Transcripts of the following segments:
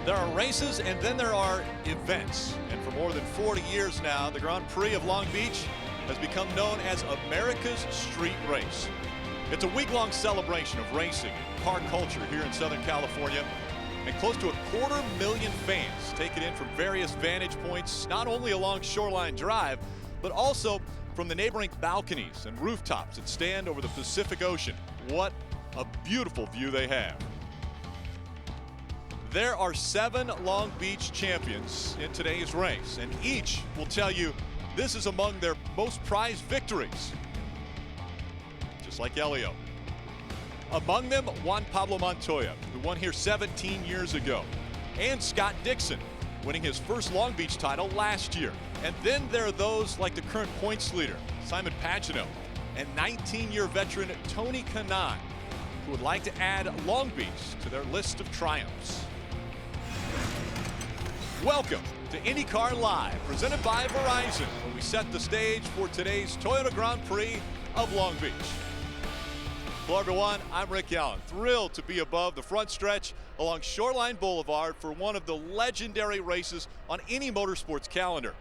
There are races and then there are events. And for more than 40 years now, the Grand Prix of Long Beach has become known as America's street race. It's a week-long celebration of racing and car culture here in Southern California. And close to 250,000 fans take it in from various vantage points, not only along Shoreline Drive, but also from the neighboring balconies and rooftops that stand over the Pacific Ocean. What a beautiful view they have. There are 7 Long Beach champions in today's race, and each will tell you this is among their most prized victories. Just like Elio. Among them, Juan Pablo Montoya, who won here 17 years ago, and Scott Dixon, winning his first Long Beach title last year. And then there are those like the current points leader, Simon Pagenaud, and 19-year veteran Tony Kanaan, who would like to add Long Beach to their list of triumphs. Welcome to IndyCar Live, presented by Verizon, where we set the stage for today's Toyota Grand Prix of Long Beach. Hello everyone, I'm Rick Allen, thrilled to be above the front stretch along Shoreline Boulevard for one of the legendary races on any motorsports calendar.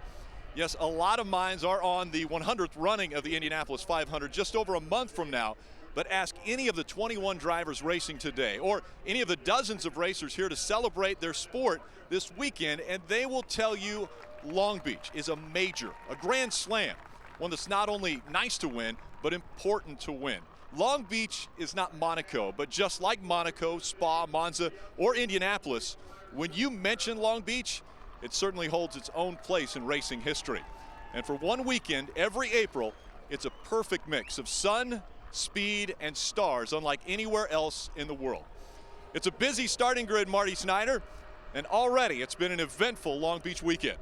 Yes, a lot of minds are on the 100th running of the Indianapolis 500 just over a month from now, but ask any of the 21 drivers racing today or any of the dozens of racers here to celebrate their sport this weekend, and they will tell you Long Beach is a major, a grand slam, one that's not only nice to win, but important to win. Long Beach is not Monaco, but just like Monaco, Spa, Monza, or Indianapolis, when you mention Long Beach, it certainly holds its own place in racing history. And for one weekend, every April, it's a perfect mix of sun, speed, and stars, unlike anywhere else in the world. It's a busy starting grid, Marty Snyder, and already it's been an eventful Long Beach weekend.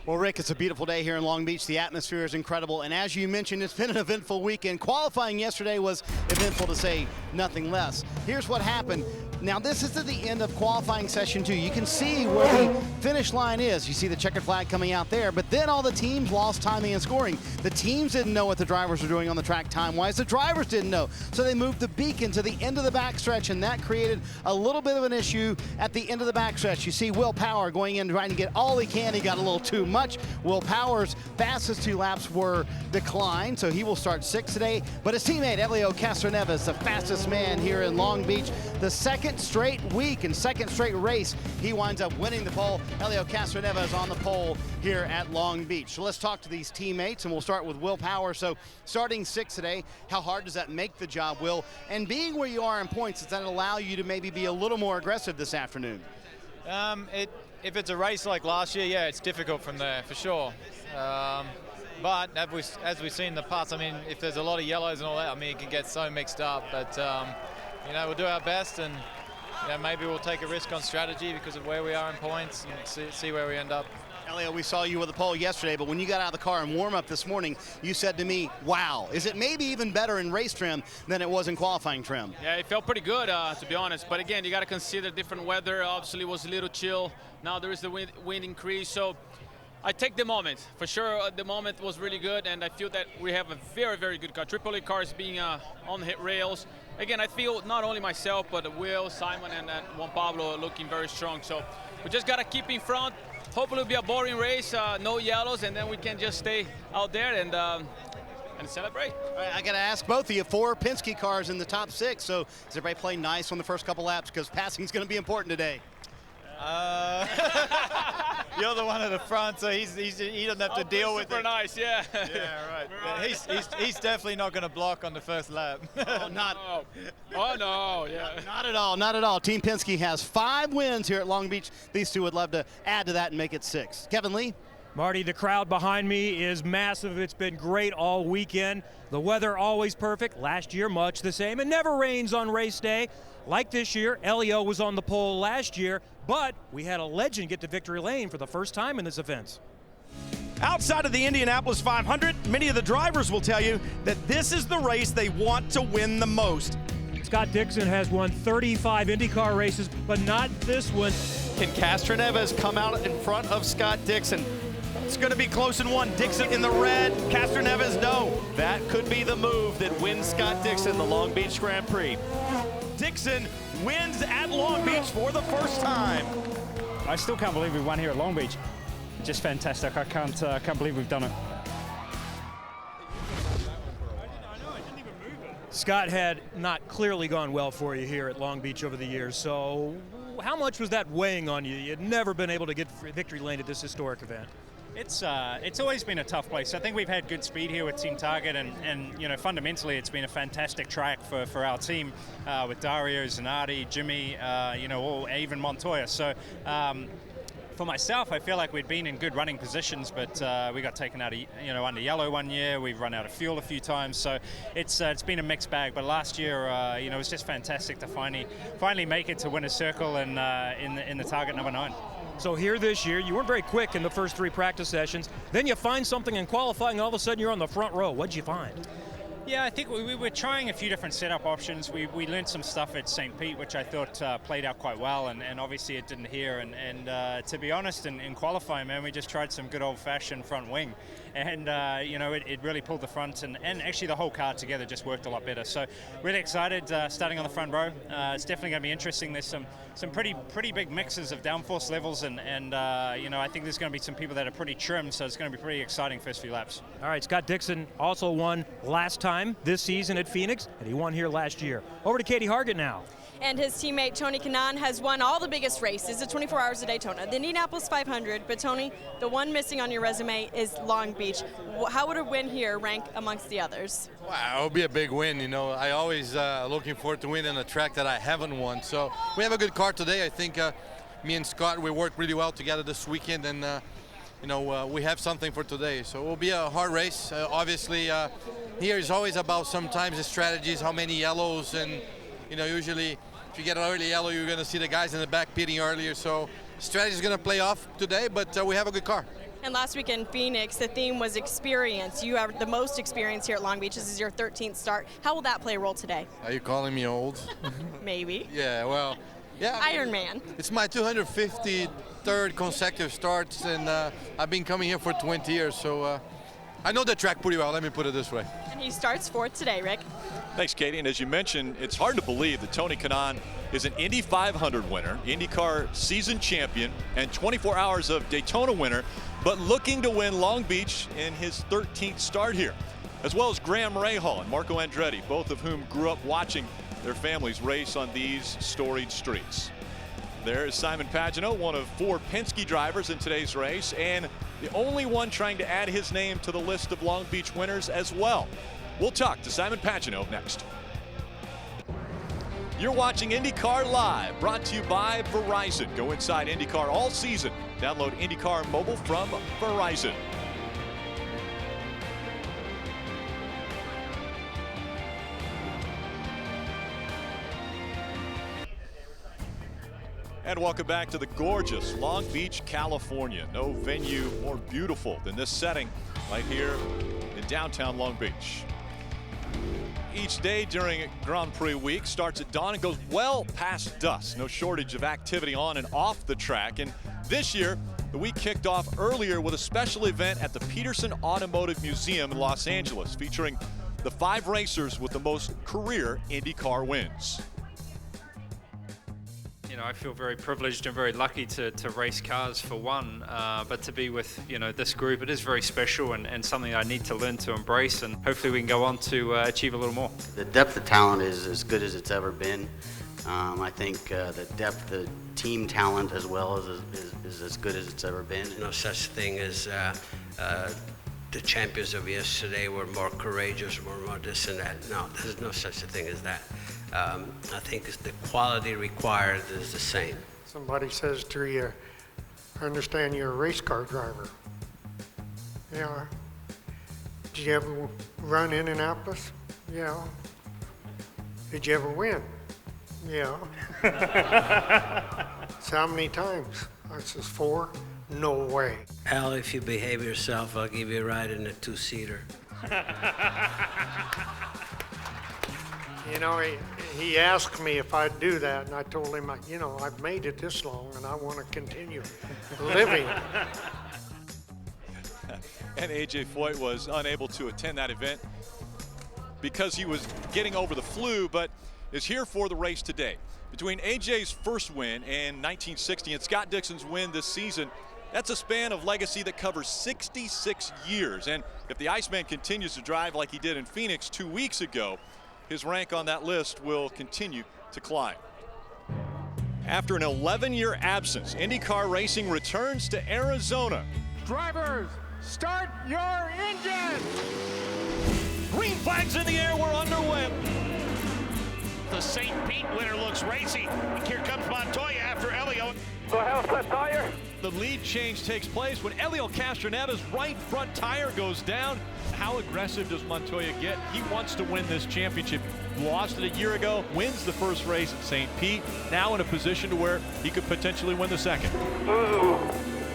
Well, Rick, it's a beautiful day here in Long Beach. The atmosphere is incredible, and as you mentioned, it's been an eventful weekend. Qualifying yesterday was eventful, to say nothing less. Here's what happened. Now, this is at the end of qualifying session 2. You can see where the finish line is. You see the checkered flag coming out there, but then all the teams lost timing and scoring. The teams didn't know what the drivers were doing on the track time-wise. The drivers didn't know, so they moved the beacon to the end of the backstretch, and that created a little bit of an issue at the end of the backstretch. You see Will Power going in trying to get all he can. He got a little too much. Will Power's fastest 2 laps were declined, so he will start 6th today, but his teammate Elio Castroneves, the fastest man here in Long Beach, the second straight week and second straight race, he winds up winning the pole. Elio Castroneves on the pole here at Long Beach. So let's talk to these teammates, and we'll start with Will Power. So starting 6th today, how hard does that make the job, Will? And being where you are in points, does that allow you to maybe be a little more aggressive this afternoon? If it's a race like last year, yeah, it's difficult from there for sure. But as we've seen in the past, I mean, if there's a lot of yellows and all that, I mean, it can get so mixed up. But you know, we'll do our best, and maybe we'll take a risk on strategy because of where we are in points and see where we end up. Elio, we saw you with the pole yesterday, but when you got out of the car and warm up this morning, you said to me, wow, is it maybe even better in race trim than it was in qualifying trim? Yeah, it felt pretty good, to be honest. But again, you got to consider different weather. Obviously, it was a little chill. Now there is the wind increase. So I take the moment. For sure, the moment was really good, and I feel that we have a very, very good car. AAA cars being on the hit rails. Again, I feel not only myself, but Will, Simon, and Juan Pablo are looking very strong. So we just got to keep in front. Hopefully it'll be a boring race, no yellows, and then we can just stay out there and celebrate. All right, I got to ask both of you, 4 Penske cars in the top 6, so does everybody play nice on the first couple laps? Because passing is going to be important today. You're the one at the front, so he doesn't have to deal with it. Super nice, yeah. Yeah, right. Yeah, he's definitely not going to block on the first lap. Oh, not. Oh no, yeah. Not at all, not at all. Team Penske has 5 wins here at Long Beach. These 2 would love to add to that and make it 6. Kevin Lee? Marty, the crowd behind me is massive. It's been great all weekend. The weather always perfect. Last year, much the same. It never rains on race day. Like this year, Elio was on the pole last year, but we had a legend get to victory lane for the first time in this event. Outside of the Indianapolis 500, many of the drivers will tell you that this is the race they want to win the most. Scott Dixon has won 35 IndyCar races, but not this one. Can Castroneves come out in front of Scott Dixon? It's going to be close in 1. Dixon in the red, Castroneves no. That could be the move that wins Scott Dixon the Long Beach Grand Prix. Dixon wins at Long Beach for the first time. I still can't believe we won here at Long Beach. Just fantastic. I can't believe we've done it. Scott had not clearly gone well for you here at Long Beach over the years, so how much was that weighing on you? You'd never been able to get victory lane at this historic event. It's always been a tough place. I think we've had good speed here with Team Target, and you know, fundamentally it's been a fantastic track for our team with Dario, Zanardi, Jimmy, you know, even Montoya. So for myself, I feel like we'd been in good running positions, but we got taken out of, you know, under yellow one year. We've run out of fuel a few times, so it's been a mixed bag. But last year, you know, it was just fantastic to finally make it to winner's circle and in the Target number 9. So here this year, you weren't very quick in the first 3 practice sessions. Then you find something in qualifying, all of a sudden you're on the front row. What'd you find? Yeah, I think we were trying a few different setup options. We learned some stuff at St. Pete, which I thought played out quite well, and obviously it didn't here. And to be honest, in qualifying, man, we just tried some good old-fashioned front wing. And, you know, it really pulled the front, and actually the whole car together just worked a lot better. So really excited starting on the front row. It's definitely going to be interesting. There's some pretty big mixes of downforce levels, and you know, I think there's going to be some people that are pretty trim, so it's going to be pretty exciting first few laps. All right, Scott Dixon also won last time this season at Phoenix, and he won here last year. Over to Katie Hargett now. And his teammate Tony Kanaan has won all the biggest races, the 24 Hours of Daytona, the Indianapolis 500. But Tony, the one missing on your resume is Long Beach. How would a win here rank amongst the others? Wow, it would be a big win. You know, I always looking forward to winning a track that I haven't won. So we have a good car today. I think me and Scott, we worked really well together this weekend, and you know, we have something for today. So it will be a hard race. Obviously, here is always about sometimes the strategies, how many yellows, and you know, usually if you get an early yellow, you're going to see the guys in the back pitting earlier. So strategy is going to play off today, but we have a good car. And last week in Phoenix, the theme was experience. You have the most experience here at Long Beach. This is your 13th start. How will that play a role today? Are you calling me old? Maybe. Yeah, well, yeah. Iron Man. It's my 253rd consecutive starts, and I've been coming here for 20 years, so I know the track pretty well, let me put it this way. And he starts 4th today, Rick. Thanks, Katie. And as you mentioned, it's hard to believe that Tony Kanaan is an Indy 500 winner, IndyCar season champion, and 24 Hours of Daytona winner, but looking to win Long Beach in his 13th start here, as well as Graham Rahal and Marco Andretti, both of whom grew up watching their families race on these storied streets. There is Simon Pagenaud, one of 4 Penske drivers in today's race, and the only one trying to add his name to the list of Long Beach winners as well. We'll talk to Simon Pagenaud next. You're watching IndyCar Live, brought to you by Verizon. Go inside IndyCar all season. Download IndyCar Mobile from Verizon. And welcome back to the gorgeous Long Beach, California. No venue more beautiful than this setting right here in downtown Long Beach. Each day during Grand Prix week starts at dawn and goes well past dusk. No shortage of activity on and off the track. And this year, the week kicked off earlier with a special event at the Peterson Automotive Museum in Los Angeles, featuring the 5 racers with the most career IndyCar wins. You know, I feel very privileged and very lucky to race cars for one, but to be with, you know, this group, it is very special and something I need to learn to embrace, and hopefully we can go on to achieve a little more. The depth of talent is as good as it's ever been. I think the depth, the team talent as well is as good as it's ever been. No such thing as the champions of yesterday were more courageous, more this and that. No, there's no such a thing as that. I think the quality required is the same. Somebody says to you, I understand you're a race car driver. Yeah. Did you ever run in Indianapolis? Yeah. Did you ever win? Yeah. So how many times? I says 4. No way. Al, if you behave yourself, I'll give you a ride in a 2-seater. You know, he asked me if I'd do that, and I told him, you know, I've made it this long, and I want to continue living. And A.J. Foyt was unable to attend that event because he was getting over the flu, but is here for the race today. Between AJ's first win in 1960 and Scott Dixon's win this season, that's a span of legacy that covers 66 years. And if the Iceman continues to drive like he did in Phoenix 2 weeks ago, his rank on that list will continue to climb. After an 11-year absence, IndyCar racing returns to Arizona. Drivers, start your engine! Green flags in the air, we're underway. The St. Pete winner looks racy. Here comes Montoya after Elio. So how's that tire? The lead change takes place when Elio Castroneves' right front tire goes down. How aggressive does Montoya get? He wants to win this championship. Lost it a year ago, wins the first race at St. Pete, now in a position to where he could potentially win the second. Ooh,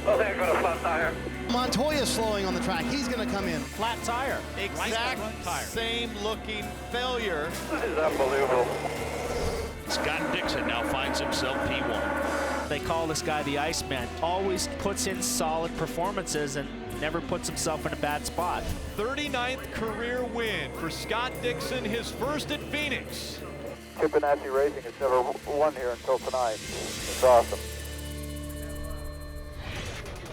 oh, there goes a flat tire. Montoya slowing on the track. He's going to come in. Flat tire. Exact same looking failure. This is unbelievable. Scott Dixon now finds himself P1. They call this guy the Iceman. Always puts in solid performances and never puts himself in a bad spot. 39th career win for Scott Dixon, his first at Phoenix. Ganassi Racing has never won here until tonight. It's awesome.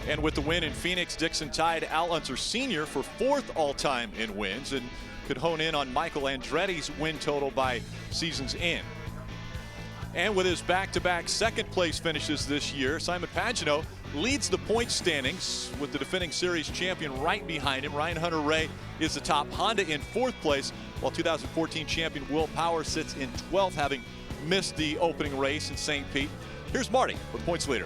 And with the win in Phoenix, Dixon tied Al Unser Sr. for 4th all-time in wins and could hone in on Michael Andretti's win total by season's end. And with his back-to-back second-place finishes this year, Simon Pagenaud leads the point standings with the defending series champion right behind him. Ryan Hunter-Reay is the top Honda in 4th place, while 2014 champion Will Power sits in 12th, having missed the opening race in St. Pete. Here's Marty with points leader.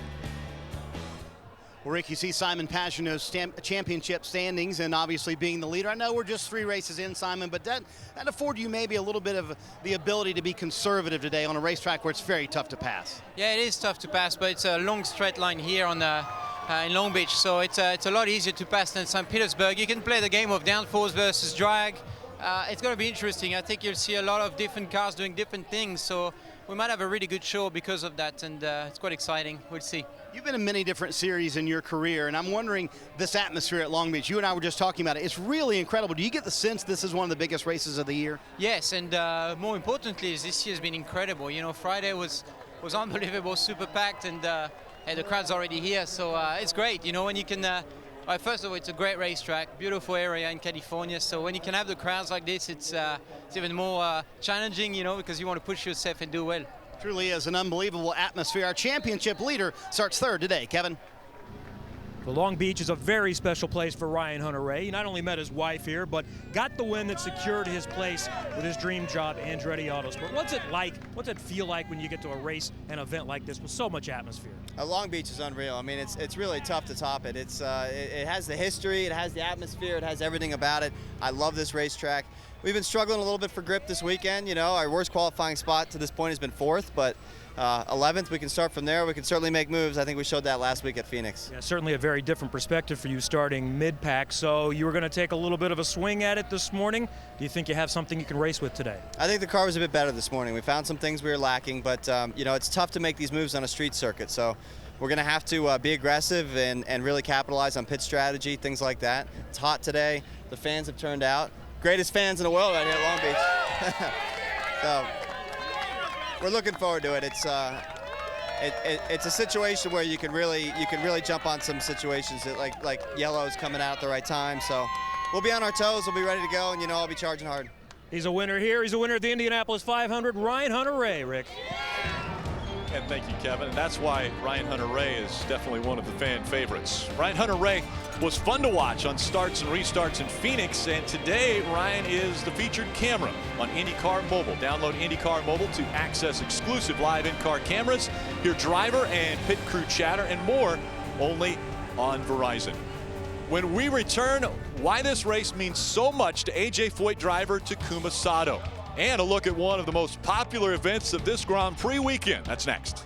Well, Rick, you see Simon Pagenaud's championship standings and obviously being the leader. I know we're just 3 races in, Simon, but that afford you maybe a little bit of the ability to be conservative today on a racetrack where it's very tough to pass. Yeah, it is tough to pass, but it's a long straight line here on in Long Beach, so it's a lot easier to pass than St. Petersburg. You can play the game of downforce versus drag. It's going to be interesting. I think you'll see a lot of different cars doing different things, so we might have a really good show because of that, and it's quite exciting. We'll see. You've been in many different series in your career, and I'm wondering, this atmosphere at Long Beach, you and I were just talking about it, it's really incredible. Do you get the sense this is one of the biggest races of the year? Yes, and more importantly, this year's been incredible. You know, Friday was unbelievable, super packed, and the crowd's already here, so it's great. You know, when you can, first of all, it's a great racetrack, beautiful area in California, so when you can have the crowds like this, it's even more challenging, you know, because you want to push yourself and do well. Truly is an unbelievable atmosphere. Our championship leader starts 3rd today. Kevin? The Long Beach is a very special place for Ryan Hunter-Reay. He not only met his wife here, but got the win that secured his place with his dream job, Andretti Autosport. What's it like? What's it feel like when you get to a race, an event like this with so much atmosphere? Long Beach is unreal. I mean, it's really tough to top it. It has the history, it has the atmosphere, it has everything about it. I love this racetrack. We've been struggling a little bit for grip this weekend. You know, our worst qualifying spot to this point has been 4th, but 11th, we can start from there. We can certainly make moves. I think we showed that last week at Phoenix. Yeah, certainly a very different perspective for you starting mid-pack. So you were going to take a little bit of a swing at it this morning. Do you think you have something you can race with today? I think the car was a bit better this morning. We found some things we were lacking, but you know, it's tough to make these moves on a street circuit. So we're going to have to be aggressive and really capitalize on pit strategy, things like that. It's hot today. The fans have turned out. Greatest fans in the world right here at Long Beach. So we're looking forward to it. It's a situation where you can really jump on some situations that like yellow's coming out at the right time. So we'll be on our toes. We'll be ready to go, and you know I'll be charging hard. He's a winner here. He's a winner at the Indianapolis 500. Ryan Hunter-Reay, Rick. And thank you, Kevin. And that's why Ryan Hunter-Reay is definitely one of the fan favorites. Ryan Hunter-Reay was fun to watch on starts and restarts in Phoenix, and today Ryan is the featured camera on IndyCar Mobile. Download IndyCar Mobile to access exclusive live in-car cameras, hear driver and pit crew chatter, and more only on Verizon. When we return, why this race means so much to AJ Foyt driver Takuma Sato, and a look at one of the most popular events of this Grand Prix weekend. That's next.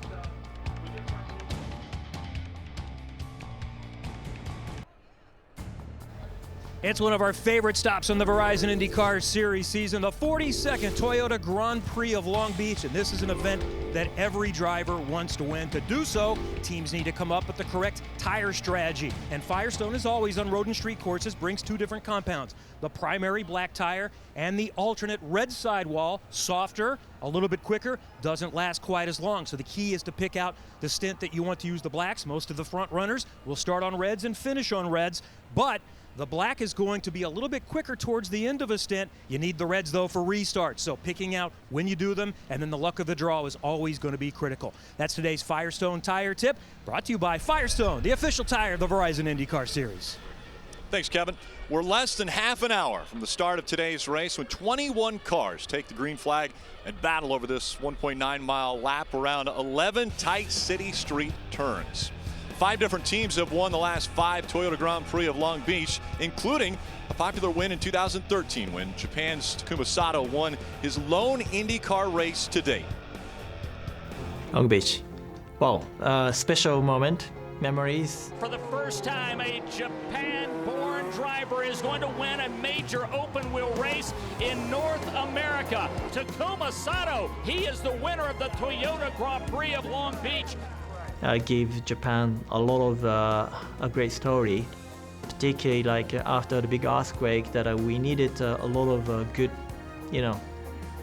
It's one of our favorite stops on the Verizon IndyCar Series season, the 42nd Toyota Grand Prix of Long Beach, and this is an event that every driver wants to win. To do so, teams need to come up with the correct tire strategy, and Firestone, as always on road and street courses, brings two different compounds: the primary black tire and the alternate red sidewall. Softer, a little bit quicker, doesn't last quite as long. So the key is to pick out the stint that you want to use the blacks. Most of the front runners will start on reds and finish on reds, but the black is going to be a little bit quicker towards the end of a stint. You need the reds, though, for restarts. So picking out when you do them, and then the luck of the draw is always going to be critical. That's today's Firestone Tire Tip, brought to you by Firestone, the official tire of the Verizon IndyCar Series. Thanks, Kevin. We're less than half an hour from the start of today's race when 21 cars take the green flag and battle over this 1.9-mile lap around 11 tight city street turns. 5 different teams have won the last 5 Toyota Grand Prix of Long Beach, including a popular win in 2013 when Japan's Takuma Sato won his lone IndyCar race to date. Long Beach. Wow, special moment, memories. For the first time, a Japan-born driver is going to win a major open-wheel race in North America. Takuma Sato, he is the winner of the Toyota Grand Prix of Long Beach. Give Japan a lot of a great story, particularly like after the big earthquake that we needed a lot of good,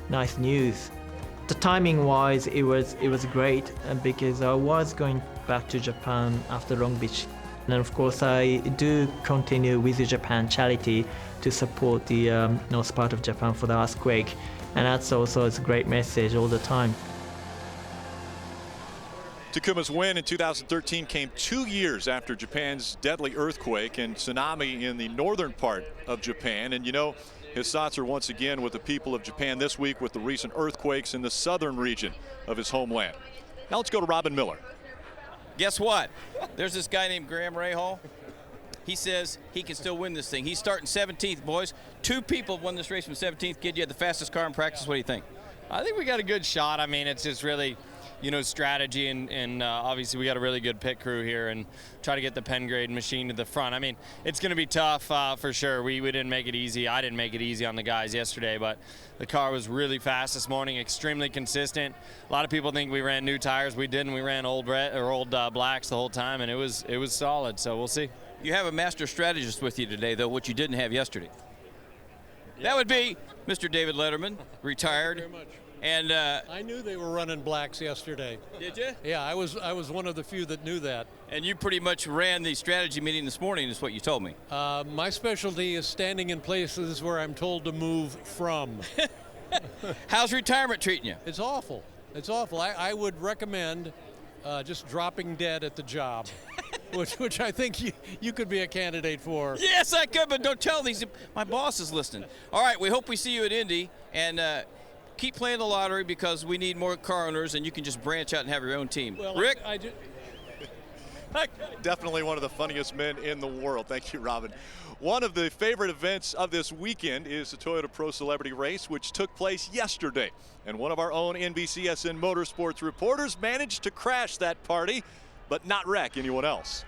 nice news. The timing wise, it was great because I was going back to Japan after Long Beach, and of course I do continue with the Japan charity to support the north part of Japan for the earthquake, and that's also a great message all the time. Takuma's win in 2013 came 2 years after Japan's deadly earthquake and tsunami in the northern part of Japan. And his thoughts are once again with the people of Japan this week with the recent earthquakes in the southern region of his homeland. Now let's go to Robin Miller. Guess what? There's this guy named Graham Rahal. He says he can still win this thing. He's starting 17th, boys. 2 people won this race from 17th. Kid, you had the fastest car in practice. What do you think? I think we got a good shot. I mean, it's just really, strategy, and obviously we got a really good pit crew here and try to get the Pengrade machine to the front. I mean, it's going to be tough for sure. We didn't make it easy. I didn't make it easy on the guys yesterday, but the car was really fast this morning, extremely consistent. A lot of people think we ran new tires. We didn't. We ran old blacks the whole time, and it was solid. So we'll see. You have a master strategist with you today, though, which you didn't have yesterday. Yeah. That would be Mr. David Letterman, retired. Thank you very much. And I knew they were running blacks yesterday. Did you? Yeah, I was one of the few that knew that. And you pretty much ran the strategy meeting this morning, is what you told me. My specialty is standing in places where I'm told to move from. How's retirement treating you? It's awful. It's awful. I would recommend just dropping dead at the job, which I think you could be a candidate for. Yes, I could, but don't tell these. My boss is listening. All right, we hope we see you at Indy, and keep playing the lottery because we need more car owners, and you can just branch out and have your own team. Well, Rick? I do. Definitely one of the funniest men in the world. Thank you, Robin. One of the favorite events of this weekend is the Toyota Pro Celebrity Race, which took place yesterday. And one of our own NBCSN Motorsports reporters managed to crash that party, but not wreck anyone else.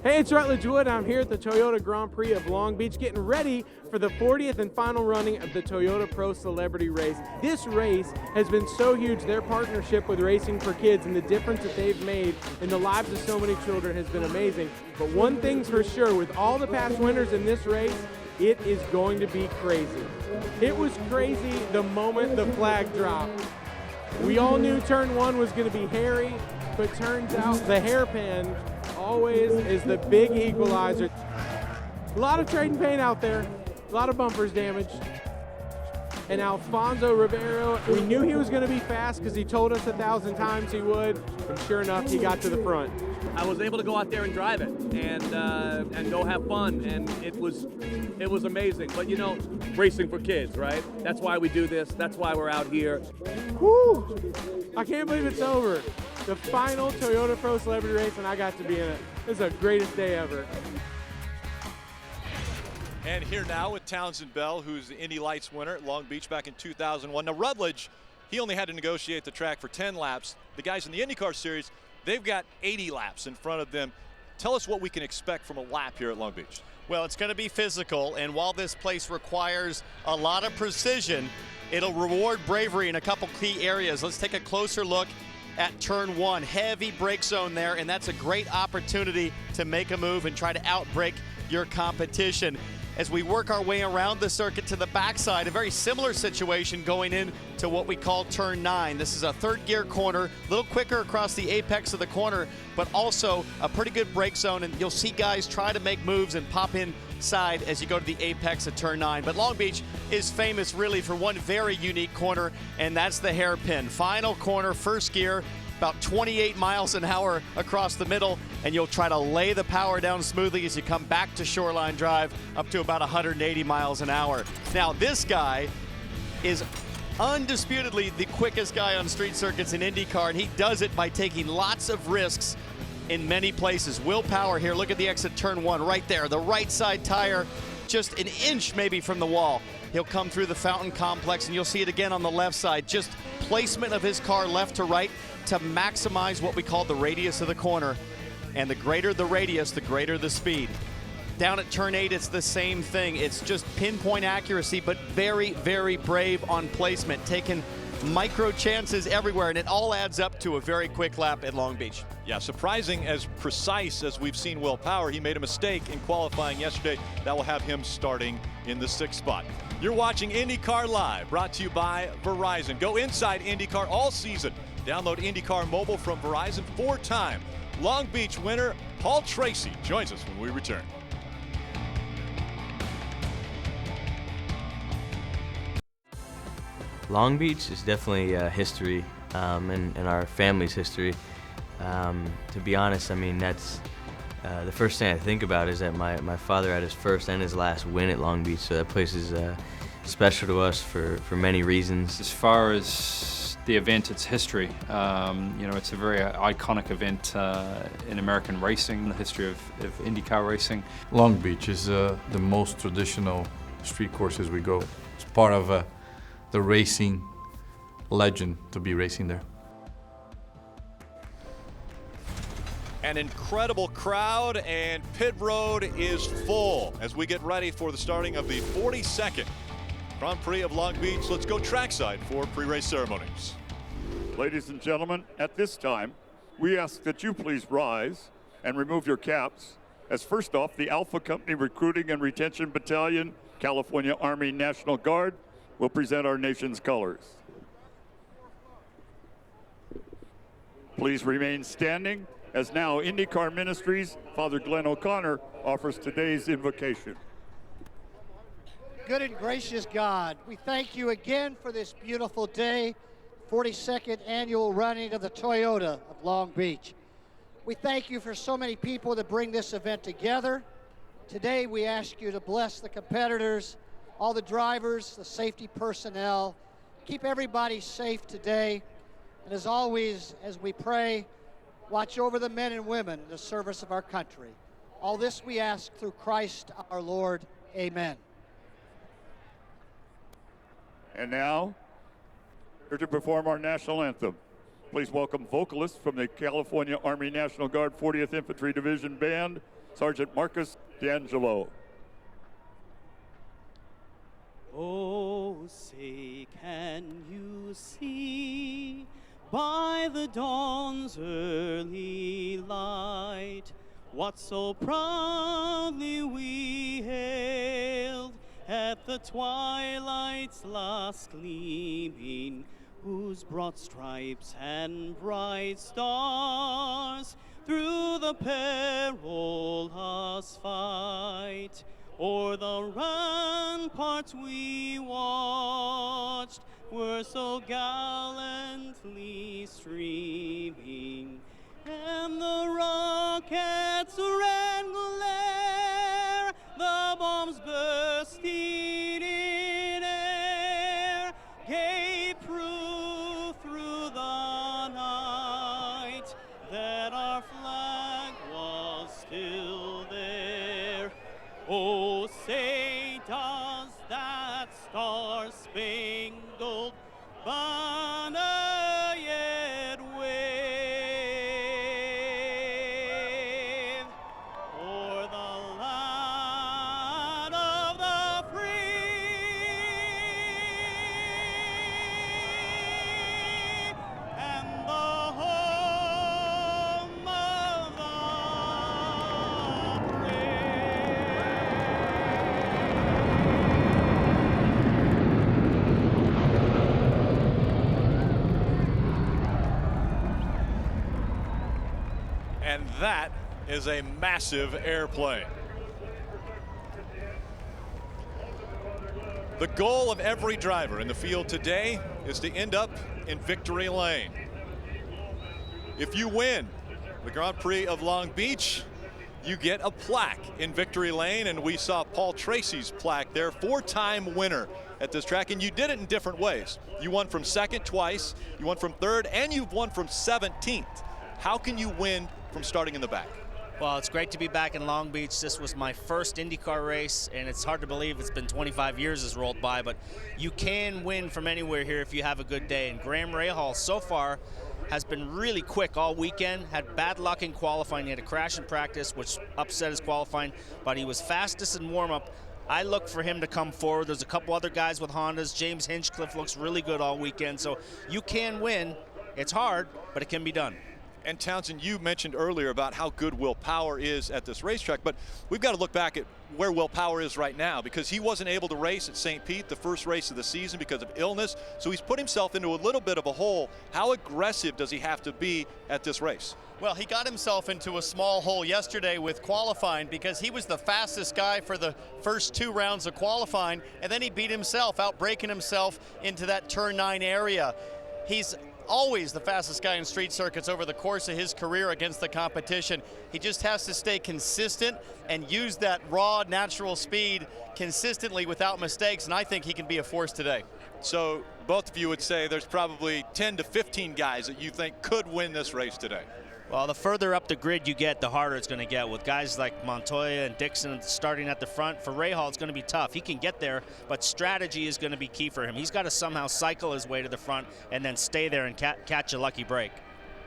Hey, it's Rutledge Wood. I'm here at the Toyota Grand Prix of Long Beach getting ready for the 40th and final running of the Toyota Pro Celebrity Race. This race has been so huge. Their partnership with Racing for Kids and the difference that they've made in the lives of so many children has been amazing. But one thing's for sure, with all the past winners in this race, it is going to be crazy. It was crazy the moment the flag dropped. We all knew turn 1 was going to be hairy, but turns out the hairpin always is the big equalizer. A lot of trading paint out there, a lot of bumpers damaged. And Alfonso Ribeiro, we knew he was going to be fast because he told us 1,000 times he would, and sure enough, he got to the front. I was able to go out there and drive it and go have fun, and it was amazing. But racing for kids, right? That's why we do this. That's why we're out here. Whew! I can't believe it's over. The final Toyota Pro Celebrity Race, and I got to be in it. This is the greatest day ever. And here now with Townsend Bell, who's the Indy Lights winner at Long Beach back in 2001. Now Rutledge, he only had to negotiate the track for 10 laps. The guys in the IndyCar Series, they've got 80 laps in front of them. Tell us what we can expect from a lap here at Long Beach. Well, it's going to be physical, and while this place requires a lot of precision, it'll reward bravery in a couple key areas. Let's take a closer look at turn 1. Heavy brake zone there, and that's a great opportunity to make a move and try to outbrake your competition. As we work our way around the circuit to the backside, a very similar situation going into what we call turn 9. This is a third gear corner, a little quicker across the apex of the corner, but also a pretty good brake zone, and you'll see guys try to make moves and pop inside as you go to the apex of turn 9. But Long Beach is famous really for one very unique corner, and that's the hairpin. Final corner, first gear, about 28 miles an hour across the middle, and you'll try to lay the power down smoothly as you come back to Shoreline Drive up to about 180 miles an hour. Now, this guy is undisputedly the quickest guy on street circuits in IndyCar, and he does it by taking lots of risks in many places. Willpower here, look at the exit turn 1 right there. The right side tire just an inch maybe from the wall. He'll come through the fountain complex, and you'll see it again on the left side. Just placement of his car left to right to maximize what we call the radius of the corner. And the greater the radius, the greater the speed. Down at turn 8, it's the same thing. It's just pinpoint accuracy, but very, very brave on placement, taking micro chances everywhere, and it all adds up to a very quick lap at Long Beach. Yeah, surprising as precise as we've seen Will Power. He made a mistake in qualifying yesterday. That will have him starting in the 6th spot. You're watching IndyCar Live, brought to you by Verizon. Go inside IndyCar all season. Download IndyCar Mobile from Verizon. 4-time Long Beach winner Paul Tracy joins us when we return. Long Beach is definitely history in our family's history. To be honest, I mean, that's the first thing I think about is that my father had his first and his last win at Long Beach, so that place is special to us for many reasons. As far as the event, it's history. You know, it's a very iconic event in American racing, the history of IndyCar racing. Long Beach is the most traditional street course as we go. It's part of the racing legend to be racing there. An incredible crowd, and pit road is full as we get ready for the starting of the 42nd Grand Prix of Long Beach. Let's go trackside for pre-race ceremonies. Ladies and gentlemen, at this time, we ask that you please rise and remove your caps, as first off, the Alpha Company Recruiting and Retention Battalion, California Army National Guard, will present our nation's colors. Please remain standing, as now IndyCar Ministries, Father Glenn O'Connor, offers today's invocation. Good and gracious God, we thank you again for this beautiful day, 42nd annual running of the Toyota of Long Beach. We thank you for so many people that bring this event together. Today we ask you to bless the competitors, all the drivers, the safety personnel. Keep everybody safe today. And as always, as we pray, watch over the men and women in the service of our country. All this we ask through Christ our Lord. Amen. And now, here to perform our national anthem. Please welcome vocalists from the California Army National Guard 40th Infantry Division Band, Sergeant Marcus D'Angelo. Oh, say, can you see by the dawn's early light what so proudly we hailed at the twilight's last gleaming, whose broad stripes and bright stars through the perilous fight o'er the ramparts we watched were so gallantly streaming, and the rockets' red glare, the bombs bursting in air, gave proof through the night that our flag was still there. Oh, say does that star-spangled banner yet wave? And that is a massive airplane. The goal of every driver in the field today is to end up in victory lane. If you win the Grand Prix of Long Beach, you get a plaque in victory lane, and we saw Paul Tracy's plaque there, 4-time winner at this track, and you did it in different ways. You won from second twice, you won from third, and you've won from 17th. How can you win from starting in the back? Well, it's great to be back in Long Beach. This was my first IndyCar race, and it's hard to believe it's been 25 years has rolled by, but you can win from anywhere here if you have a good day. And Graham Rahal so far has been really quick all weekend, had bad luck in qualifying. He had a crash in practice, which upset his qualifying, but he was fastest in warm-up. I look for him to come forward. There's a couple other guys with Hondas. James Hinchcliffe looks really good all weekend, so you can win. It's hard, but it can be done. And Townsend, you mentioned earlier about how good Will Power is at this racetrack, but we've got to look back at where Will Power is right now, because he wasn't able to race at St. Pete, the first race of the season, because of illness. So he's put himself into a little bit of a hole. How aggressive does he have to be at this race? Well, he got himself into a small hole yesterday with qualifying because he was the fastest guy for the first 2 rounds of qualifying, and then he beat himself, out-braking himself into that turn 9 area. He's always the fastest guy in street circuits over the course of his career against the competition. He just has to stay consistent and use that raw, natural speed consistently without mistakes, and I think he can be a force today. So both of you would say there's probably 10 to 15 guys that you think could win this race today. Well, the further up the grid you get, the harder it's going to get. With guys like Montoya and Dixon starting at the front, for Rahal it's going to be tough. He can get there, but strategy is going to be key for him. He's got to somehow cycle his way to the front and then stay there and catch a lucky break.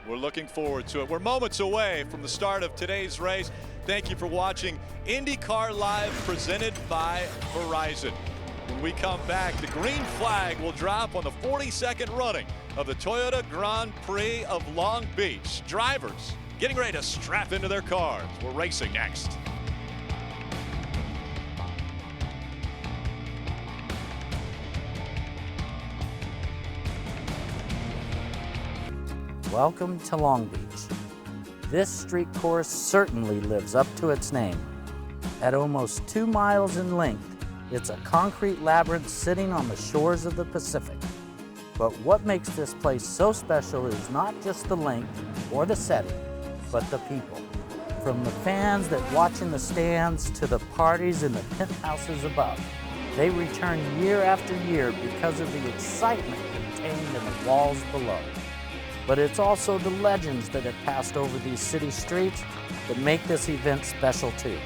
We're looking forward to it. We're moments away from the start of today's race. Thank you for watching IndyCar Live, presented by Verizon. When we come back, the green flag will drop on the 42nd running of the Toyota Grand Prix of Long Beach. Drivers getting ready to strap into their cars. We're racing next. Welcome to Long Beach. This street course certainly lives up to its name. At almost 2 miles in length, it's a concrete labyrinth sitting on the shores of the Pacific. But what makes this place so special is not just the length or the setting, but the people. From the fans that watch in the stands to the parties in the penthouses above, they return year after year because of the excitement contained in the walls below. But it's also the legends that have passed over these city streets that make this event special too.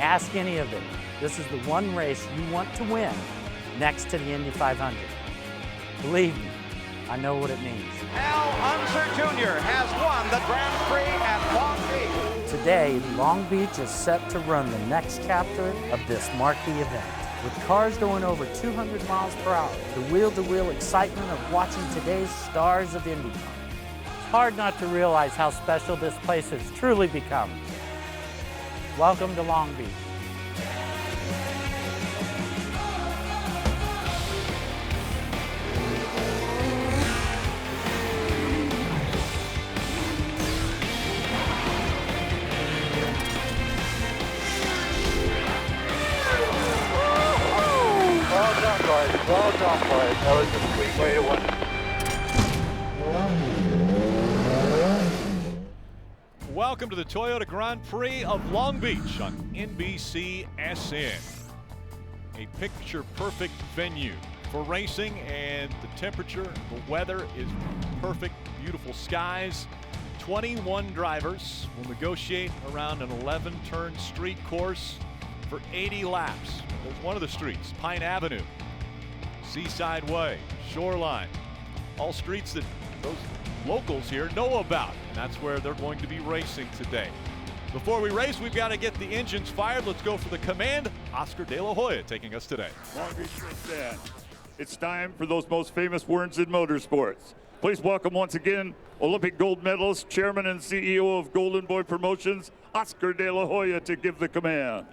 Ask any of them. This is the one race you want to win next to the Indy 500. Believe me, I know what it means. Al Unser Jr. has won the Grand Prix at Long Beach. Today, Long Beach is set to run the next chapter of this marquee event. With cars going over 200 miles per hour, the wheel-to-wheel excitement of watching today's stars of IndyCar. It's hard not to realize how special this place has truly become. Welcome to Long Beach. Well done, boys. That was a sweet way to win. Welcome to the Toyota Grand Prix of Long Beach on NBCSN. A picture-perfect venue for racing, and the temperature, the weather is perfect, beautiful skies. 21 drivers will negotiate around an 11-turn street course for 80 laps. There's one of the streets, Pine Avenue, Seaside Way, Shoreline, all streets that those locals here know about, and that's where they're going to be racing today. Before we race, we've got to get the engines fired. Let's go for the command. Oscar De La Hoya taking us today. Long Beach Racetrack. It's time for those most famous words in motorsports. Please welcome once again Olympic gold medalist, chairman and CEO of Golden Boy Promotions, Oscar De La Hoya, to give the command.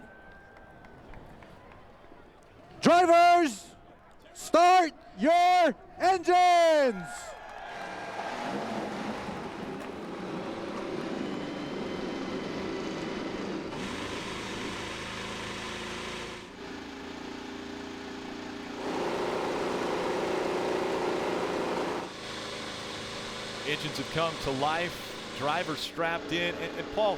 Drivers, start your engines! Engines have come to life, drivers strapped in, and Paul,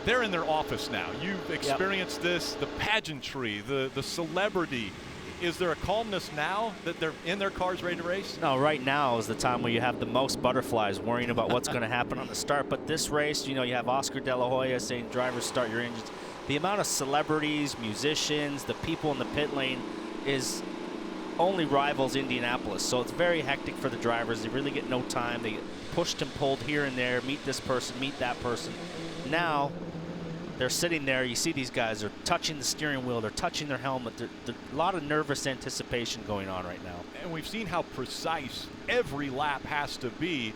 they're in their office now. You've experienced this, the pageantry, the celebrity. Is there a calmness now that they're in their cars ready to race? No, right now is the time where you have the most butterflies worrying about what's going to happen on the start. But this race, you know, you have Oscar De La Hoya saying, drivers, start your engines. The amount of celebrities, musicians, the people in the pit lane is only rivals Indianapolis. So it's very hectic for the drivers. They really get no time. They get pushed and pulled here and there, meet this person, meet that person. Now, they're sitting there. You see these guys are touching the steering wheel. They're touching their helmet. There's a lot of nervous anticipation going on right now. And we've seen how precise every lap has to be.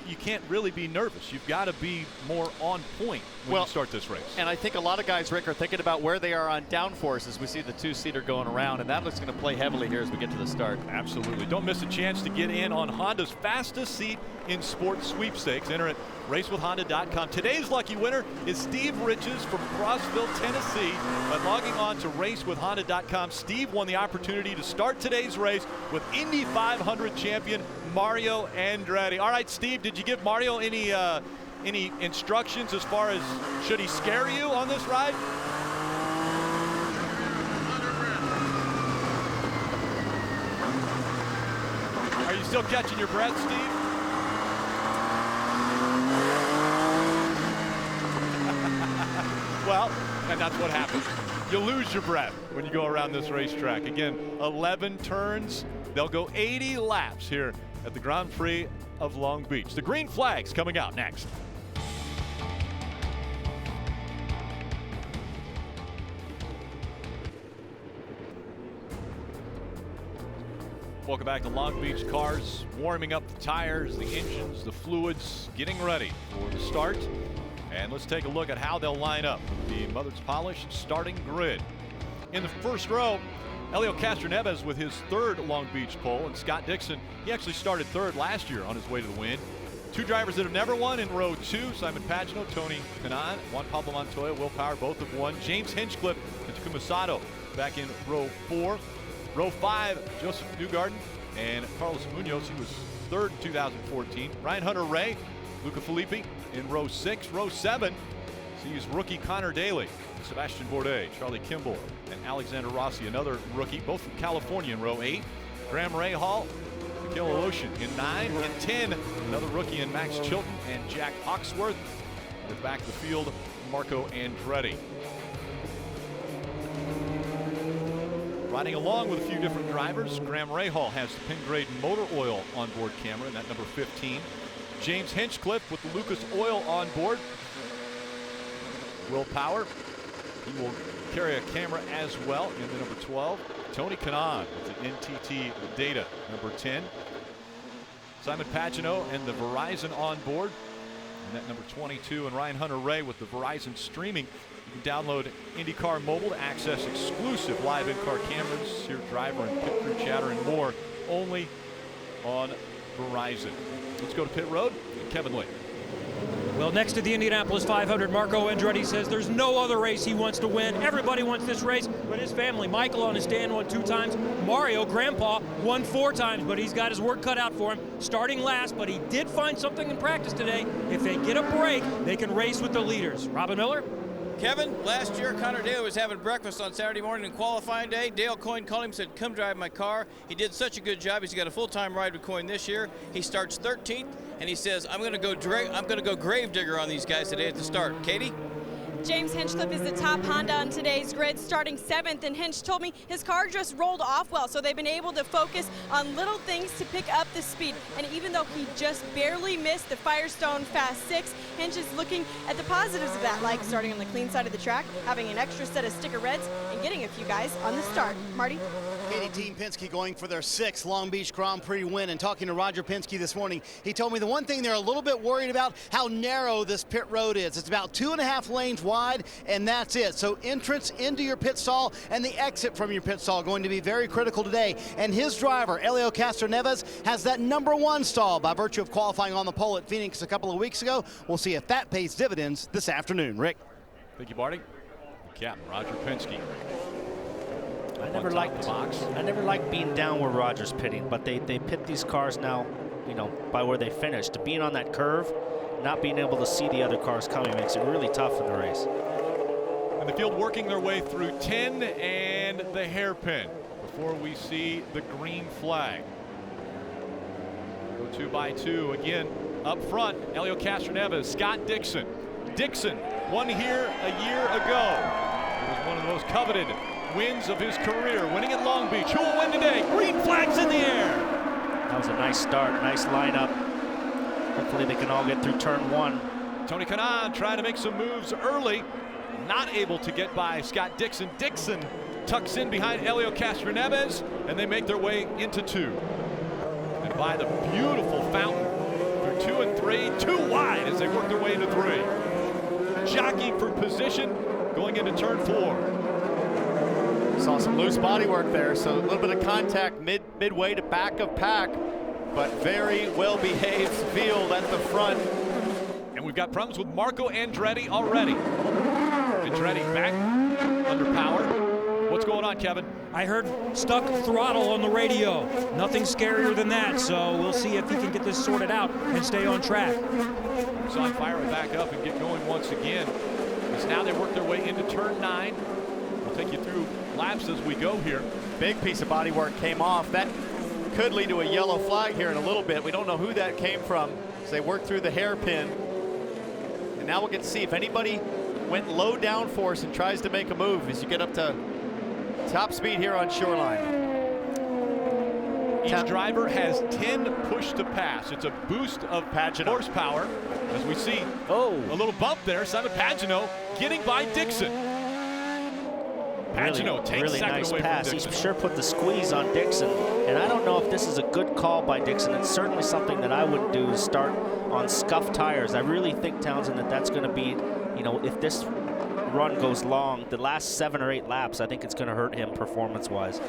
You can't really be nervous. You've got to be more on point when you start this race. And I think a lot of guys, Rick, are thinking about where they are on downforce as we see the two-seater going around, and that looks going to play heavily here as we get to the start. Absolutely. Don't miss a chance to get in on Honda's fastest seat in sports sweepstakes. Enter at racewithhonda.com. Today's lucky winner is Steve Riches from Crossville, Tennessee. By logging on to racewithhonda.com, Steve won the opportunity to start today's race with Indy 500 champion Mario Andretti. All right, Steve, did you give Mario any instructions as far as should he scare you on this ride? Are you still catching your breath, Steve? Well, and that's what happens. You lose your breath when you go around this racetrack. Again, 11 turns. They'll go 80 laps here at the Grand Prix of Long Beach. The green flag's coming out next. Welcome back to Long Beach. Cars warming up the tires, the engines, the fluids, getting ready for the start. And let's take a look at how they'll line up. The Mother's Polished starting grid. In the first row, Helio Castroneves with his third Long Beach pole, and Scott Dixon, he actually started third last year on his way to the win. Two drivers that have never won in row 2, Simon Pagenaud, Tony Kanaan, Juan Pablo Montoya, Will Power, both have won. James Hinchcliffe and Takuma Sato back in row 4. Row 5, Josef Newgarden and Carlos Munoz, he was third in 2014. Ryan Hunter-Reay, Luca Filippi in row 6. Row 7 sees rookie Connor Daly, Sebastian Bourdais, Charlie Kimball, and Alexander Rossi, another rookie, both from California in row 8. Graham Rahal, Mikhail Aloshin in 9. And 10, another rookie in Max Chilton and Jack Hawksworth. At the back of the field, Marco Andretti. Riding along with a few different drivers, Graham Rahal has the Pengrade motor oil onboard camera in that number 15. James Hinchcliffe with the Lucas Oil on board. Will Power, he will carry a camera as well in the number 12. Tony Kanaan with the NTT Data, number 10. Simon Pagenaud and the Verizon on board in that number 22. And Ryan Hunter-Reay with the Verizon streaming. You can download IndyCar Mobile to access exclusive live in-car cameras, hear driver and pit crew chatter, and more only on Verizon. Let's go to pit road and Kevin Lee. Well, next to the Indianapolis 500, Marco Andretti says there's no other race he wants to win. Everybody wants this race, but his family. Michael on his stand won 2 times. Mario, grandpa, won 4 times, but he's got his work cut out for him. Starting last, but he did find something in practice today. If they get a break, they can race with the leaders. Robin Miller? Kevin, last year Connor Daly was having breakfast on Saturday morning in qualifying day. Dale Coyne called him and said, come drive my car. He did such a good job. He's got a full-time ride with Coyne this year. He starts 13th, and he says, I'm going to go gravedigger on these guys today at the start. Katie? James Hinchcliffe is the top Honda on today's grid, starting 7th, and Hinch told me his car just rolled off well, so they've been able to focus on little things to pick up the speed. And even though he just barely missed the Firestone Fast 6, Hinch is looking at the positives of that, like starting on the clean side of the track, having an extra set of sticker reds, and getting a few guys on the start. Marty? Katie, Team Penske going for their 6th Long Beach Grand Prix win. And talking to Roger Penske this morning, he told me the one thing they're a little bit worried about, how narrow this pit road is. It's about 2.5 lanes wide, and that's it. So entrance into your pit stall and the exit from your pit stall going to be very critical today. And his driver, Helio Castroneves, has that number 1 stall by virtue of qualifying on the pole at Phoenix a couple of weeks ago. We'll see if that pays dividends this afternoon. Rick? Thank you, Barty. Captain Roger Penske. I never liked being down where Roger's pitting, but they pit these cars now by where they finished. To being on that curve, not being able to see the other cars coming makes it really tough in the race. And the field working their way through 10 and the hairpin before we see the green flag. Go 2 by 2 again up front. Helio Castroneves, Scott Dixon. Dixon won here a year ago. It was one of the most coveted wins of his career, winning at Long Beach. Who will win today? Green flags in the air. That was a nice start, nice lineup. Hopefully they can all get through turn 1. Tony Kanaan trying to make some moves early. Not able to get by Scott Dixon. Dixon tucks in behind Helio Castroneves, and they make their way into 2. And by the beautiful fountain through 2 and 3, too wide as they work their way into 3. Jockeying for position going into turn 4. Saw some loose body work there, so a little bit of contact midway to back of pack, but very well behaved field at the front. And we've got problems with Marco Andretti already. Andretti back under power. What's going on, Kevin? I heard stuck throttle on the radio. Nothing scarier than that, so we'll see if he can get this sorted out and stay on track. So fire it back up and get going once again. As now they work their way into turn 9. We'll take you through laps as we go here. Big piece of body work came off. That could lead to a yellow flag here in a little bit. We don't know who that came from as they work through the hairpin. And now we'll get to see if anybody went low downforce and tries to make a move as you get up to top speed here on Shoreline. Each driver has 10 push to pass. It's a boost of Pagenaud horsepower as we see a little bump there. Simon Pagenaud getting by Dixon. Pagenaud takes really second nice away pass. from Dixon. He sure put the squeeze on Dixon, and I don't know if this is a good call by Dixon. It's certainly something that I wouldn't do, is start on scuffed tires. I really think, Townsend, that's going to be, if this run goes long, the last 7 or 8 laps, I think it's going to hurt him performance-wise.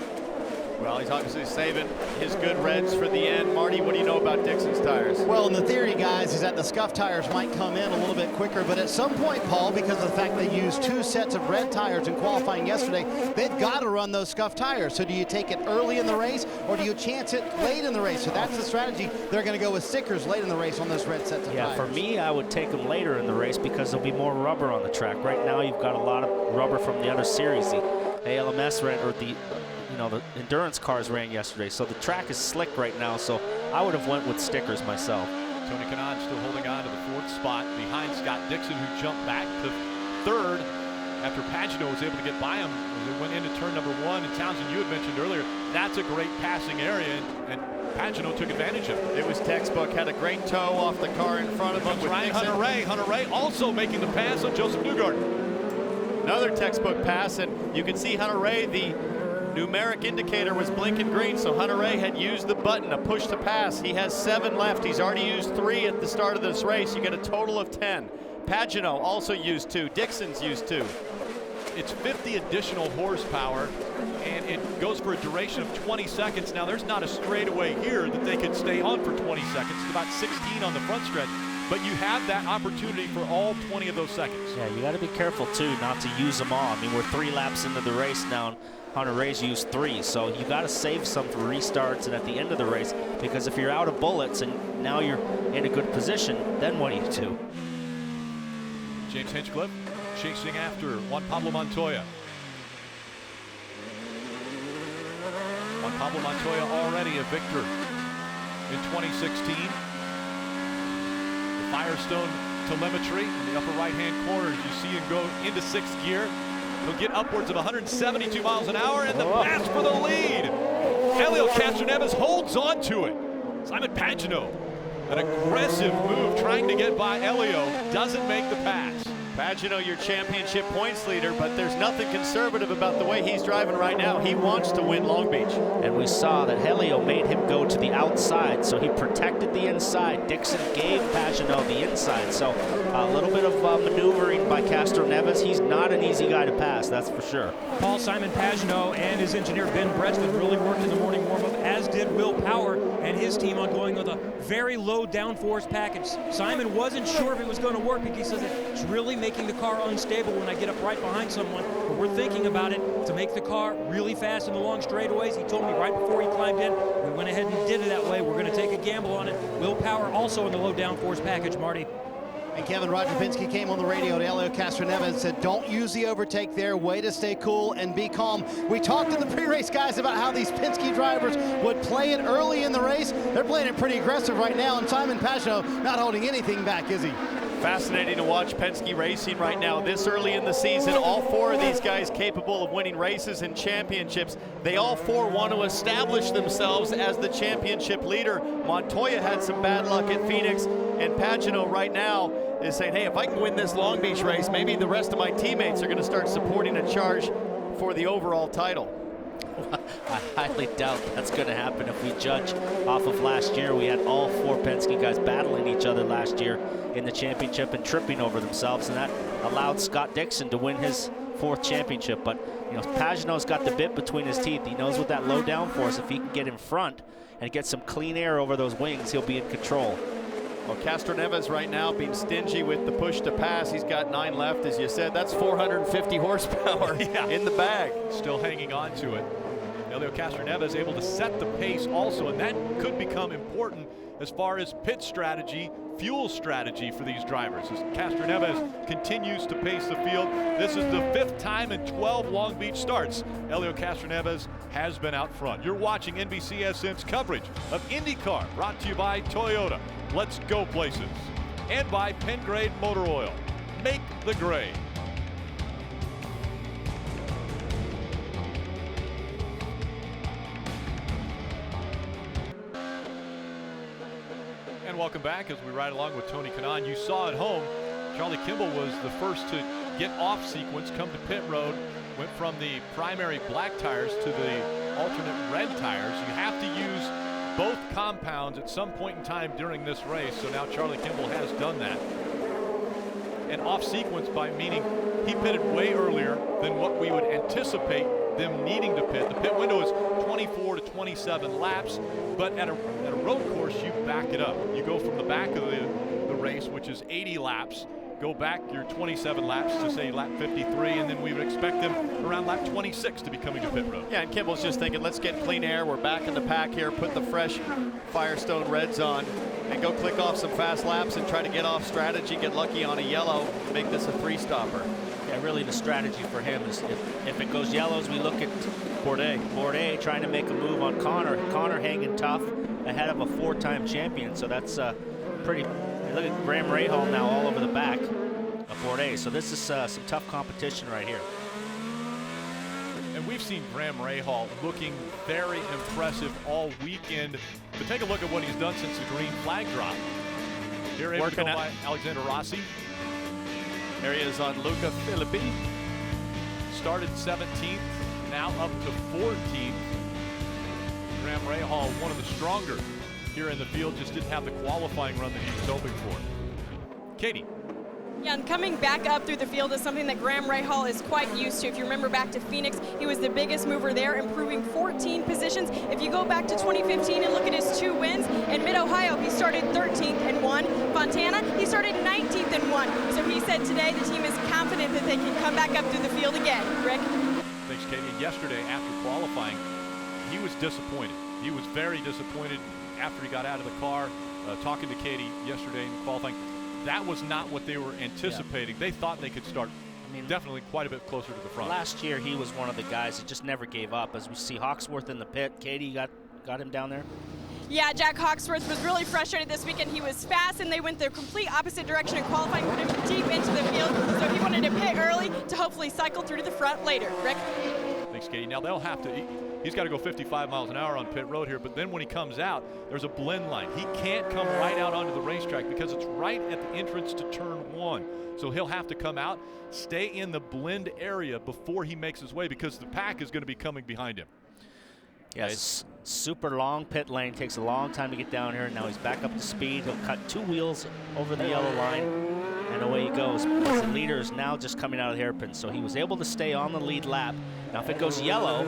Well, he's obviously saving his good reds for the end. Marty, what do you know about Dixon's tires? Well, in the theory, guys, is that the scuff tires might come in a little bit quicker, but at some point, Paul, because of the fact they used 2 sets of red tires in qualifying yesterday, they've got to run those scuff tires. So do you take it early in the race, or do you chance it late in the race? So that's the strategy. They're going to go with stickers late in the race on those red sets of tires. Yeah, for me, I would take them later in the race because there'll be more rubber on the track. Right now, you've got a lot of rubber from the other series. The ALMS ran, or the endurance cars ran yesterday, so the track is slick right now, so I would have went with stickers myself. Tony Kanaan still holding on to the 4th spot behind Scott Dixon, who jumped back to 3rd after Pagenaud was able to get by him as they went into turn number 1. And Townsend, you had mentioned earlier, that's a great passing area, and Pagenaud took advantage of it. It was textbook, had a great toe off the car in front of him. With Ryan Hunter Ray also making the pass on Josef Newgarden. Another textbook pass, and you can see Hunter Ray, the numeric indicator was blinking green, so Hunter Ray had used the button, a push to pass. He has 7 left. He's already used 3 at the start of this race. You get a total of 10. Pagenaud also used 2. Dixon's used 2. It's 50 additional horsepower, and it goes for a duration of 20 seconds. Now, there's not a straightaway here that they could stay on for 20 seconds. It's about 16 on the front stretch, but you have that opportunity for all 20 of those seconds. Yeah, you got to be careful, too, not to use them all. I mean, we're 3 laps into the race now, and Hunter Ray's used 3, so you got to save some for restarts and at the end of the race, because if you're out of bullets and now you're in a good position, then what do you do? James Hinchcliffe chasing after Juan Pablo Montoya. Juan Pablo Montoya already a victor in 2016. The Firestone telemetry in the upper right-hand corner as you see him go into 6th gear. He'll get upwards of 172 miles an hour, and the pass for the lead. Helio Castroneves holds on to it. Simon Pagenaud, an aggressive move trying to get by Helio, doesn't make the pass. Pagenaud, your championship points leader, but there's nothing conservative about the way he's driving right now. He wants to win Long Beach. And we saw that Helio made him go to the outside, so he protected the inside. Dixon gave Pagenaud the inside, so a little bit of maneuvering by Castroneves. He's not an easy guy to pass, that's for sure. Paul, Simon Pagenaud and his engineer Ben Bretzman really worked in the morning warm-up, as did Will Power and his team on going with a very low downforce package. Simon wasn't sure if it was going to work because he says it's really making the car unstable when I get up right behind someone, but we're thinking about it to make the car really fast in the long straightaways. He told me right before he climbed in, we went ahead and did it that way. We're going to take a gamble on it. Willpower also in the low downforce package, Marty. And Kevin, Roger Penske came on the radio to Helio Castroneves and said, don't use the overtake there, way to stay cool and be calm. We talked to the pre-race guys about how these Penske drivers would play it early in the race. They're playing it pretty aggressive right now, and Simon Pagenaud not holding anything back, is he? Fascinating to watch Penske racing right now this early in the season. All four of these guys capable of winning races and championships. They all four want to establish themselves as the championship leader. Montoya had some bad luck at Phoenix, and Pagenaud right now is saying, hey, if I can win this Long Beach race, maybe the rest of my teammates are going to start supporting a charge for the overall title. I highly doubt that's going to happen. If we judge off of last year, we had all four Penske guys battling each other last year in the championship and tripping over themselves, and that allowed Scott Dixon to win his 4th championship. But you know, Pagenaud's got the bit between his teeth. He knows with that low downforce, if he can get in front and get some clean air over those wings, he'll be in control. Well, Castroneves right now being stingy with the push to pass. He's got 9 left, as you said. That's 450 horsepower in the bag. Still hanging on to it. Helio Castroneves able to set the pace also, and that could become important as far as pit strategy, fuel strategy for these drivers. As Castroneves continues to pace the field, this is the 5th time in 12 Long Beach starts Helio Castroneves has been out front. You're watching NBCSN's coverage of IndyCar, brought to you by Toyota. Let's go places. And by Pengrade Motor Oil. Make the grade. And welcome back as we ride along with Tony Kanaan. You saw at home, Charlie Kimball was the first to get off sequence, come to pit road, went from the primary black tires to the alternate red tires. You have to use both compounds at some point in time during this race, so now Charlie Kimball has done that. And off sequence by meaning he pitted way earlier than what we would anticipate them needing to pit. The pit window is 24 to 27 laps, but at a road course, you back it up. You go from the back of the race, which is 80 laps, go back your 27 laps to say lap 53, and then we would expect them around lap 26 to be coming to pit road. Yeah, and Kimball's just thinking, let's get clean air. We're back in the pack here, put the fresh Firestone Reds on, and go click off some fast laps and try to get off strategy, get lucky on a yellow, make this a 3-stopper. Yeah, really the strategy for him is if it goes yellows, we look at Bourdais trying to make a move on Connor. Connor hanging tough ahead of a 4-time champion, so that's pretty. Look at Graham Rahal now all over the back of Bourdais. So this is some tough competition right here. And we've seen Graham Rahal looking very impressive all weekend. But take a look at what he's done since the green flag drop. Here able to go by Alexander Rossi. There he is on Luca Filippi. Started 17th, now up to 14th. Graham Rahal, one of the stronger here in the field, just didn't have the qualifying run that he was hoping for. Katie. Yeah, and coming back up through the field is something that Graham Rahal is quite used to. If you remember back to Phoenix, he was the biggest mover there, improving 14 positions. If you go back to 2015 and look at his 2 wins, in Mid-Ohio, he started 13th and won. Fontana, he started 19th and won. So he said today the team is confident that they can come back up through the field again. Rick? Thanks, Katie. Yesterday, after qualifying, he was disappointed. He was very disappointed after he got out of the car, talking to Katie yesterday in qualifying. That was not what they were anticipating. Yeah. They thought they could start definitely quite a bit closer to the front. Last year, he was one of the guys that just never gave up. As we see Hawksworth in the pit. Katie got him down there. Yeah, Jack Hawksworth was really frustrated this weekend. He was fast, and they went the complete opposite direction in qualifying, put him deep into the field. So he wanted to pit early to hopefully cycle through to the front later. Rick? Thanks, Katie. Now they'll have to. He's got to go 55 miles an hour on pit road here, but then when he comes out, there's a blend line. He can't come right out onto the racetrack because it's right at the entrance to turn 1. So he'll have to come out, stay in the blend area before he makes his way because the pack is going to be coming behind him. Yes, super long pit lane, takes a long time to get down here. Now he's back up to speed. He'll cut 2 wheels over the yellow line, and away he goes. The leader is now just coming out of the hairpin, so he was able to stay on the lead lap. Now if it goes yellow,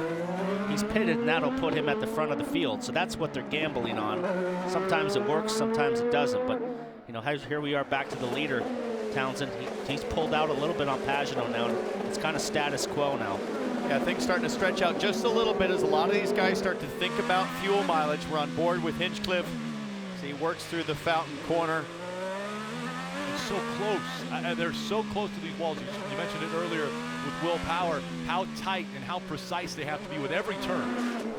he's pitted, and that'll put him at the front of the field. So that's what they're gambling on. Sometimes it works, sometimes it doesn't. But you know, here we are back to the leader Townsend. He's pulled out a little bit on Pagenaud now. It's kind of status quo now. Yeah, things starting to stretch out just a little bit as a lot of these guys start to think about fuel mileage. We're on board with Hinchcliffe as he works through the fountain corner. It's so close. They're so close to these walls. You mentioned it earlier with Will Power, how tight and how precise they have to be with every turn.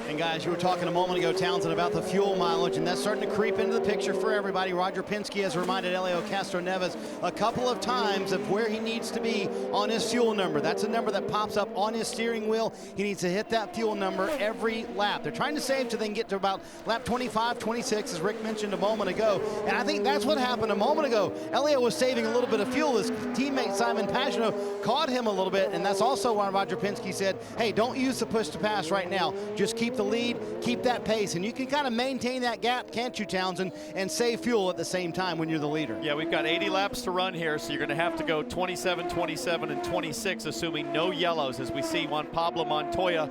And guys, you were talking a moment ago, Townsend, about the fuel mileage, and that's starting to creep into the picture for everybody. Roger Penske has reminded Helio Castroneves a couple of times of where he needs to be on his fuel number. That's a number that pops up on his steering wheel. He needs to hit that fuel number every lap. They're trying to save so they can get to about lap 25, 26, as Rick mentioned a moment ago. And I think that's what happened a moment ago. Helio was saving a little bit of fuel. His teammate Simon Pagenaud caught him a little bit, and that's also why Roger Penske said, hey, don't use the push to pass right now. Just keep the lead, keep that pace, and you can kind of maintain that gap, can't you, Townsend, and save fuel at the same time when you're the leader. Yeah, we've got 80 laps to run here, so you're going to have to go 27, 27, and 26, assuming no yellows, as we see Juan Pablo Montoya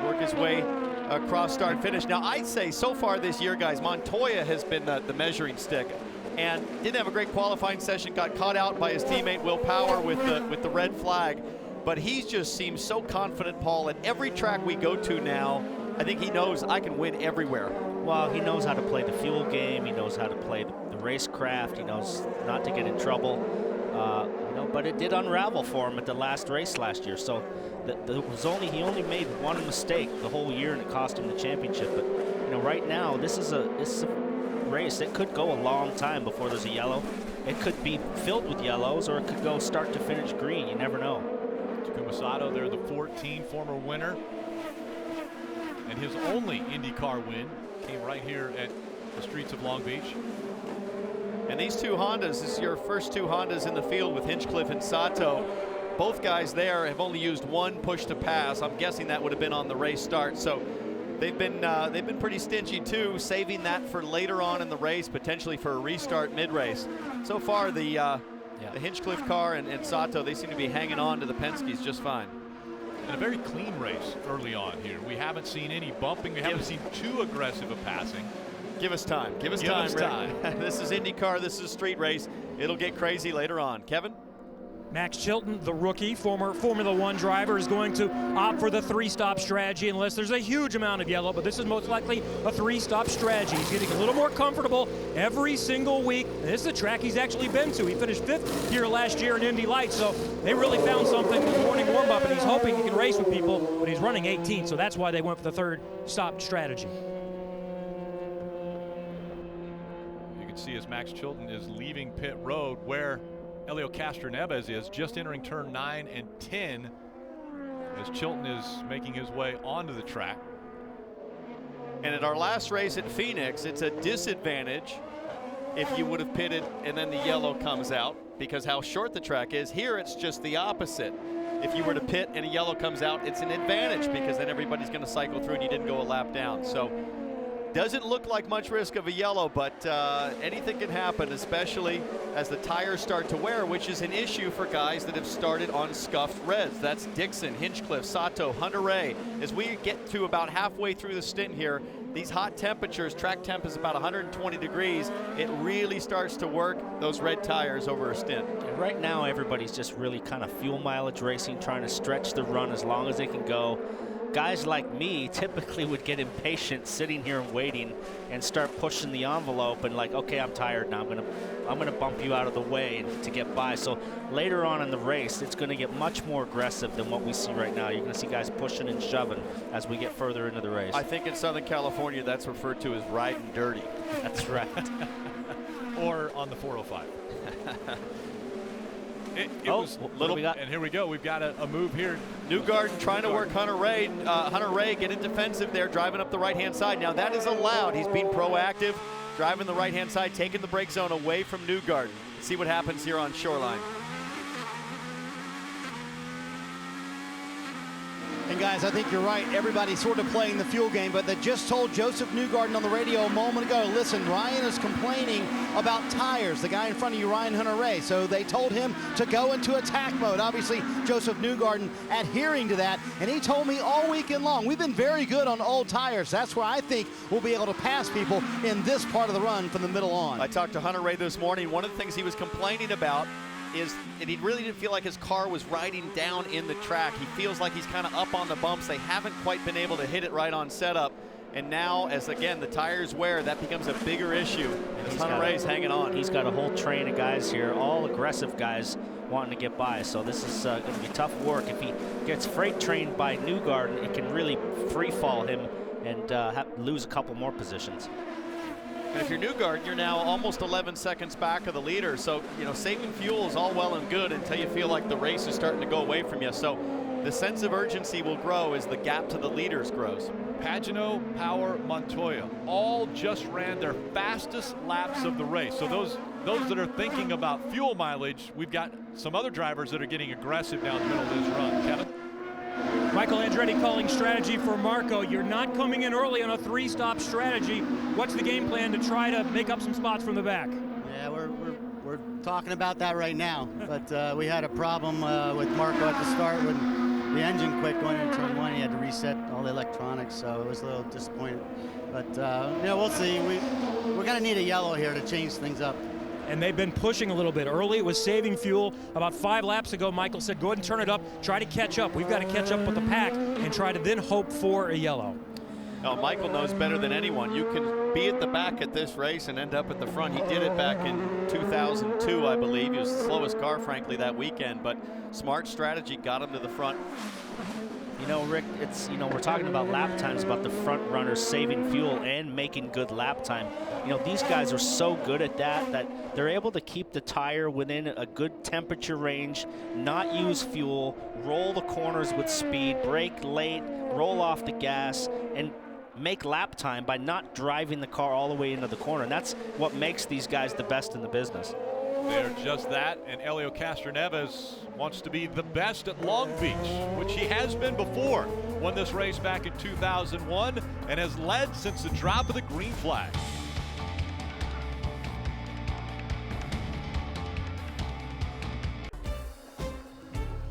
work his way across start and finish. Now, I'd say so far this year, guys, Montoya has been the measuring stick, and didn't have a great qualifying session, got caught out by his teammate Will Power with the red flag, but he just seems so confident, Paul, at every track we go to now. I think he knows I can win everywhere. Well, he knows how to play the fuel game. He knows how to play the racecraft. He knows not to get in trouble. But it did unravel for him at the last race last year. So he only made one mistake the whole year, and it cost him the championship. But right now, this is a race. It could go a long time before there's a yellow. It could be filled with yellows, or it could go start to finish green. You never know. Takuma Sato, they're the 14 former winner. And his only IndyCar win came right here at the streets of Long Beach. And these two Hondas, this is your first two Hondas in the field with Hinchcliffe and Sato. Both guys there have only used one push to pass. I'm guessing that would have been on the race start. So they've been pretty stingy too, saving that for later on in the race, potentially for a restart mid-race. So far, the Hinchcliffe car and Sato, they seem to be hanging on to the Penske's just fine. And a very clean race early on here. We haven't seen any bumping. We haven't seen too aggressive a passing. Give us time. Give us time. This is IndyCar. This is a street race. It'll get crazy later on. Kevin? Max Chilton, the rookie, former Formula One driver, is going to opt for the three-stop strategy unless there's a huge amount of yellow, but this is most likely a three-stop strategy. He's getting a little more comfortable every single week. And this is a track he's actually been to. He finished 5th here last year in Indy Lights, so they really found something in the morning warm-up, and he's hoping he can race with people, but he's running 18th, so that's why they went for the third-stop strategy. You can see as Max Chilton is leaving pit road where Helio Castroneves is just entering turn 9 and 10 as Chilton is making his way onto the track. And at our last race at Phoenix, it's a disadvantage if you would have pitted and then the yellow comes out because how short the track is. Here it's just the opposite. If you were to pit and a yellow comes out, it's an advantage because then everybody's going to cycle through and you didn't go a lap down. So doesn't look like much risk of a yellow, but anything can happen, especially as the tires start to wear, which is an issue for guys that have started on scuffed reds. That's Dixon, Hinchcliffe, Sato, Hunter-Reay. As we get to about halfway through the stint here, these hot temperatures, track temp is about 120 degrees, it really starts to work those red tires over a stint. And right now, everybody's just really kind of fuel mileage racing, trying to stretch the run as long as they can go. Guys like me typically would get impatient sitting here and waiting and start pushing the envelope and like, okay, I'm tired now. I'm gonna bump you out of the way to get by. So later on in the race, it's gonna get much more aggressive than what we see right now. You're gonna see guys pushing and shoving as we get further into the race. I think in Southern California, that's referred to as riding dirty. That's right. Or on the 405. And here we go. We've got a move here. Newgarden trying to work Hunter-Reay. Hunter-Reay getting defensive there, driving up the right-hand side. Now that is allowed. He's being proactive, driving the right-hand side, taking the brake zone away from Newgarden. See what happens here on Shoreline. And guys, I think you're right. Everybody's sort of playing the fuel game, but they just told Josef Newgarden on the radio a moment ago, listen, Ryan is complaining about tires, the guy in front of you, Ryan Hunter-Reay. So they told him to go into attack mode. Obviously, Josef Newgarden adhering to that, and he told me all weekend long, we've been very good on old tires. That's where I think we'll be able to pass people in this part of the run from the middle on. I talked to Hunter-Reay this morning. One of the things he was complaining about is that he really didn't feel like his car was riding down in the track. He feels like he's kind of up on the bumps. They haven't quite been able to hit it right on setup. And now, as again, the tires wear, that becomes a bigger issue. And Hunter-Reay's hanging on. He's got a whole train of guys here, all aggressive guys wanting to get by. So this is going to be tough work. If he gets freight trained by Newgarden, it can really free fall him and lose a couple more positions. And if you're Newgarden, you're now almost 11 seconds back of the leader. So, you know, saving fuel is all well and good until you feel like the race is starting to go away from you. So the sense of urgency will grow as the gap to the leaders grows. Pagenaud, Power, Montoya all just ran their fastest laps of the race. So those that are thinking about fuel mileage, we've got some other drivers that are getting aggressive down the middle of this run. Kevin? Michael Andretti calling strategy for Marco. You're not coming in early on a 3-stop strategy. What's the game plan to try to make up some spots from the back? Yeah, we're talking about that right now. But we had a problem with Marco at the start when the engine quit going into turn 1. He had to reset all the electronics, so it was a little disappointing. But you know, we'll see. We're going to need a yellow here to change things up. And they've been pushing a little bit early. It was saving fuel. About 5 laps ago, Michael said, go ahead and turn it up, try to catch up. We've got to catch up with the pack and try to then hope for a yellow. Now, Michael knows better than anyone. You can be at the back at this race and end up at the front. He did it back in 2002, I believe. He was the slowest car, frankly, that weekend, but smart strategy got him to the front. You know, Rick, it's, you know, we're talking about lap times, about the front runners saving fuel and making good lap time. You know, these guys are so good at that they're able to keep the tire within a good temperature range, not use fuel, roll the corners with speed, brake late, roll off the gas, and make lap time by not driving the car all the way into the corner. And that's what makes these guys the best in the business. They're just that, and Helio Castroneves wants to be the best at Long Beach, which he has been before. Won this race back in 2001 and has led since the drop of the green flag.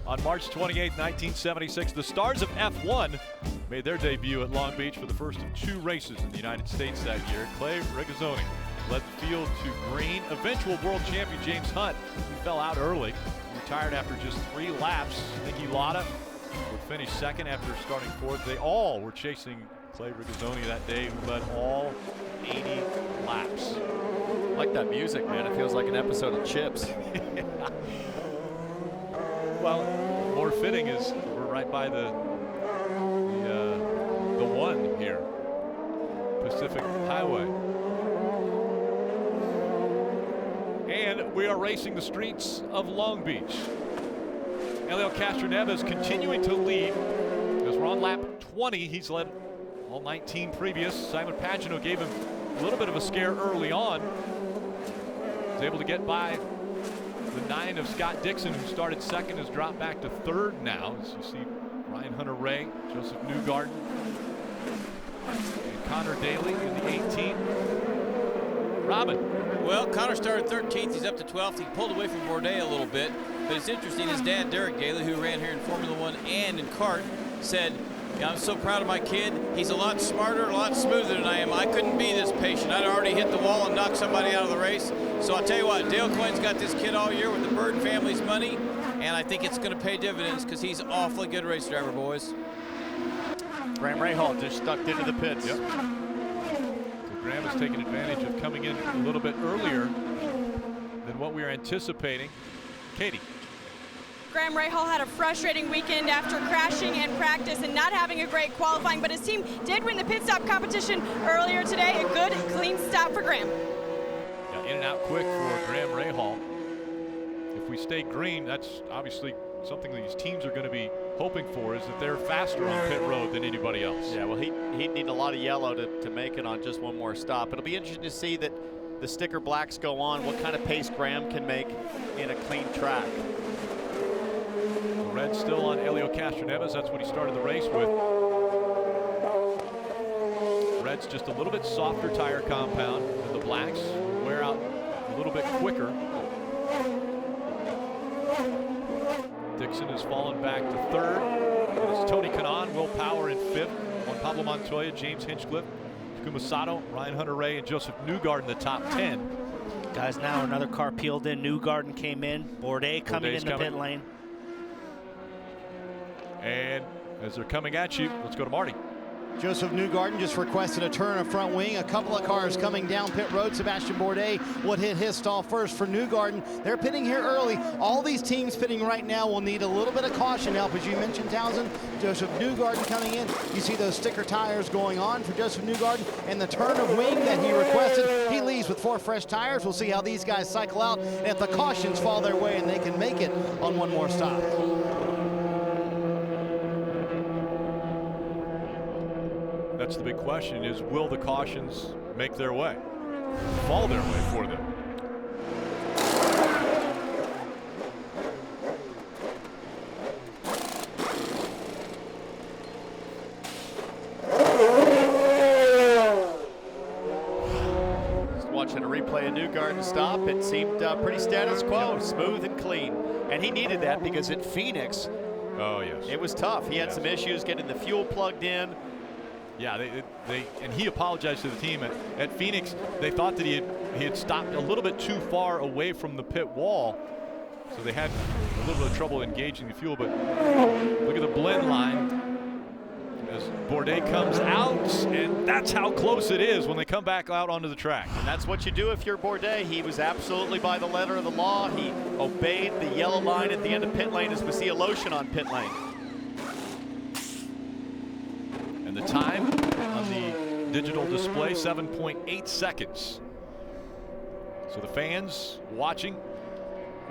On March 28, 1976, the stars of F1 made their debut at Long Beach for the first of 2 races in the United States that year. Clay Regazzoni led the field to green. Eventual world champion James Hunt, he fell out early. He retired after just 3 laps. Nicky Lauda would finish second after starting 4th. They all were chasing Clay Regazzoni that day, who led all 80 laps. I like that music, man. It feels like an episode of Chips. Well, more fitting is we're right by the one here, Pacific Highway. And we are racing the streets of Long Beach. Helio Castroneves continuing to lead as we're on lap 20. He's led all 19 previous. Simon Pagenaud gave him a little bit of a scare early on. Was able to get by the 9 of Scott Dixon, who started second, has dropped back to 3rd now. As you see Ryan Hunter-Reay, Josef Newgarden, and Connor Daly in the 18. Robin. Well, Connor started 13th. He's up to 12th. He pulled away from Bourdais a little bit. But it's interesting, his dad, Derek Daly, who ran here in Formula 1 and in kart, said, I'm so proud of my kid. He's a lot smarter, a lot smoother than I am. I couldn't be this patient. I'd already hit the wall and knocked somebody out of the race. So I'll tell you what, Dale Coyne's got this kid all year with the Bird family's money, and I think it's going to pay dividends because he's an awfully good race driver, boys. Graham Rahal just stuck into the pits. Yep. So Graham has taken advantage of coming in a little bit earlier than what we were anticipating. Katie. Graham Rahal had a frustrating weekend after crashing in practice and not having a great qualifying, but his team did win the pit stop competition earlier today. A good, clean stop for Graham. Yeah, in and out quick for Graham Rahal. If we stay green, that's obviously something these teams are going to be hoping for, is that they're faster on pit road than anybody else. Yeah, well, he'd need a lot of yellow to make it on just one more stop. It'll be interesting to see that the sticker blacks go on, what kind of pace Graham can make in a clean track. The red still on Helio Castroneves. That's what he started the race with. Red's just a little bit softer tire compound than the blacks. Wear out a little bit quicker. Dixon has fallen back to third. It's Tony Kanaan, Will Power in fifth. Juan Pablo Montoya, James Hinchcliffe, Takuma Sato, Ryan Hunter-Reay, and Josef Newgarden the top 10. Guys, now another car peeled in. Newgarden came in. Bourdais coming in the pit lane. And as they're coming at you, let's go to Marty. Josef Newgarden just requested a turn of front wing. A couple of cars coming down pit road. Sebastian Bourdais would hit his stall first for Newgarden. They're pitting here early. All these teams pitting right now will need a little bit of caution help. As you mentioned, Townsend, Josef Newgarden coming in. You see those sticker tires going on for Josef Newgarden, and the turn of wing that he requested. He leaves with 4 fresh tires. We'll see how these guys cycle out, and if the cautions fall their way and they can make it on one more stop. That's the big question, is will the cautions make their way, fall their way for them? Just watching a replay of Newgarden's stop, it seemed pretty status quo, smooth and clean. And he needed that because at Phoenix, oh yes, it was tough. He had some issues getting the fuel plugged in. Yeah, and he apologized to the team at Phoenix. They thought that he had stopped a little bit too far away from the pit wall, so they had a little bit of trouble engaging the fuel. But look at the blend line as Bourdais comes out, and that's how close it is when they come back out onto the track. And that's what you do if you're Bourdais. He was absolutely by the letter of the law. He obeyed the yellow line at the end of pit lane as we see a lotion on pit lane. And the time on the digital display, 7.8 seconds. So the fans watching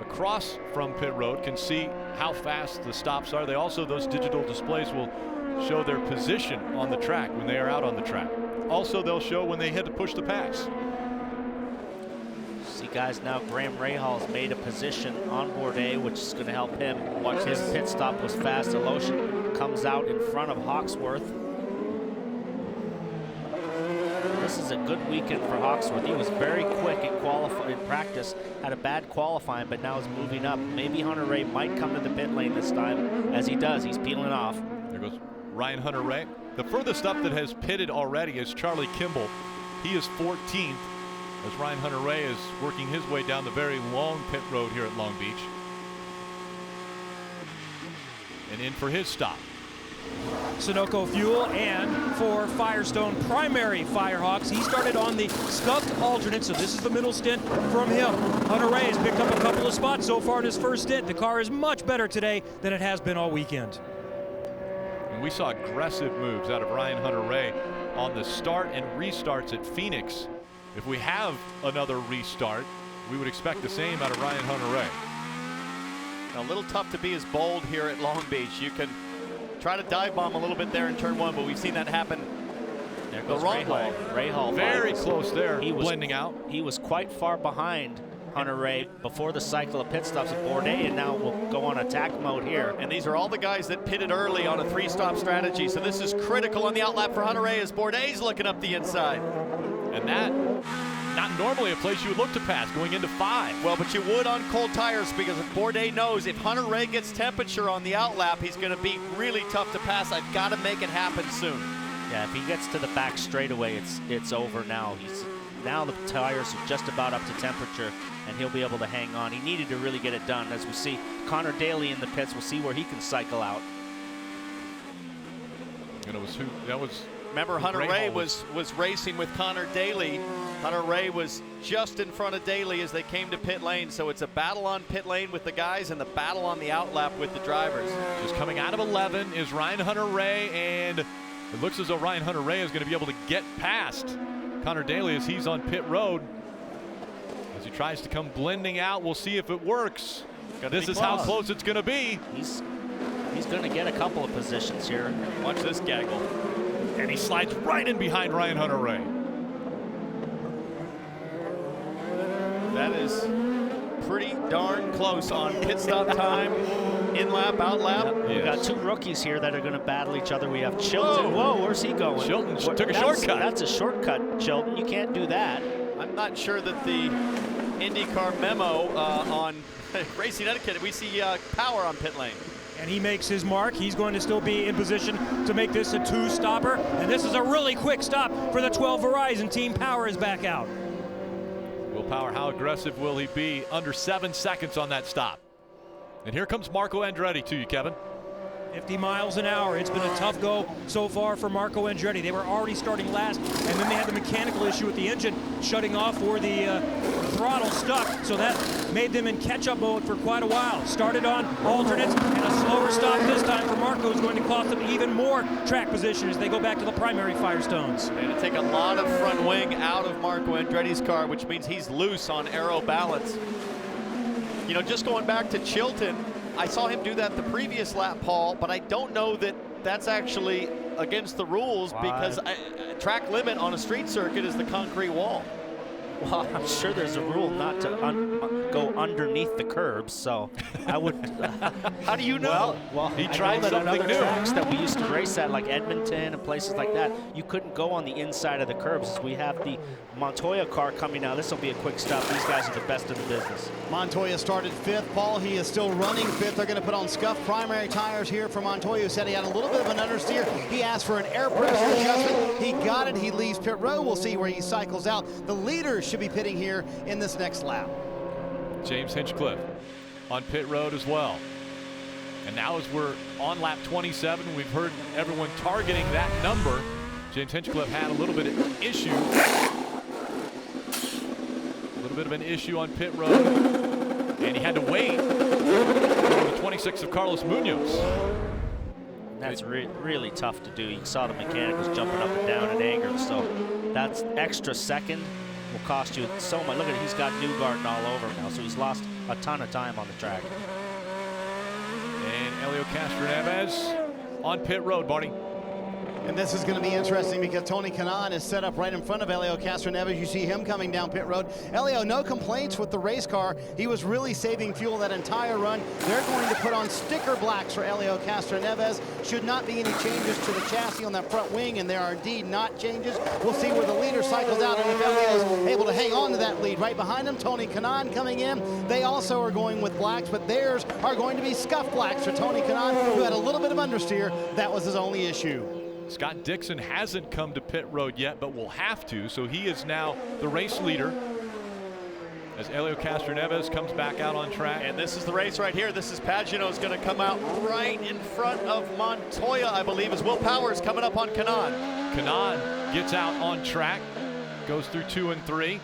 across from pit road can see how fast the stops are. They also, those digital displays will show their position on the track when they are out on the track. Also, they'll show when they had to push the pass. See, guys, now Graham Rahal's made a position on Bourdais, which is going to help him. Watch his pit stop was fast. Lotion comes out in front of Hawksworth. This is a good weekend for Hawksworth. He was very quick in practice, had a bad qualifying, but now is moving up. Maybe Hunter-Reay might come to the pit lane this time. As he does, he's peeling off. There goes Ryan Hunter-Reay. The furthest up that has pitted already is Charlie Kimball. He is 14th as Ryan Hunter-Reay is working his way down the very long pit road here at Long Beach. And in for his stop. Sunoco fuel, and for Firestone primary Firehawks, he started on the scuffed alternate, so this is the middle stint from him. Hunter-Reay has picked up a couple of spots so far in his first stint. The car is much better today than it has been all weekend. And we saw aggressive moves out of Ryan Hunter-Reay on the start and restarts at Phoenix. If we have another restart, we would expect the same out of Ryan Hunter-Reay. A little tough to be as bold here at Long Beach. You can try to dive bomb a little bit there in turn one, but we've seen that happen the wrong way. Rahal very close there, he was blending out. He was quite far behind Hunter-Reay before the cycle of pit stops at Bourdais, and now we'll go on attack mode here. And these are all the guys that pitted early on a 3-stop strategy, so this is critical on the outlap for Hunter-Reay as Bourdais looking up the inside. And that, not normally a place you would look to pass going into 5. Well, but you would on cold tires because Bourdais knows if Hunter-Reay gets temperature on the outlap, he's going to be really tough to pass. I've got to make it happen soon. Yeah, if he gets to the back straightaway, it's over now. Now the tires are just about up to temperature, and he'll be able to hang on. He needed to really get it done. As we see Connor Daly in the pits, we'll see where he can cycle out. And it was who? That was. Remember, Hunter-Reay was racing with Connor Daly. Hunter-Reay was just in front of Daly as they came to pit lane. So it's a battle on pit lane with the guys and the battle on the outlap with the drivers. Just coming out of 11 is Ryan Hunter-Reay, and it looks as though Ryan Hunter-Reay is going to be able to get past Connor Daly as he's on pit road. As he tries to come blending out, we'll see if it works. This is how close it's going to be. He's going to get a couple of positions here. Watch this gaggle. And he slides right in behind Ryan Hunter-Reay. That is pretty darn close on pit stop time, in lap, out lap. We've got two rookies here that are going to battle each other. We have Chilton. Whoa, where's he going? Chilton took a shortcut. That's a shortcut, Chilton. You can't do that. I'm not sure that the IndyCar memo on racing etiquette, we see power on pit lane. And he makes his mark. He's going to still be in position to make this a two-stopper. And this is a really quick stop for the 12 Verizon. Team Power is back out. Will Power, how aggressive will he be? Under 7 seconds on that stop. And here comes Marco Andretti to you, Kevin. 50 miles an hour. It's been a tough go so far for Marco Andretti. They were already starting last, and then they had the mechanical issue with the engine shutting off or the throttle stuck, so that made them in catch-up mode for quite a while. Started on alternates, and a slower stop this time for Marco is going to cost them even more track position as they go back to the primary Firestones. They're going to take a lot of front wing out of Marco Andretti's car, which means he's loose on aero balance. You know, just going back to Chilton, I saw him do that the previous lap, Paul, but I don't know that that's actually against the rules because track limit on a street circuit is the concrete wall. Well, I'm sure there's a rule not to go underneath the curbs, so I would. How do you know? Well, he tried something on other new. tracks that we used to race at, like Edmonton and places like that. You couldn't go on the inside of the curbs. We have the Montoya car coming now. This will be a quick stop. These guys are the best in the business. Montoya started 5th. Paul, he is still running 5th. They're going to put on scuffed primary tires here for Montoya, who said he had a little bit of an understeer. He asked for an air pressure adjustment. He got it. He leaves pit road. We'll see where he cycles out. The leaders should be pitting here in this next lap. James Hinchcliffe on pit road as well. And now as we're on lap 27, we've heard everyone targeting that number. James Hinchcliffe had a little bit of an issue. A little bit of an issue on pit road. And he had to wait for the 26 of Carlos Munoz. That's really tough to do. You saw the mechanicals jumping up and down in anger. So that's extra second will cost you so much. Look at it, he's got Newgarden all over him now, so he's lost a ton of time on the track. And Helio Castroneves on pit road, Barney. And this is going to be interesting because Tony Kanaan is set up right in front of Helio Castroneves. You see him coming down pit road. Helio, no complaints with the race car. He was really saving fuel that entire run. They're going to put on sticker blacks for Helio Castroneves. Should not be any changes to the chassis on that front wing, and there are indeed not changes. We'll see where the leader cycles out and if Helio is able to hang on to that lead. Right behind him, Tony Kanaan coming in. They also are going with blacks, but theirs are going to be scuff blacks for Tony Kanaan, who had a little bit of understeer. That was his only issue. Scott Dixon hasn't come to pit road yet, but will have to, so he is now the race leader as Helio Castroneves comes back out on track. And this is the race right here. This is Pagenaud going to come out right in front of Montoya, I believe, as Will Power is coming up on Kanaan. Kanaan gets out on track, goes through 2 and 3.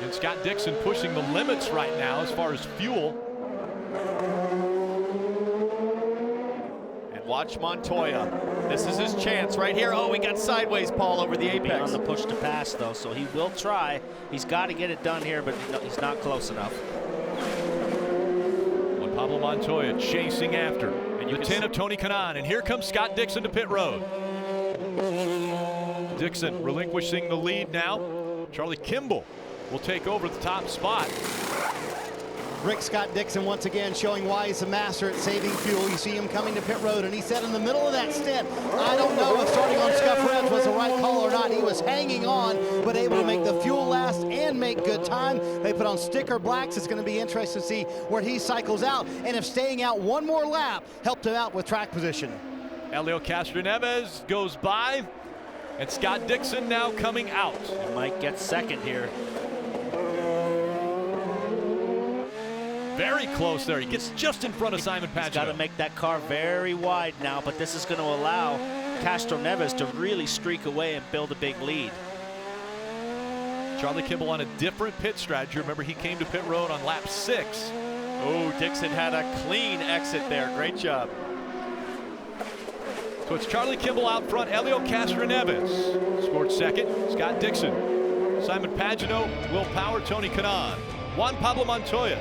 And Scott Dixon pushing the limits right now as far as fuel. Watch Montoya. This is his chance right here. Oh, he got sideways, Paul, over the apex. On the push to pass, though, so he will try. He's got to get it done here, but he's not close enough. Juan Pablo Montoya chasing after the 10 of Tony Kanaan, and here comes Scott Dixon to pit road. Dixon relinquishing the lead now. Charlie Kimball will take over the top spot. Rick Scott Dixon once again showing why he's a master at saving fuel. You see him coming to pit road, and he said in the middle of that stint, I don't know if starting on scuff reds was the right call or not. He was hanging on, but able to make the fuel last and make good time. They put on sticker blacks. It's going to be interesting to see where he cycles out, and if staying out one more lap helped him out with track position. Helio Castroneves goes by, and Scott Dixon now coming out. He might get second here. Very close there. He gets just in front of Simon Pagenaud. He's got to make that car very wide now, but this is going to allow Castroneves to really streak away and build a big lead. Charlie Kimball on a different pit strategy. Remember, he came to pit road on lap 6. Oh, Dixon had a clean exit there. Great job. So it's Charlie Kimball out front. Helio Castroneves scored second. Scott Dixon, Simon Pagenaud, Will Power, Tony Kanaan, Juan Pablo Montoya,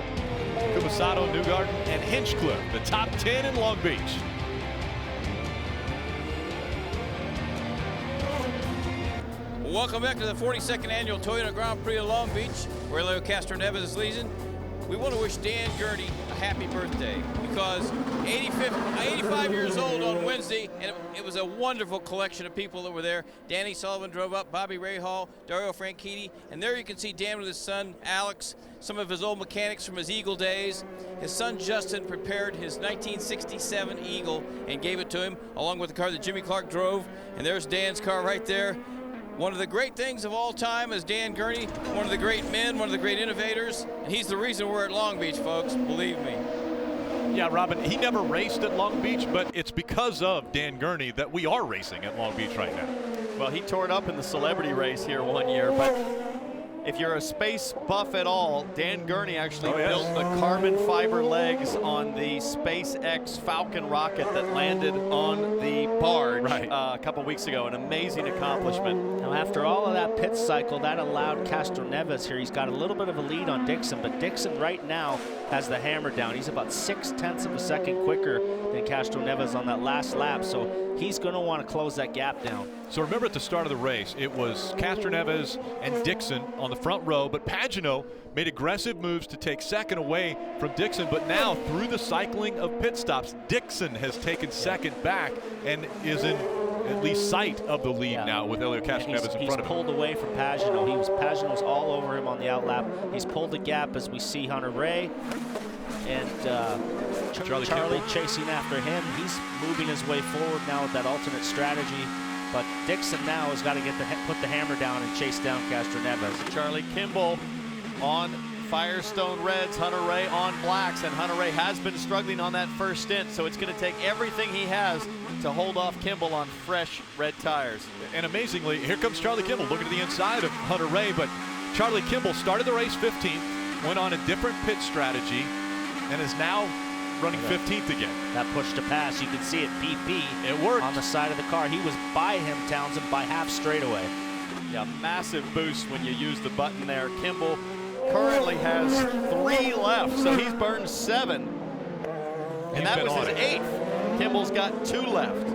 Sato, Newgarden, and Hinchcliffe, the top 10 in Long Beach. Welcome back to the 42nd annual Toyota Grand Prix of Long Beach, where Helio Castroneves is leading. we want to wish Dan Gurney a happy birthday because 85 years old on Wednesday, and it was a wonderful collection of people that were there. Danny Sullivan drove up, Bobby Rahal, Dario Franchitti, and there you can see Dan with his son, Alex, some of his old mechanics from his Eagle days. His son, Justin, prepared his 1967 Eagle and gave it to him, along with the car that Jimmy Clark drove, and there's Dan's car right there. One of the great things of all time is Dan Gurney, one of the great men, one of the great innovators, and he's the reason we're at Long Beach, folks, believe me. Yeah, Robin, he never raced at Long Beach, but it's because of Dan Gurney that we are racing at Long Beach right now. Well, he tore it up in the celebrity race here one year, but if you're a space buff at all, Dan Gurney actually built the carbon fiber legs on the SpaceX Falcon rocket that landed on the barge a couple weeks ago. An amazing accomplishment. Now, after all of that pit cycle, that allowed Castroneves here. He's got a little bit of a lead on Dixon, but Dixon right now has the hammer down. He's about 0.6 of a second quicker than Castroneves on that last lap, so he's going to want to close that gap down. So remember at the start of the race, it was Castroneves and Dixon on the front row, but Pagenaud made aggressive moves to take second away from Dixon, but now through the cycling of pit stops, Dixon has taken second back and is in at least sight of the lead now with Helio Castroneves in front of him. He's pulled away from Pagenaud. Pagenaud's all over him on the outlap. He's pulled the gap as we see Hunter Ray and Charlie chasing after him. He's moving his way forward now with that alternate strategy. But Dixon now has got to put the hammer down and chase down Castroneves. Charlie Kimball on Firestone Reds, Hunter Ray on Blacks, and Hunter Ray has been struggling on that first stint, so it's going to take everything he has to hold off Kimball on fresh red tires. And amazingly, here comes Charlie Kimball looking to the inside of Hunter Ray, but Charlie Kimball started the race 15th, went on a different pit strategy, and is now running 15th again. That push to pass, you can see it, PP. It worked. On the side of the car. He was by him, Townsend, by half straightaway. Yeah, massive boost when you use the button there. Kimball currently has 3 left, so he's burned 7. And that was his 8th. Kimball's got 2 left.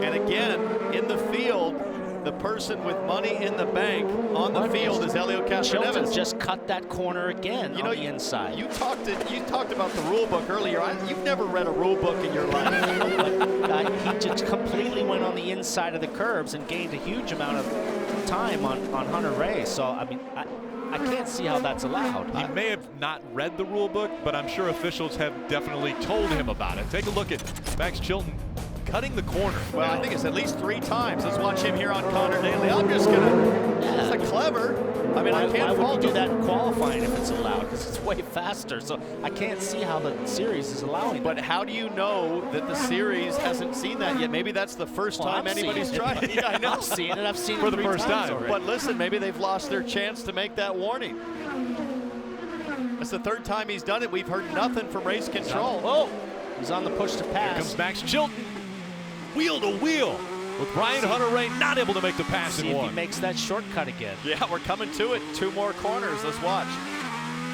And again, in the field, the person with money in the bank on the field is Helio Castroneves. Just cut that corner again on the inside. You talked about the rule book earlier. You've never read a rule book in your life. He just completely went on the inside of the curbs and gained a huge amount of time on Hunter Ray. So, I mean, I can't see how that's allowed. He may have not read the rule book, but I'm sure officials have definitely told him about it. Take a look at Max Chilton cutting the corner. Well, I think it's at least 3 times. Let's watch him here on Connor Daly. I'm just gonna, it's clever. I mean, I can't fault do that in qualifying if it's allowed, because it's way faster. So I can't see how the series is allowing But how do you know that the series hasn't seen that yet? Maybe that's the first time anybody's tried it. Yeah, I know. I've seen it. I've seen it for the first time. already. But listen, maybe they've lost their chance to make that warning. That's the 3rd time he's done it. We've heard nothing from race control. Oh, he's on the push to pass. Here comes Max Chilton, wheel to wheel, with Brian Hunter Ray not able to make the pass See in if one. he makes that shortcut again. Yeah, we're coming to it. 2 more corners. Let's watch.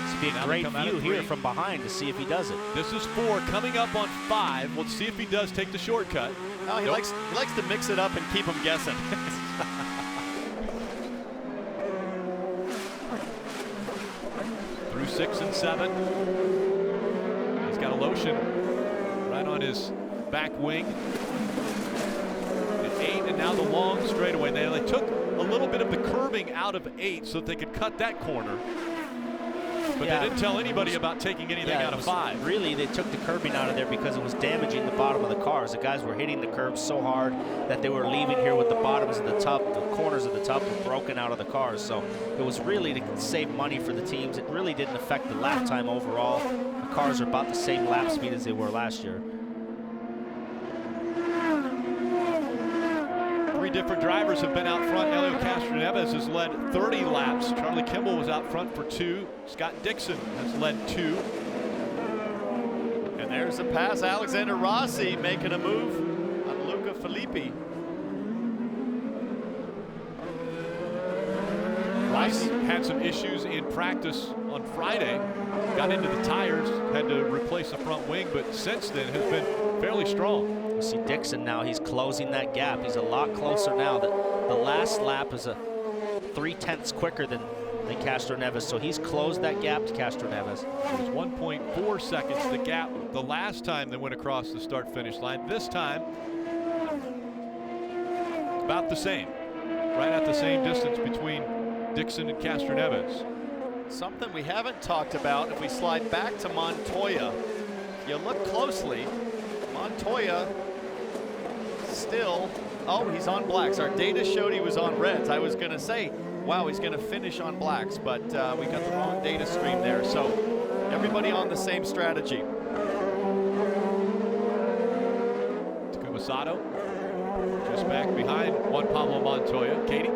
It's be a great view here from behind to see if he does it. This is 4 coming up on 5. Let's see if he does take the shortcut. No, he likes to mix it up and keep him guessing. Through 6 and 7. He's got a lotion right on his back wing. At 8, and now the long straightaway. They took a little bit of the curving out of 8 so that they could cut that corner. But they didn't tell anybody about taking anything out of 5. Really, they took the curbing out of there because it was damaging the bottom of the cars. The guys were hitting the curbs so hard that they were leaving here with the bottoms of the tub, the corners of the tub were broken out of the cars. So it was really to save money for the teams. It really didn't affect the lap time overall. The cars are about the same lap speed as they were last year. 3 different drivers have been out front. Helio Castroneves has led 30 laps. Charlie Kimball was out front for 2. Scott Dixon has led 2. And there's a pass. Alexander Rossi making a move on Luca Filippi. Rossi had some issues in practice on Friday. Got into the tires, had to replace the front wing, but since then has been fairly strong. You see Dixon now, he's closing that gap. He's a lot closer now. The last lap is a 3/10 quicker than than Castroneves, so he's closed that gap to Castroneves. It was 1.4 seconds the gap the last time they went across the start-finish line. This time, about the same. Right at the same distance between Dixon and Castroneves. Something we haven't talked about, if we slide back to Montoya, if you look closely, Montoya still, oh, he's on blacks. Our data showed he was on reds. I was gonna say, wow, he's gonna finish on blacks, but we got the wrong data stream there. So everybody on the same strategy. Sato just back behind Juan Pablo Montoya. Katie?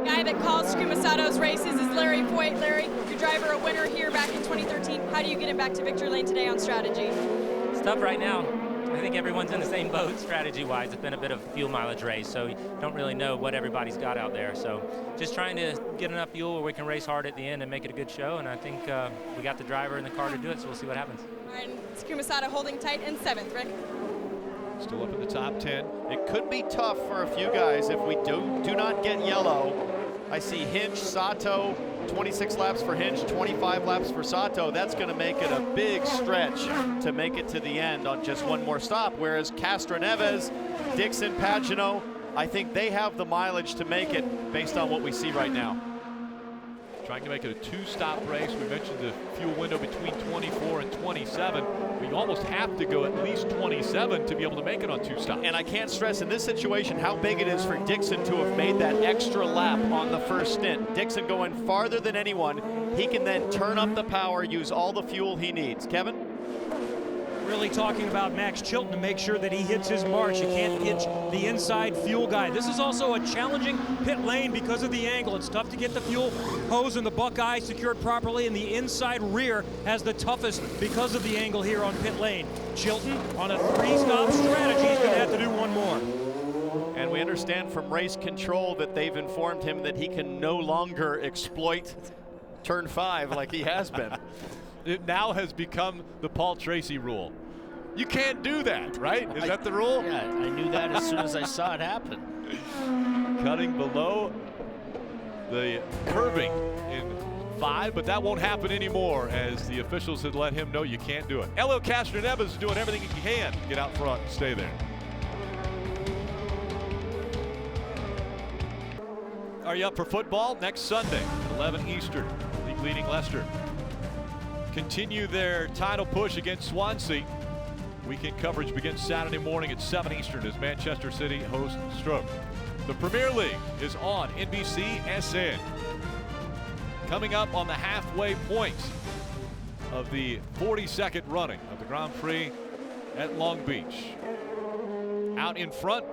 Guy that calls Sato's races is Larry Foyt. Larry, your driver, a winner here back in 2013. How do you get him back to victory lane today on strategy? It's tough right now. I think everyone's in the same boat strategy-wise. It's been a bit of a fuel mileage race, so you don't really know what everybody's got out there. So just trying to get enough fuel where we can race hard at the end and make it a good show, and I think we got the driver and the car to do it, so we'll see what happens. All right, and Sato holding tight in 7th, Rick. Still up in the top 10. It could be tough for a few guys if we do not get yellow. I see Hinch, Sato, 26 laps for Hinch, 25 laps for Sato. That's going to make it a big stretch to make it to the end on just one more stop. Whereas Castroneves, Dixon, Pagenaud, I think they have the mileage to make it based on what we see right now. Trying to make it a 2-stop race. We mentioned the fuel window between 24 and 27. We almost have to go at least 27 to be able to make it on 2 stops. And I can't stress in this situation how big it is for Dixon to have made that extra lap on the first stint. Dixon going farther than anyone. He can then turn up the power, use all the fuel he needs. Kevin? Really talking about Max Chilton to make sure that he hits his marks. You can't hitch the inside fuel guy. This is also a challenging pit lane because of the angle. It's tough to get the fuel hose and the Buckeye secured properly, and the inside rear has the toughest because of the angle here on pit lane. Chilton on a 3-stop strategy. He's going to have to do one more. And we understand from race control that they've informed him that he can no longer exploit turn 5 like he has been. It now has become the Paul Tracy rule. You can't do that, right? Is that the rule? Yeah, I knew that as soon as I saw it happen. Cutting below the curbing in 5, but that won't happen anymore as the officials had let him know you can't do it. Elio Castroneves is doing everything he can to get out front and stay there. Are you up for football? Next Sunday, 11 Eastern, league-leading Leicester continue their title push against Swansea. Weekend coverage begins Saturday morning at 7 Eastern as Manchester City hosts Stoke. The Premier League is on NBC-SN. Coming up on the halfway point of the 42nd running of the Grand Prix at Long Beach. Out in front,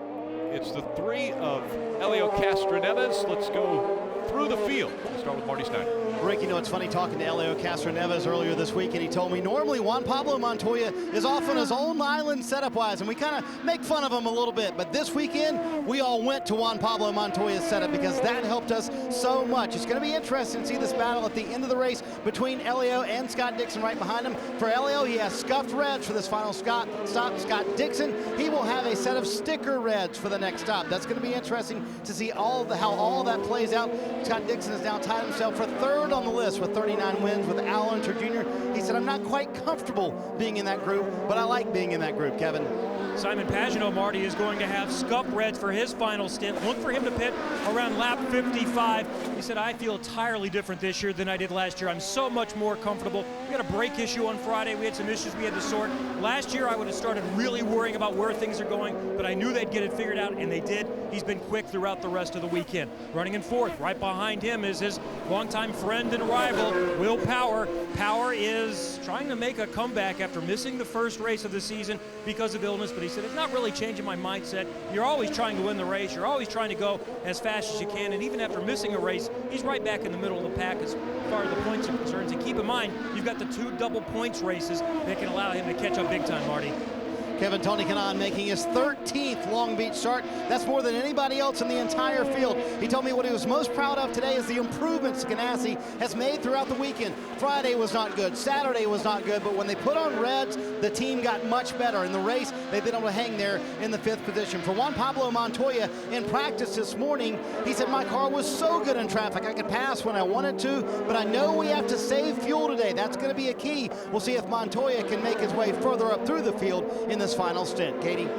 it's the 3 of Elio Castroneves. Let's go through the field. We'll start with Marty Snyder. Rick, you know, it's funny talking to Elio Castroneves earlier this week, and he told me normally Juan Pablo Montoya is off on his own island setup-wise, and we kind of make fun of him a little bit. But this weekend, we all went to Juan Pablo Montoya's setup because that helped us so much. It's going to be interesting to see this battle at the end of the race between Elio and Scott Dixon right behind him. For Elio, he has scuffed reds for this final stop. Scott Dixon, he will have a set of sticker reds for the next stop. That's going to be interesting to see how all that plays out. Scott Dixon has now tied himself for 3rd on the list with 39 wins with Al Unser Jr. He said, I'm not quite comfortable being in that group, but I like being in that group, Kevin. Simon Pagenaud, Marty, is going to have scuff reds for his final stint. Look for him to pit around lap 55. He said, I feel entirely different this year than I did last year. I'm so much more comfortable. We had a brake issue on Friday. We had some issues we had to sort. Last year, I would have started really worrying about where things are going, but I knew they'd get it figured out, and they did. He's been quick throughout the rest of the weekend. Running in 4th, right behind him is his longtime friend and rival, Will Power. Power is trying to make a comeback after missing the first race of the season because of illness, but he said, it's not really changing my mindset. You're always trying to win the race. You're always trying to go as fast as you can, and even after missing a race, he's right back in the middle of the pack as far as the points are concerned. And keep in mind, you've got the 2 double points races that can allow him to catch up big time, Marty. Kevin Tony Kanaan making his 13th Long Beach start. That's more than anybody else in the entire field. He told me what he was most proud of today is the improvements Ganassi has made throughout the weekend. Friday was not good, Saturday was not good, but when they put on reds, the team got much better. In the race, they've been able to hang there in the 5th position. For Juan Pablo Montoya, in practice this morning, he said, my car was so good in traffic. I could pass when I wanted to, but I know we have to save fuel today. That's going to be a key. We'll see if Montoya can make his way further up through the field in this final stint. Katie?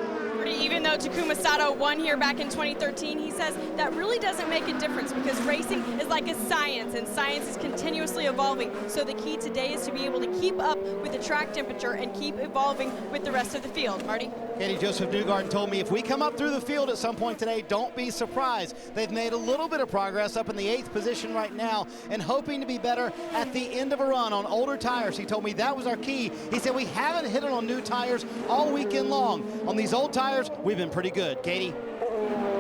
Even though Takuma Sato won here back in 2013, he says that really doesn't make a difference because racing is like a science, and science is continuously evolving. So the key today is to be able to keep up with the track temperature and keep evolving with the rest of the field. Marty? Katie, Josef Newgarden told me if we come up through the field at some point today, don't be surprised. They've made a little bit of progress up in the 8th position right now and hoping to be better at the end of a run on older tires. He told me that was our key. He said we haven't hit it on new tires all weekend long. On these old tires, we've been pretty good. Katie?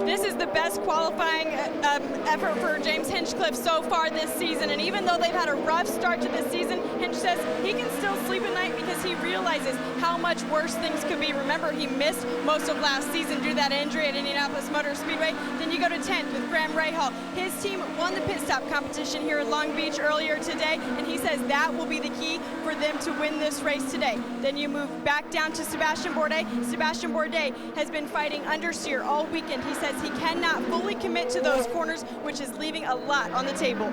This is the best qualifying effort for James Hinchcliffe so far this season, and even though they've had a rough start to this season, Hinch says he can still sleep at night because he realizes how much worse things could be. Remember, he missed most of last season due to that injury at Indianapolis Motor Speedway. Then you go to 10th with Graham Rahal. His team won the pit stop competition here in Long Beach earlier today, and he says that will be the key for them to win this race today. Then you move back down to Sebastian Bourdais. Sebastian Bourdais has been fighting understeer all weekend. He says he cannot fully commit to those corners, which is leaving a lot on the table.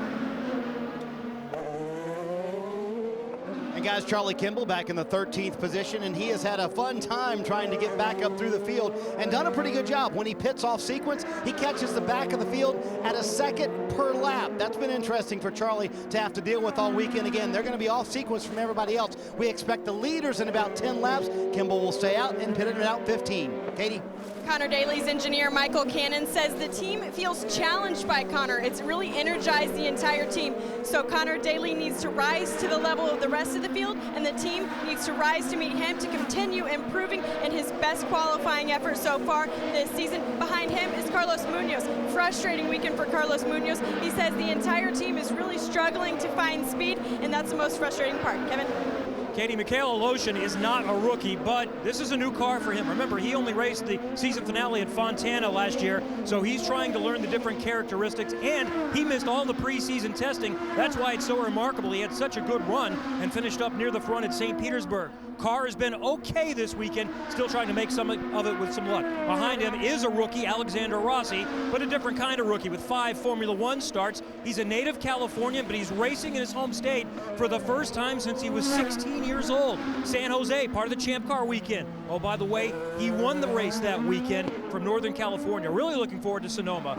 And guys, Charlie Kimball back in the 13th position, and he has had a fun time trying to get back up through the field and done a pretty good job. When he pits off sequence, he catches the back of the field at a second per lap. That's been interesting for Charlie to have to deal with all weekend. Again, they're going to be off sequence from everybody else. We expect the leaders in about 10 laps. Kimball will stay out and pit it out 15. Katie? Connor Daly's engineer, Michael Cannon, says the team feels challenged by Connor. It's really energized the entire team. So Connor Daly needs to rise to the level of the rest of the field, and the team needs to rise to meet him to continue improving in his best qualifying effort so far this season. Behind him is Carlos Munoz. Frustrating weekend for Carlos Munoz. He says the entire team is really struggling to find speed, and that's the most frustrating part. Kevin? Katie, Mikhail Aloshin is not a rookie, but this is a new car for him. Remember, he only raced the season finale at Fontana last year, so he's trying to learn the different characteristics, and he missed all the preseason testing. That's why it's so remarkable. He had such a good run and finished up near the front at St. Petersburg. Car has been okay this weekend, still trying to make some of it with some luck. Behind him is a rookie, Alexander Rossi, but a different kind of rookie with 5 Formula One starts. He's a native Californian, but he's racing in his home state for the first time since he was 16 years old. San Jose, part of the Champ Car weekend. Oh, by the way, he won the race that weekend from Northern California. Really looking forward to Sonoma.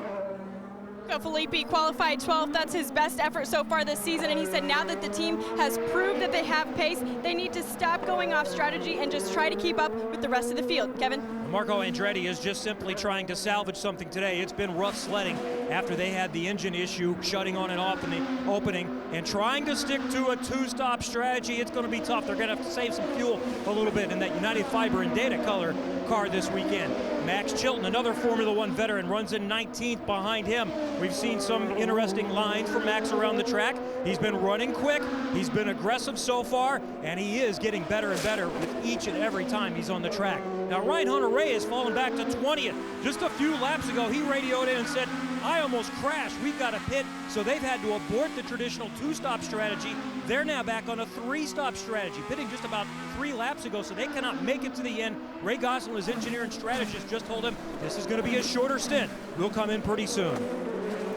Filippi qualified 12th. That's his best effort so far this season, and he said now that the team has proved that they have pace, they need to stop going off strategy and just try to keep up with the rest of the field. Kevin? Marco Andretti is just simply trying to salvage something today. It's been rough sledding after they had the engine issue shutting on and off in the opening, and trying to stick to a 2-stop strategy. It's going to be tough. They're going to have to save some fuel a little bit in that United Fiber and Data Color car this weekend. Max Chilton, another Formula One veteran, runs in 19th behind him. We've seen some interesting lines from Max around the track. He's been running quick, he's been aggressive so far, and he is getting better and better with each and every time he's on the track. Now Ryan Hunter-Reay has fallen back to 20th. Just a few laps ago, he radioed in and said, I almost crashed, we've got to pit. So they've had to abort the traditional 2-stop strategy. They're now back on a 3-stop strategy, pitting just about 3 laps ago, so they cannot make it to the end. Ray Gosselin, his engineer and strategist, just told him this is going to be a shorter stint. We'll come in pretty soon.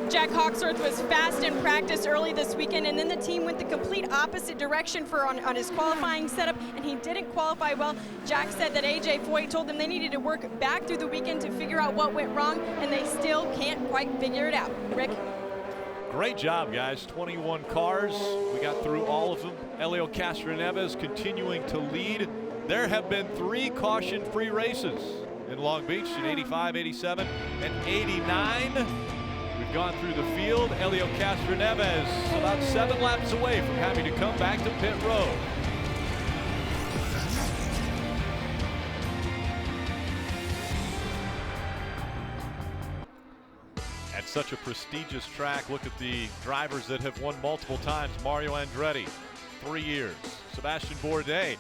Jack Hawksworth was fast in practice early this weekend, and then the team went the complete opposite direction on his qualifying setup, and he didn't qualify well. Jack said that AJ Foyt told them they needed to work back through the weekend to figure out what went wrong, and they still can't quite figure it out. Rick? Great job, guys. 21 cars. We got through all of them. Helio Castroneves continuing to lead. There have been 3 caution-free races in Long Beach in 85, 87, and 89. We've gone through the field. Helio Castroneves about 7 laps away from having to come back to pit road. At such a prestigious track, look at the drivers that have won multiple times. Mario Andretti, 3 years. Sebastian Bourdais,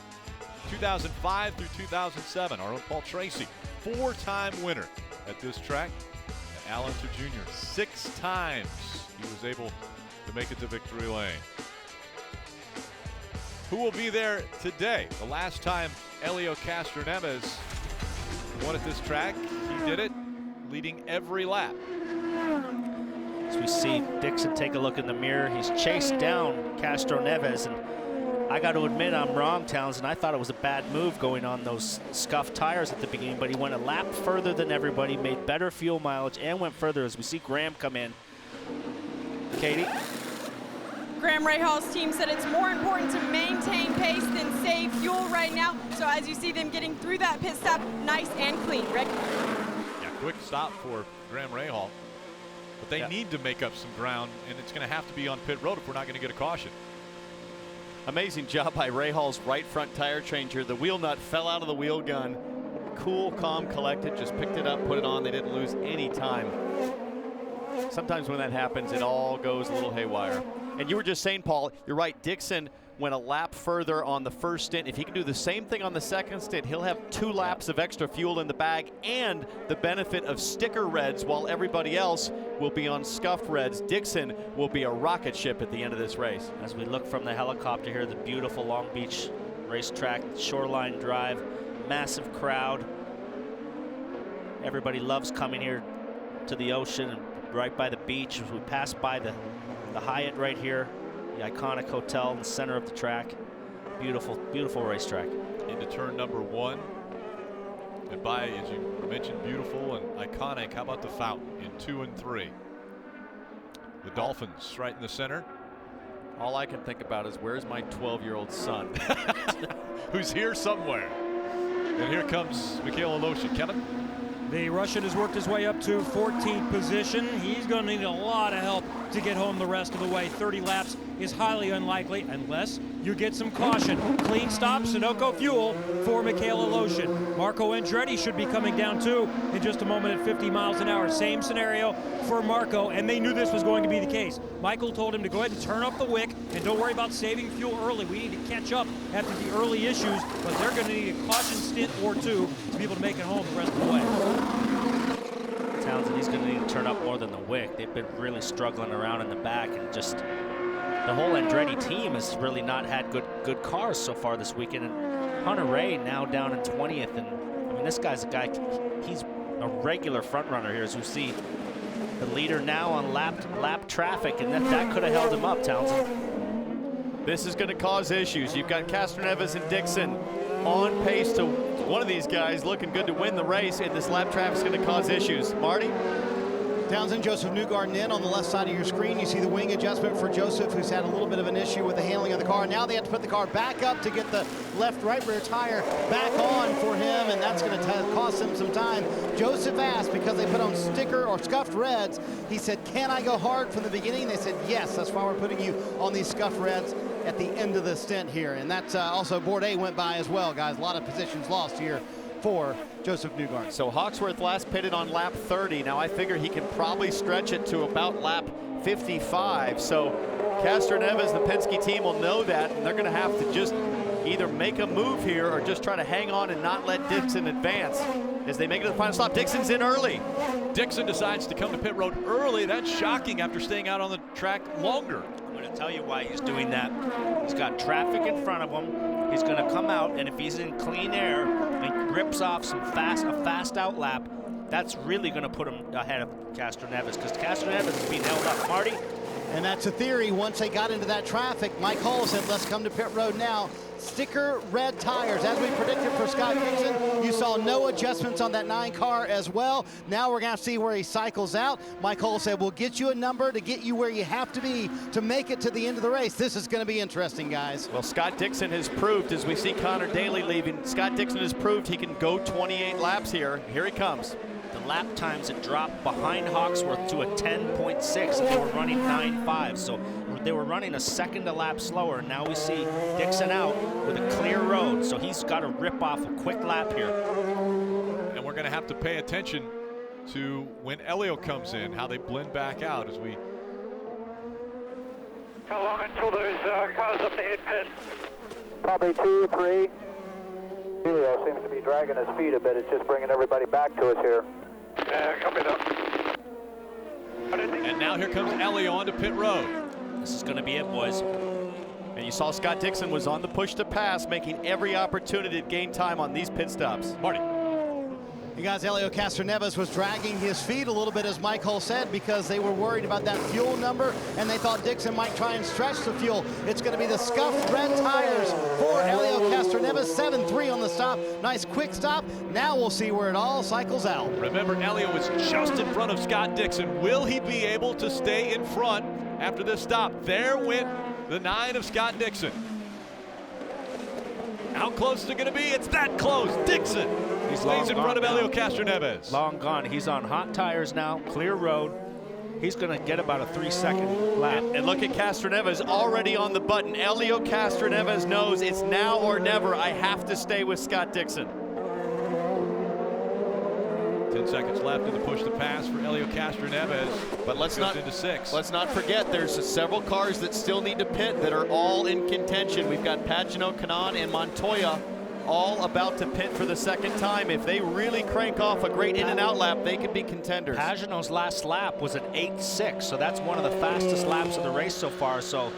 2005 through 2007. Our own Paul Tracy, 4-time winner at this track. And Al Unser Jr., 6 times he was able to make it to victory lane. Who will be there today? The last time Helio Castroneves won at this track, he did it leading every lap. As we see Dixon take a look in the mirror, he's chased down Castroneves, and I got to admit I'm wrong, Townsend. I thought it was a bad move going on those scuffed tires at the beginning, but he went a lap further than everybody, made better fuel mileage, and went further as we see Graham come in. Katie? Graham Rahal's team said it's more important to maintain pace than save fuel right now. So as you see them getting through that pit stop, nice and clean. Rick? Yeah, quick stop for Graham Rahal. But they need to make up some ground, and it's going to have to be on pit road if we're not going to get a caution. Amazing job by Rahal's right front tire changer. The wheel nut fell out of the wheel gun. Cool, calm, collected, just picked it up, put it on. They didn't lose any time. Sometimes when that happens, it all goes a little haywire. And you were just saying, Paul, you're right, Dixon went a lap further on the first stint. If he can do the same thing on the second stint, he'll have 2 laps of extra fuel in the bag and the benefit of sticker reds while everybody else will be on scuffed reds. Dixon will be a rocket ship at the end of this race. As we look from the helicopter here, the beautiful Long Beach racetrack, Shoreline Drive, massive crowd. Everybody loves coming here to the ocean and right by the beach. As we pass by the Hyatt right here, the iconic hotel in the center of the track. Beautiful, beautiful racetrack. Into turn number 1. And by, as you mentioned, beautiful and iconic, how about the fountain in 2 and 3? The Dolphins right in the center. All I can think about is where's my 12-year-old son? Who's here somewhere. And here comes Mikhail Aloshin. Kevin? The Russian has worked his way up to 14th position. He's going to need a lot of help to get home the rest of the way. 30 laps is highly unlikely unless you get some caution. Clean stop, Sunoco fuel for Mikhail Aloshin. Marco Andretti should be coming down too in just a moment at 50 miles an hour. Same scenario for Marco, and they knew this was going to be the case. Michael told him to go ahead and turn up the wick and don't worry about saving fuel early. We need to catch up after the early issues, but they're going to need a caution stint or 2 to be able to make it home the rest of the way. Townsend, he's going to need to turn up more than the wick. They've been really struggling around in the back, and just the whole Andretti team has really not had good cars so far this weekend. And Hunter Ray now down in 20th, and I mean, this guy's a guy, he's a regular front runner here, as you see. The leader now on lap traffic, and that could have held him up, Townsend. This is going to cause issues. You've got Castroneves and Dixon on pace to one of these guys looking good to win the race, and this lap traffic is going to cause issues. Marty? Townsend, Josef Newgarden in on the left side of your screen. You see the wing adjustment for Josef, who's had a little bit of an issue with the handling of the car. Now they have to put the car back up to get the left-right rear tire back on for him, and that's going to cost him some time. Josef asked, because they put on sticker or scuffed reds, he said, can I go hard from the beginning? They said, yes, that's why we're putting you on these scuffed reds at the end of the stint here. And that's also Bourdais went by as well, guys. A lot of positions lost here for Josef Newgarden. So Hawksworth last pitted on lap 30. Now I figure he can probably stretch it to about lap 55. So Castroneves, the Penske team, will know that, and they're going to have to just either make a move here or just try to hang on and not let Dixon advance as they make it to the final stop. Dixon's in early. Dixon decides to come to pit road early. That's shocking after staying out on the track longer. I'm going to tell you why he's doing that. He's got traffic in front of him. He's going to come out, and if he's in clean air and rips off a fast out lap, that's really going to put him ahead of Castroneves, because Castroneves is being held up. Marty? And that's a theory. Once they got into that traffic, Mike Hull said, let's come to pit road now. Sticker red tires. As we predicted for Scott Dixon, you saw no adjustments on that 9 car as well. Now we're going to see where he cycles out. Mike Hull said, we'll get you a number to get you where you have to be to make it to the end of the race. This is going to be interesting, guys. Well, Scott Dixon has proved, as we see Connor Daly leaving, Scott Dixon has proved he can go 28 laps here. Here he comes. The lap times had dropped behind Hawksworth to a 10.6, and they were running 9.5. So they were running a second a lap slower. Now we see Dixon out with a clear road, so he's got to rip off a quick lap here. And we're going to have to pay attention to when Helio comes in, how they blend back out as we... How long until there's cars up the head pit? Probably 2, 3. Helio seems to be dragging his feet a bit. It's just bringing everybody back to us here. Copy that. And now here comes Elio onto pit road. This is going to be it, boys. And you saw Scott Dixon was on the push to pass, making every opportunity to gain time on these pit stops. Marty. You guys, Helio Castroneves was dragging his feet a little bit, as Mike Hull said, because they were worried about that fuel number, and they thought Dixon might try and stretch the fuel. It's going to be the scuffed red tires for Helio Castroneves. 7-3 on the stop. Nice quick stop. Now we'll see where it all cycles out. Remember, Elio was just in front of Scott Dixon. Will he be able to stay in front after this stop? There went the 9 of Scott Dixon. How close is it going to be? It's that close. Dixon. He stays in front of Helio Castroneves. Long gone. He's on hot tires now, clear road. He's going to get about a 3-second lap. And look at Castroneves already on the button. Helio Castroneves knows it's now or never. I have to stay with Scott Dixon. 10 seconds left in the push to pass for Helio Castroneves. But let's not forget there's several cars that still need to pit that are all in contention. We've got Pagenaud, Kanaan, and Montoya all about to pit for the second time. If they really crank off a great in and out lap, they could be contenders. Pagenaud's last lap was an 8.6, so that's one of the fastest laps of the race so far. So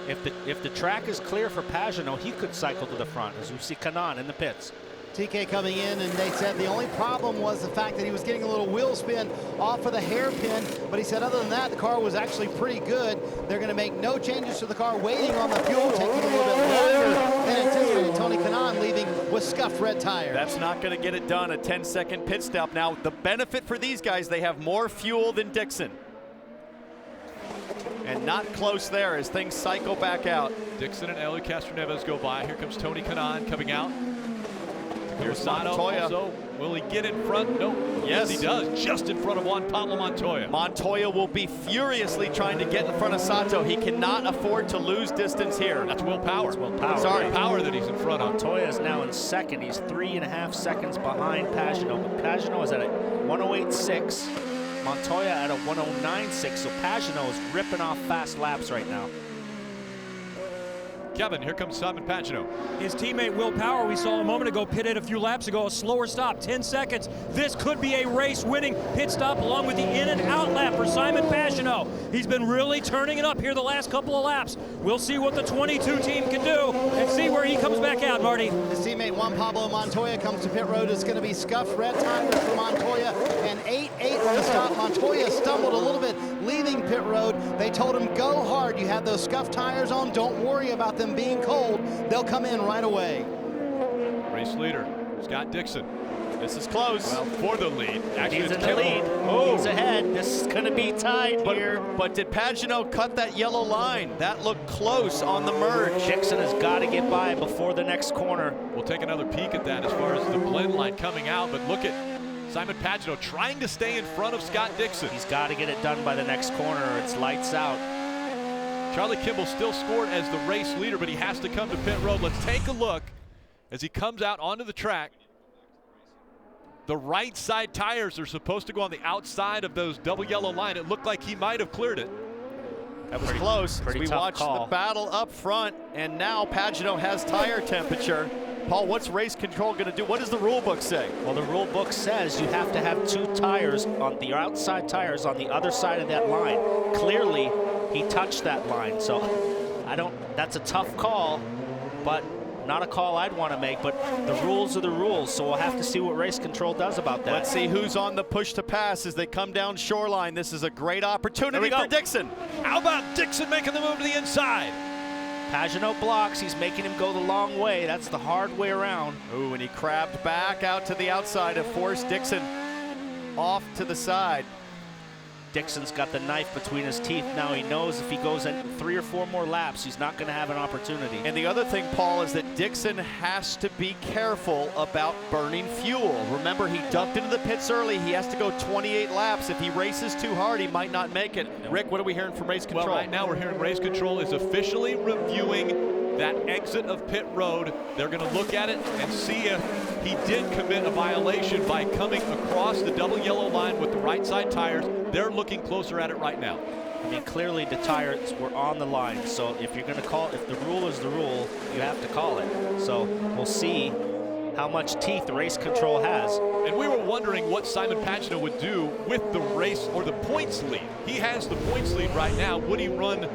if the track is clear for Pagenaud, he could cycle to the front, as we see Kanaan in the pits. TK coming in, and they said the only problem was the fact that he was getting a little wheel spin off of the hairpin, but he said other than that, the car was actually pretty good. They're going to make no changes to the car, waiting on the fuel, taking a little bit longer than anticipated. Tony Kanaan leaving with scuffed red tires. That's not going to get it done, a 10-second pit stop. Now, the benefit for these guys, they have more fuel than Dixon. And not close there as things cycle back out. Dixon and Helio Castroneves go by. Here comes Tony Kanaan coming out. Here's Sato. Montoya. So will he get in front? No. Yes, he does. Just in front of Juan Pablo Montoya. Montoya will be furiously trying to get in front of Sato. He cannot afford to lose distance here. That's Will Power. That's Will Power. Sorry, Power that he's in front of. Montoya is now in second. He's 3.5 seconds behind Pagenaud. But Pagenaud is at a 108.6. Montoya at a 109.6. So Pagenaud is ripping off fast laps right now. Kevin, here comes Simon Pagenaud. His teammate Will Power, we saw a moment ago, pitted a few laps ago, a slower stop, 10 seconds. This could be a race-winning pit stop along with the in and out lap for Simon Pagenaud. He's been really turning it up here the last couple of laps. We'll see what the 22 team can do and see where he comes back out, Marty. His teammate Juan Pablo Montoya comes to pit road. It's going to be scuffed red tires for Montoya and 8.8 on the stop. Montoya stumbled a little bit leaving pit road. They told him, go hard. You have those scuffed tires on. Don't worry about them being cold. They'll come in right away. Race leader, Scott Dixon. This is close. Well, for the lead. Actually, he's in the lead. Oh. He's ahead. This is going to be tied here. But did Pagenaud cut that yellow line? That looked close on the merge. Dixon has got to get by before the next corner. We'll take another peek at that as far as the blend line coming out. But look at Simon Pagenaud trying to stay in front of Scott Dixon. He's got to get it done by the next corner or it's lights out. Charlie Kimball still scored as the race leader, but he has to come to pit road. Let's take a look as he comes out onto the track. The right side tires are supposed to go on the outside of those double yellow line. It looked like he might have cleared it. That was close. Pretty we tough watched call. the battle up front, and now Pagenaud has tire temperature. Paul, what's race control going to do? What does the rule book say? Well, the rule book says you have to have 2 tires on the outside tires on the other side of that line. Clearly, he touched that line, so that's a tough call, but not a call I'd want to make, but the rules are the rules, so we'll have to see what race control does about that. Let's see who's on the push to pass as they come down shoreline. This is a great opportunity for Dixon. How about Dixon making the move to the inside? Pagenaud blocks. He's making him go the long way. That's the hard way around. Ooh, and he crabbed back out to the outside to force Dixon off to the side. Dixon's got the knife between his teeth. Now he knows if he goes in 3 or 4 more laps, he's not going to have an opportunity. And the other thing, Paul, is that Dixon has to be careful about burning fuel. Remember, he ducked into the pits early. He has to go 28 laps. If he races too hard, he might not make it. Rick, what are we hearing from race control? Well, right now we're hearing race control is officially reviewing that exit of pit road. They're going to look at it and see if he did commit a violation by coming across the double yellow line with the right side tires. They're looking closer at it right now. I mean, clearly the tires were on the line, so if you're going to call, if the rule is the rule, you have to call it. So we'll see how much teeth race control has. And we were wondering what Simon Pagenaud would do with the race or the points lead. He has the points lead right now. Would he run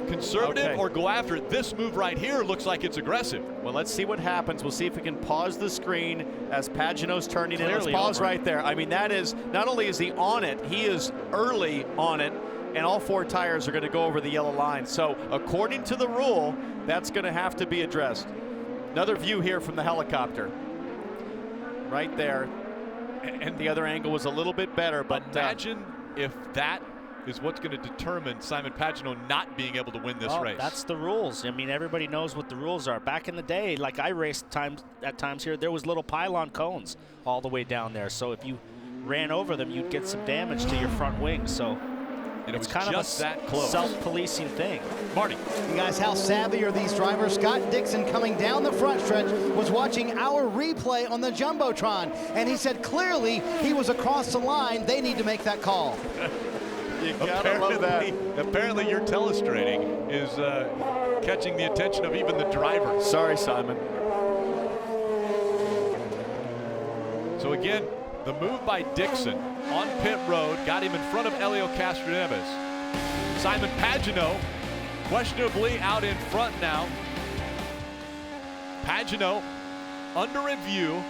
conservative or go after it? This move right here looks like it's aggressive. Well, let's see what happens. We'll see if we can pause the screen as Pagenaud's turning in. Let's pause right there. I mean, that is, not only is he on it, he is early on it, and all 4 tires are going to go over the yellow line. So according to the rule, that's going to have to be addressed. Another view here from the helicopter. Right there. And the other angle was a little bit better, but imagine if that is what's going to determine Simon Pagenaud not being able to win this race. That's the rules. I mean, everybody knows what the rules are. Back in the day, like I raced at times here, there was little pylon cones all the way down there. So if you ran over them, you'd get some damage to your front wing. So and it's it was kind just of that close. Self-policing thing. Marty. You guys, how savvy are these drivers? Scott Dixon, coming down the front stretch, was watching our replay on the Jumbotron, and he said clearly he was across the line. They need to make that call. You gotta love that. Apparently your telestrating is catching the attention of even the driver. Sorry, Simon. So again, the move by Dixon on pit road got him in front of Helio Castroneves. Simon Pagenaud questionably out in front now. Pagenaud under review.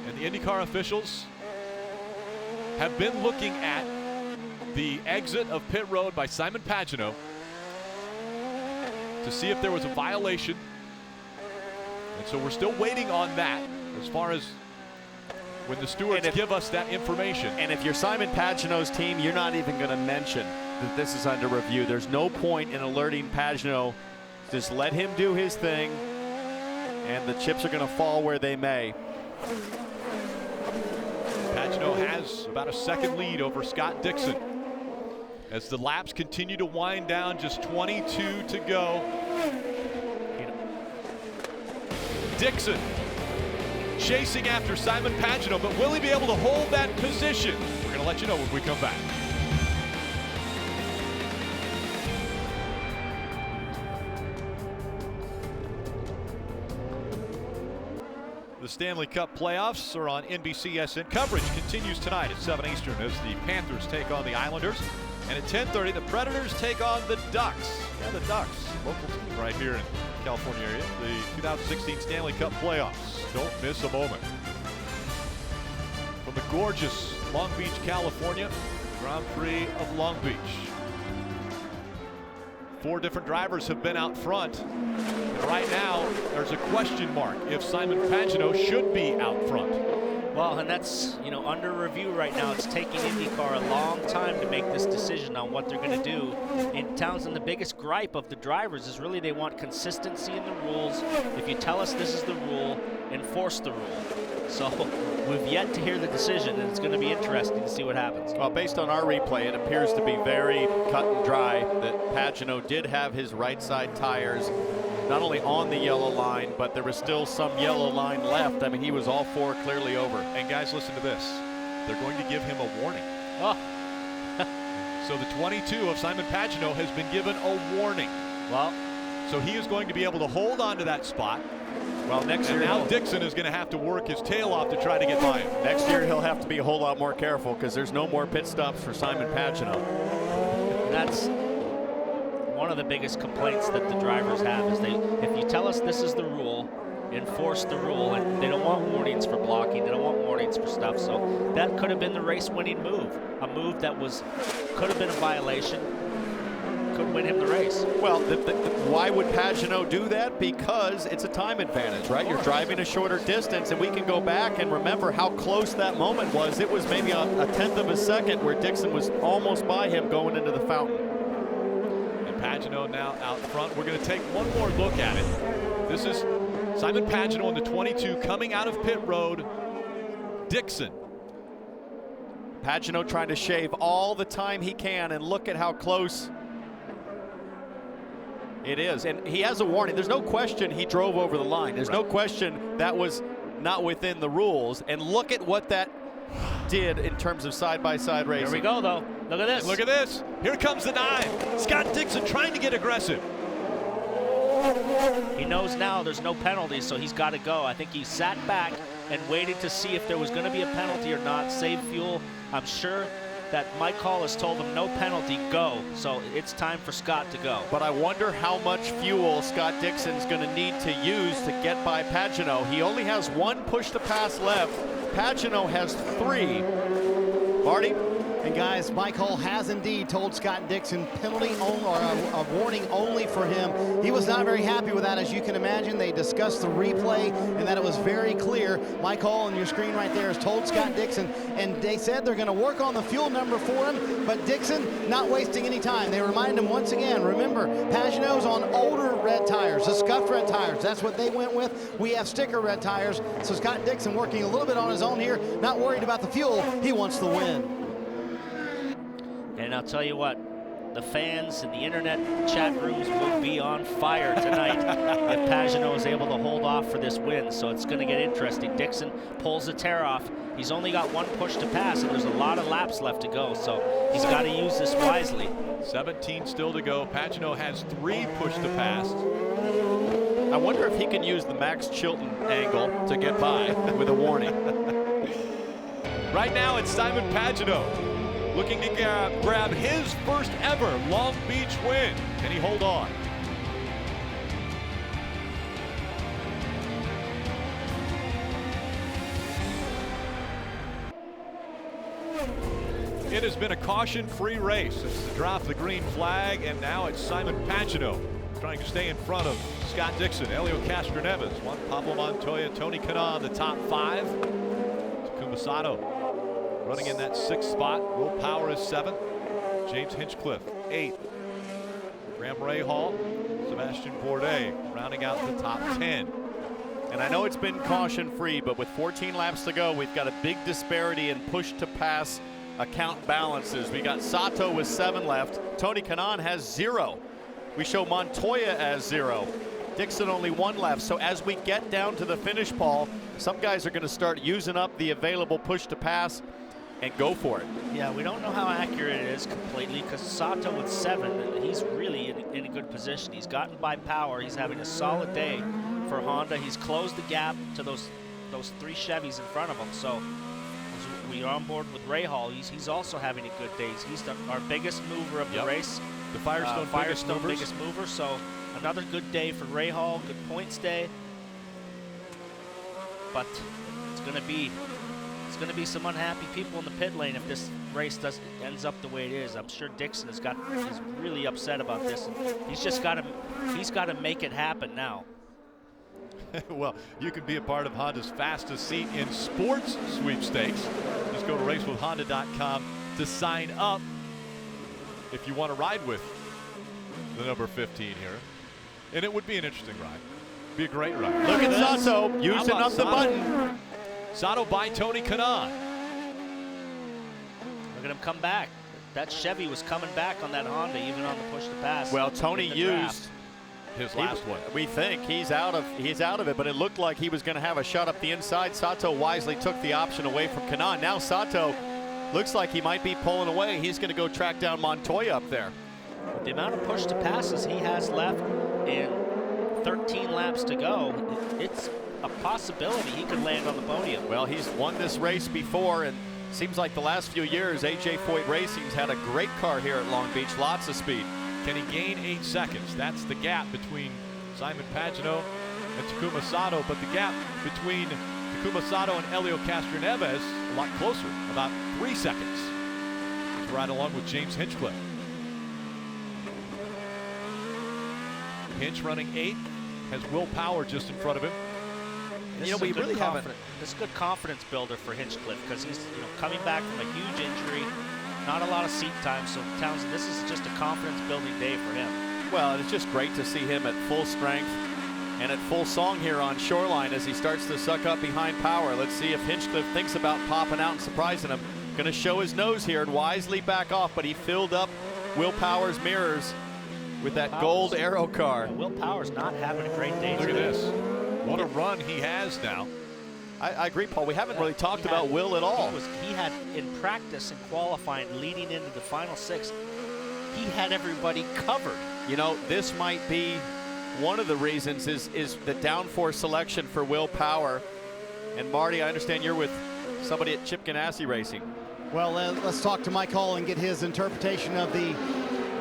And the IndyCar officials have been looking at the exit of pit road by Simon Pagenaud to see if there was a violation. And so we're still waiting on that as far as when the stewards give us that information. And if you're Simon Pagenaud's team, you're not even going to mention that this is under review. There's no point in alerting Pagenaud. Just let him do his thing, and the chips are going to fall where they may. Pagenaud has about a second lead over Scott Dixon as the laps continue to wind down, just 22 to go. Dixon chasing after Simon Pagenaud, but will he be able to hold that position? We're going to let you know when we come back. The Stanley Cup playoffs are on NBCSN. Coverage continues tonight at 7 Eastern as the Panthers take on the Islanders. And at 10:30, the Predators take on the Ducks. Yeah, the Ducks, local team right here in California area. The 2016 Stanley Cup playoffs. Don't miss a moment. From the gorgeous Long Beach, California, Grand Prix of Long Beach. 4 different drivers have been out front. And right now, there's a question mark if Simon Pagenaud should be out front. Well, and that's, you know, under review right now. It's taking IndyCar a long time to make this decision on what they're going to do. And Townsend, the biggest gripe of the drivers is really they want consistency in the rules. If you tell us this is the rule, enforce the rule. So we've yet to hear the decision, and it's going to be interesting to see what happens. Well, based on our replay, it appears to be very cut and dry that Pagenaud did have his right side tires not only on the yellow line, but there was still some yellow line left. I mean, he was all 4 clearly over. And guys, listen to this. They're going to give him a warning. Oh. So the 22 of Simon Pagenaud has been given a warning. Well, so he is going to be able to hold on to that spot. Well, next year now Dixon is going to have to work his tail off to try to get by him. Next year he'll have to be a whole lot more careful because there's no more pit stops for Simon Pagenaud. That's one of the biggest complaints that the drivers have is if you tell us this is the rule, enforce the rule, and they don't want warnings for blocking, they don't want warnings for stuff. So that could have been the race-winning move, a move that could have been a violation, could win him the race. Well, why would Pagenaud do that? Because it's a time advantage, right? You're driving a shorter distance, and we can go back and remember how close that moment was. It was maybe a 1/10 of a second where Dixon was almost by him going into the fountain. Pagenaud now out front. We're going to take one more look at it. This is Simon Pagenaud in the 22 coming out of pit road. Dixon. Pagenaud trying to shave all the time he can, and look at how close it is. And he has a warning. There's no question he drove over the line. There's no question that was not within the rules. And look at what that did in terms of side-by-side racing. Here we go, though. Look at this. Look at this. Here comes the 9. Scott Dixon trying to get aggressive. He knows now there's no penalty, so he's got to go. I think he sat back and waited to see if there was going to be a penalty or not. Save fuel. I'm sure that Mike Hall has told him no penalty, go. So it's time for Scott to go. But I wonder how much fuel Scott Dixon's going to need to use to get by Pagenaud. He only has 1 push to pass left. Pagenaud has 3. Marty? And guys, Mike Hall has indeed told Scott Dixon penalty only, or a warning only for him. He was not very happy with that, as you can imagine. They discussed the replay and that it was very clear. Mike Hall on your screen right there has told Scott Dixon, and they said they're going to work on the fuel number for him, but Dixon not wasting any time. They remind him once again, remember, Pagenaud's on older red tires, the scuffed red tires. That's what they went with. We have sticker red tires. So Scott Dixon working a little bit on his own here, not worried about the fuel. He wants the win. And I'll tell you what, the fans in the internet chat rooms will be on fire tonight if Pagenaud is able to hold off for this win. So it's going to get interesting. Dixon pulls the tear off. He's only got 1 push to pass, and there's a lot of laps left to go. So he's got to use this wisely. 17 still to go. Pagenaud has 3 push to pass. I wonder if he can use the Max Chilton angle to get by with a warning. Right now it's Simon Pagenaud looking to grab his first ever Long Beach win. Can he hold on? It has been a caution-free race since the drop of the green flag, and now it's Simon Pagenaud trying to stay in front of Scott Dixon, Helio Castroneves, Juan Pablo Montoya, Tony Kanaan, the top 5. Takuma Sato running in that 6th spot. Will Power is 7th. James Hinchcliffe 8th. Graham Rahal, Sebastian Bourdais rounding out the top 10. And I know it's been caution-free, but with 14 laps to go, we've got a big disparity in push-to-pass account balances. We got Sato with 7 left. Tony Kanaan has 0. We show Montoya as 0. Dixon only 1 left. So as we get down to the finish, Paul, some guys are going to start using up the available push-to-pass and go for it. Yeah, we don't know how accurate it is completely, because Sato with 7, he's really in a good position. He's gotten by Power. He's having a solid day for Honda. He's closed the gap to those 3 Chevys in front of him. So we are on board with Rahal. He's also having a good day. He's our biggest mover of the race. The Firestone, biggest mover. So another good day for Rahal. Good points day. But it's going to be some unhappy people in the pit lane if this race ends up the way it is. I'm sure Dixon is really upset about this. And he's got to make it happen now. Well, you can be a part of Honda's fastest seat in sports sweepstakes. Just go to racewithhonda.com to sign up if you want to ride with the number 15 here. And it would be an interesting ride. Be a great ride. Look at Sato using up the button. Sato by Tony Kanaan. Look at him come back. That Chevy was coming back on that Honda, even on the push to pass. Well, Tony used his last one. We think he's out of it, but it looked like he was going to have a shot up the inside. Sato wisely took the option away from Kanaan. Now Sato looks like he might be pulling away. He's going to go track down Montoya up there. With the amount of push to passes he has left in 13 laps to go, it's a possibility he could land on the podium. Well, he's won this race before, and seems like the last few years AJ Foyt Racing's had a great car here at Long Beach, lots of speed. Can he gain 8 seconds? That's the gap between Simon Pagenaud and Takuma Sato, but the gap between Takuma Sato and Helio Castroneves a lot closer, about 3 seconds. Let's ride along with James Hinchcliffe. Hinch running 8th, has Will Power just in front of him. We really haven't. This is a good confidence builder for Hinchcliffe, because he's coming back from a huge injury, not a lot of seat time. So Townsend, this is just a confidence building day for him. Well, it's just great to see him at full strength and at full song here on Shoreline as he starts to suck up behind Power. Let's see if Hinchcliffe thinks about popping out and surprising him. Going to show his nose here and wisely back off, but he filled up Will Power's mirrors with that gold Aero car. Will Power's not having a great day. Look at this. What a run he has now. I agree, Paul. We haven't really talked about Will at all. He had, in practice and qualifying, leading into the final 6, he had everybody covered. This might be one of the reasons is the downforce selection for Will Power. And Marty, I understand you're with somebody at Chip Ganassi Racing. Well, let's talk to Mike Hull and get his interpretation of the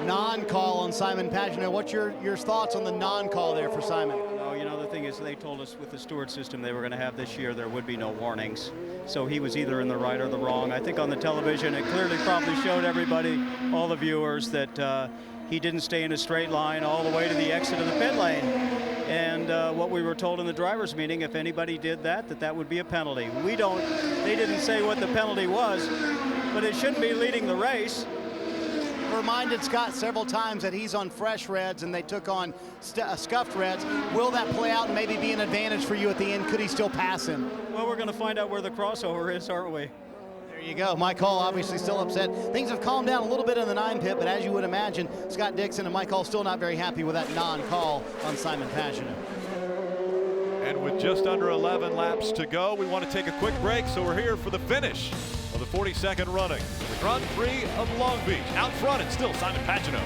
non-call on Simon Pagenaud. What's your thoughts on the non-call there for Simon? Oh, you know, the thing is, they told us with the steward system they were going to have this year, there would be no warnings. So he was either in the right or the wrong. I think on the television, it clearly probably showed everybody, all the viewers, that he didn't stay in a straight line all the way to the exit of the pit lane. And what we were told in the drivers' meeting, if anybody did that, that would be a penalty. They didn't say what the penalty was, but it shouldn't be leading the race. Reminded Scott several times that he's on fresh reds and they took on scuffed reds. Will that play out and maybe be an advantage for you at the end? Could he still pass him? Well, we're going to find out where the crossover is, aren't we? There you go. Mike Hull obviously still upset. Things have calmed down a little bit in the 9 pit, but as you would imagine, Scott Dixon and Mike Hull still not very happy with that non-call on Simon Pagenaud. And with just under 11 laps to go, we want to take a quick break, so we're here for the finish of the 42nd running, the Grand Prix of Long Beach. Out front, it's still Simon Pagenaud.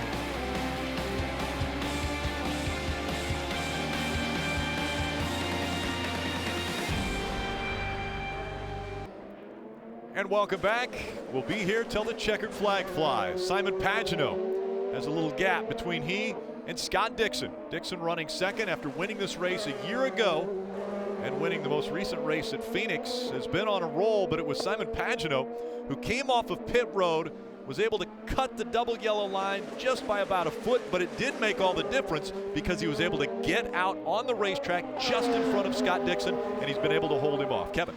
And welcome back. We'll be here till the checkered flag flies. Simon Pagenaud has a little gap between he and Scott Dixon. Dixon running second after winning this race a year ago and winning the most recent race at Phoenix. Has been on a roll, but it was Simon Pagenaud who came off of pit road, was able to cut the double yellow line just by about a foot, but it did make all the difference because he was able to get out on the racetrack just in front of Scott Dixon, and he's been able to hold him off. Kevin.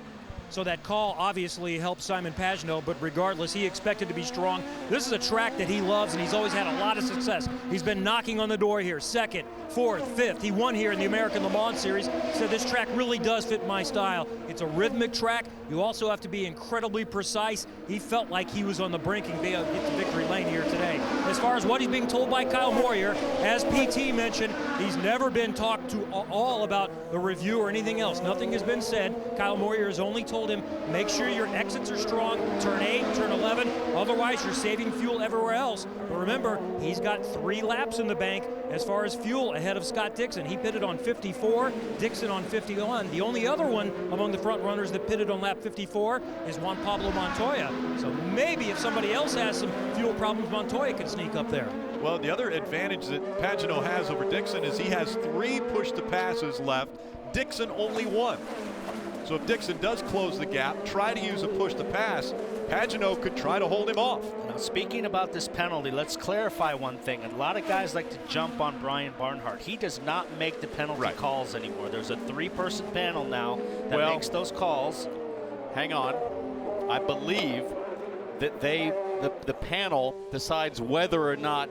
So that call obviously helped Simon Pagenaud, but regardless, he expected to be strong. This is a track that he loves, and he's always had a lot of success. He's been knocking on the door here, second, fourth, fifth. He won here in the American Le Mans Series, said this track really does fit my style. It's a rhythmic track. You also have to be incredibly precise. He felt like he was on the brink and be able to get to victory lane here today. As far as what he's being told by Kyle Moyer, as PT mentioned, he's never been talked to all about the review or anything else. Nothing has been said. Kyle Moyer has only told him, make sure your exits are strong, turn 8, turn 11, otherwise you're saving fuel everywhere else. But remember, he's got 3 laps in the bank as far as fuel ahead of Scott Dixon. He pitted on 54, Dixon on 51. The only other one among the front runners that pitted on lap 54 is Juan Pablo Montoya. So maybe if somebody else has some fuel problems, Montoya could sneak up there. Well, the other advantage that Pagenaud has over Dixon is he has 3 push-to-passes left. Dixon only 1. So if Dixon does close the gap, try to use a push-to-pass, Pagenaud could try to hold him off. Now, speaking about this penalty, let's clarify one thing. A lot of guys like to jump on Brian Barnhart. He does not make the penalty calls anymore. There's a 3-person panel now that makes those calls. Hang on. I believe that the panel decides whether or not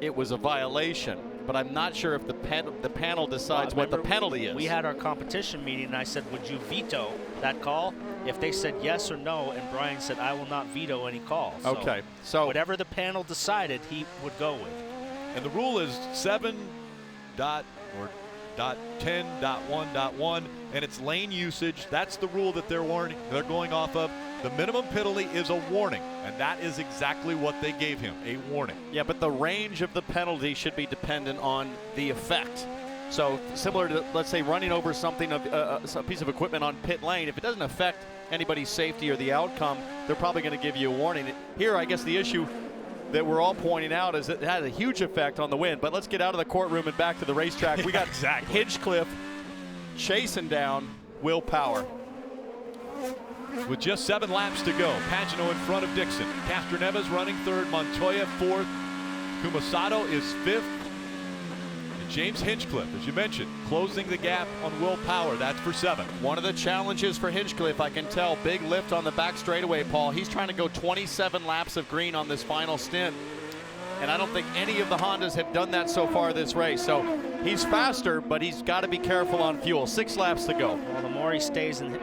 it was a violation, but I'm not sure if the panel decides what the penalty is. We had our competition meeting, and I said, would you veto that call? If they said yes or no, and Brian said, I will not veto any call. Okay. So whatever the panel decided, he would go with. And the rule is 7.10.1.1, and it's lane usage. That's the rule that they're going off of. The minimum penalty is a warning, and that is exactly what they gave him, a warning. Yeah, but the range of the penalty should be dependent on the effect. So similar to, let's say, running over something, a piece of equipment on pit lane, if it doesn't affect anybody's safety or the outcome, they're probably going to give you a warning. Here, I guess the issue that we're all pointing out is it had a huge effect on the win. But let's get out of the courtroom and back to the racetrack. We got Hinchcliffe chasing down Will Power. With just 7 laps to go, Pagenaud in front of Dixon. Castroneves running 3rd, Montoya 4th, Sato is 5th, and James Hinchcliffe, as you mentioned, closing the gap on Will Power. That's for 7th. One of the challenges for Hinchcliffe, I can tell, big lift on the back straightaway, Paul. He's trying to go 27 laps of green on this final stint, and I don't think any of the Hondas have done that so far this race. So he's faster, but he's got to be careful on fuel. 6 laps to go. Well, the more he stays in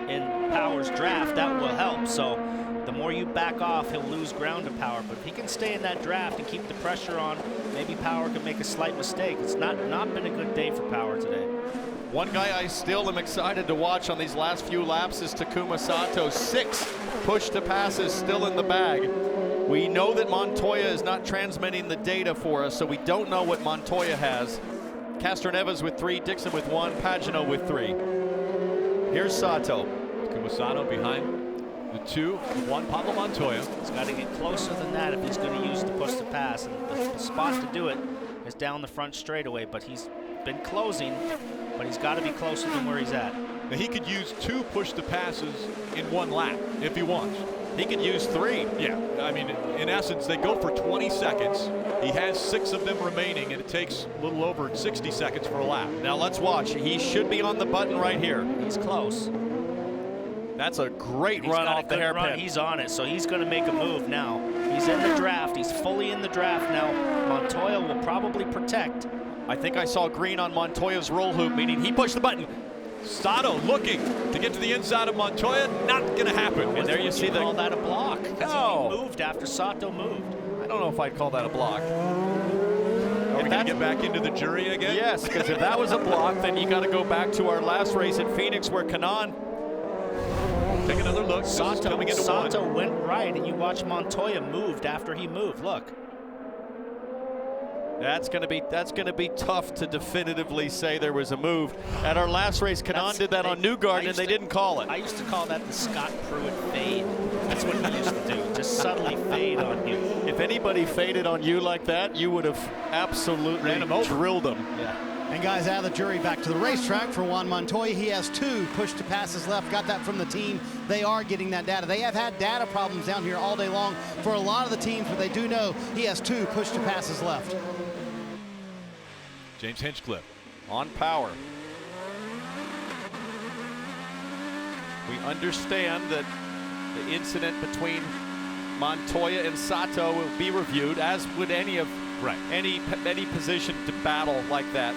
Power's draft, that will help. So the more you back off, he'll lose ground to Power. But if he can stay in that draft and keep the pressure on, maybe Power can make a slight mistake. It's not been a good day for Power today. One guy I still am excited to watch on these last few laps is Takuma Sato. 6 push-to-passes still in the bag. We know that Montoya is not transmitting the data for us, so we don't know what Montoya has. Castroneves with 3, Dixon with 1, Pagenaud with 3. Here's Sato. Sato behind the 2, 1, Pablo Montoya. He's got to get closer than that if he's going to use the push to pass. And the spot to do it is down the front straightaway, but he's been closing, but he's got to be closer than where he's at. Now he could use 2 push to passes in 1 lap if he wants. He could use 3. Yeah, I mean, in essence, they go for 20 seconds. He has 6 of them remaining, and it takes a little over 60 seconds for a lap. Now let's watch. He should be on the button right here. He's close. That's a great run off the hairpin. He's on it, so he's going to make a move now. He's in the draft. He's fully in the draft now. Montoya will probably protect. I think I saw green on Montoya's roll hoop, meaning he pushed the button. Sato looking to get to the inside of Montoya. Not going to happen. And there you see call that a block because he moved after Sato moved. I don't know if I'd call that a block. Are we going to get back into the jury again? Yes, because if that was a block, then you got to go back to our last race in Phoenix where Kanaan. Take another look. Sato went right, and you watch Montoya moved after he moved. Look. That's going to be tough to definitively say there was a move. At our last race, Kanaan did that on Newgarden, and they didn't call it. I used to call that the Scott Pruitt fade. That's what he used to do, just subtly fade on you. If anybody faded on you like that, you would have absolutely drilled him. Yeah. And guys, out of the jury, back to the racetrack for Juan Montoya. He has 2 push to passes left. Got that from the team. They are getting that data. They have had data problems down here all day long for a lot of the teams, but they do know he has 2 push to passes left. James Hinchcliffe on power. We understand that the incident between Montoya and Sato will be reviewed, as would any position to battle like that.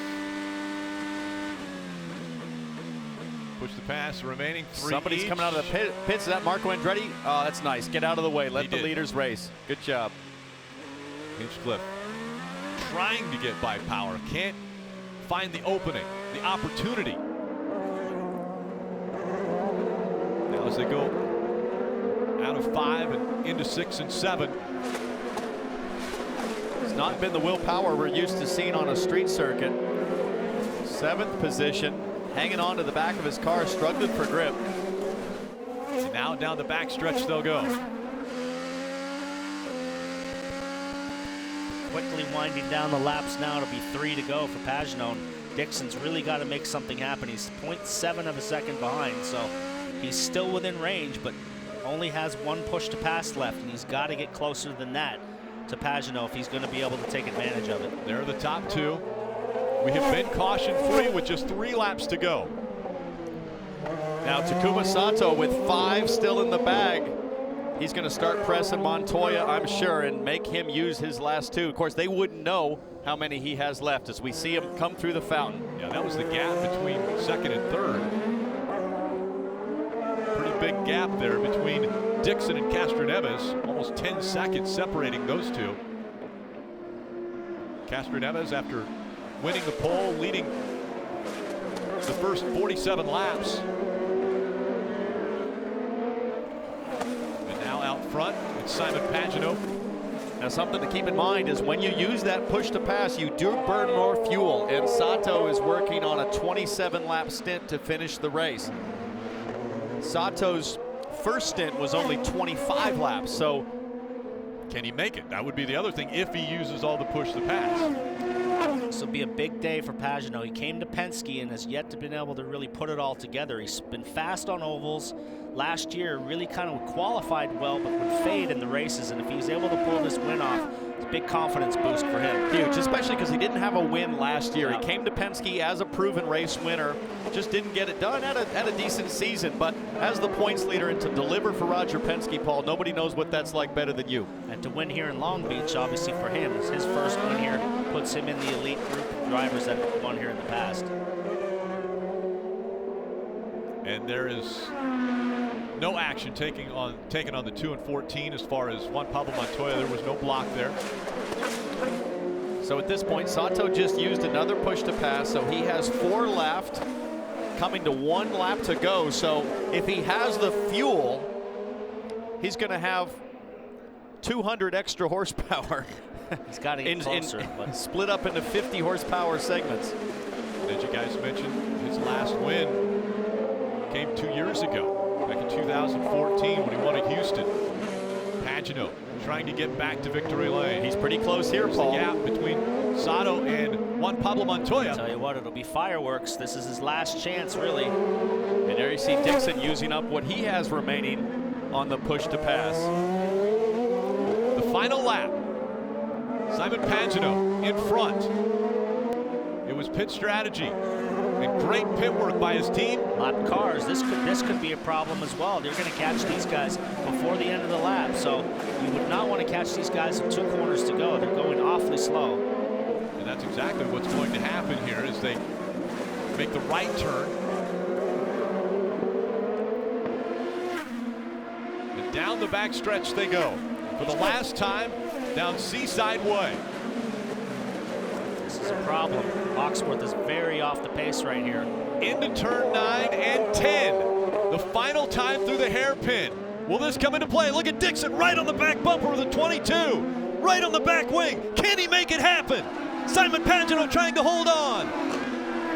Push the pass, remaining 3 Somebody's each. coming out of the pits. Is that Marco Andretti? Oh, that's nice. Get out of the way. Let the leaders race. Good job. Hinchcliffe trying to get by Power. Can't find the opening, the opportunity. Now as they go out of 5 and into 6 and 7. It's not been the willpower we're used to seeing on a street circuit. 7th position, hanging on to the back of his car, struggling for grip. And now down the backstretch they'll go. Quickly winding down the laps now. It'll be 3 to go for Pagenaud. Dixon's really got to make something happen. He's 0.7 of a second behind, so he's still within range, but only has 1 push to pass left, and he's got to get closer than that to Pagenaud if he's going to be able to take advantage of it. There are the top 2. We have been caution-free with just 3 laps to go. Now Takuma Sato with 5 still in the bag. He's going to start pressing Montoya, I'm sure, and make him use his last 2. Of course, they wouldn't know how many he has left as we see him come through the fountain. Yeah, that was the gap between 2nd and 3rd. Pretty big gap there between Dixon and Castroneves. Almost 10 seconds separating those 2. Castroneves, after winning the pole, leading the first 47 laps. Out front, it's Simon Pagenaud. Now something to keep in mind is when you use that push to pass, you do burn more fuel, and Sato is working on a 27-lap stint to finish the race. Sato's first stint was only 25 laps, so can he make it? That would be the other thing if he uses all the push to pass. This will be a big day for Pagenaud. He came to Penske and has yet to been able to really put it all together. He's been fast on ovals. Last year, really kind of qualified well, but would fade in the races. And if he's able to pull this win off, it's a big confidence boost for him. Huge, especially because he didn't have a win last year. He came to Penske as a proven race winner, just didn't get it done. Had a decent season, but as the points leader and to deliver for Roger Penske, Paul, nobody knows what that's like better than you. And to win here in Long Beach, obviously for him, is his first win here, puts him in the elite group of drivers that have won here in the past. And there is no action taken on the 2 and 14 as far as Juan Pablo Montoya. There was no block there. So at this point, Sato just used another push to pass, so he has 4 left, coming to 1 lap to go. So if he has the fuel, he's going to have 200 extra horsepower He's got to get closer. But split up into 50 horsepower segments. And as you guys mentioned, his last win came 2 years ago, back in 2014 when he won at Houston. Pagenaud trying to get back to victory lane. He's pretty close here, There's Paul. the gap between Sato and Juan Pablo Montoya. I'll tell you what, it'll be fireworks. This is his last chance, really. And there you see Dixon using up what he has remaining on the push to pass. The final lap. Simon Pagenaud in front. It was pit strategy and great pit work by his team. Lap cars, this could be a problem as well. They're going to catch these guys before the end of the lap, so you would not want to catch these guys with 2 corners to go. They're going awfully slow. And that's exactly what's going to happen here as they make the right turn. And down the back stretch they go. For the last time, down Seaside Way. This is a problem. Oxworth is very off the pace right here. Into turn 9 and 10. The final time through the hairpin. Will this come into play? Look at Dixon right on the back bumper of the 22. Right on the back wing. Can he make it happen? Simon Pagenaud trying to hold on.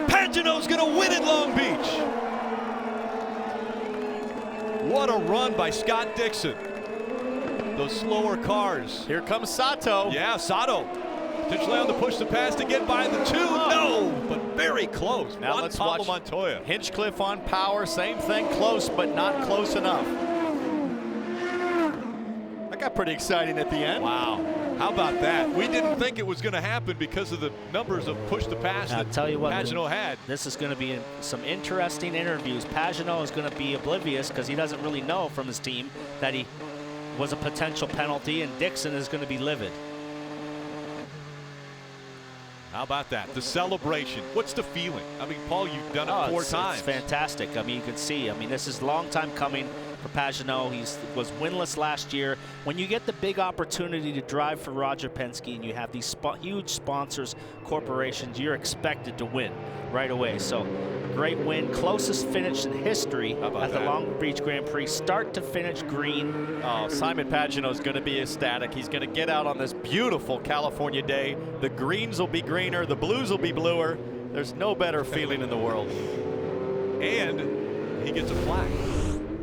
Pagenaud's going to win at Long Beach. What a run by Scott Dixon. Those slower cars. Here comes Sato. Yeah, Sato. Potentially on the push to pass to get by the 2. No, but very close. Now Juan let's Pablo watch Montoya. Hinchcliffe on power. Same thing. Close, but not close enough. That got pretty exciting at the end. Wow. How about that? We didn't think it was going to happen because of the numbers of push to pass that Pagenaud had. This is going to be some interesting interviews. Pagenaud is going to be oblivious because he doesn't really know from his team that he was a potential penalty, and Dixon is going to be livid. How about that? The celebration. What's the feeling? I mean, Paul, you've done it 4 times. It's fantastic. I mean, you can see. I mean, this is a long time coming for Pagenaud. He was winless last year. When you get the big opportunity to drive for Roger Penske and you have these huge sponsors, corporations, you're expected to win right away. So, great win. Closest finish in history at the Long Beach Grand Prix. Start to finish green. Oh, Simon Pagenaud is going to be ecstatic. He's going to get out on this beautiful California day. The greens will be greener. The blues will be bluer. There's no better feeling in the world. And he gets a plaque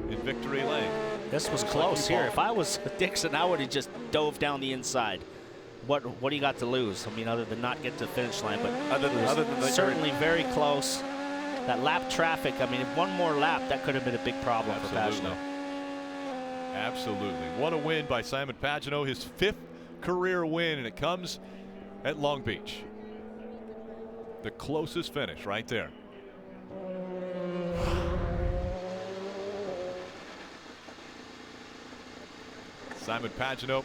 in victory lane. This was close here. If I was Dixon, I would have just dove down the inside. What do you got to lose? I mean, other than not get to the finish line, but other than certainly very close. That lap traffic, I mean, if one more lap, that could have been a big problem for Pagenaud. Absolutely. What a win by Simon Pagenaud, his 5th career win, and it comes at Long Beach. The closest finish right there. Simon Pagenaud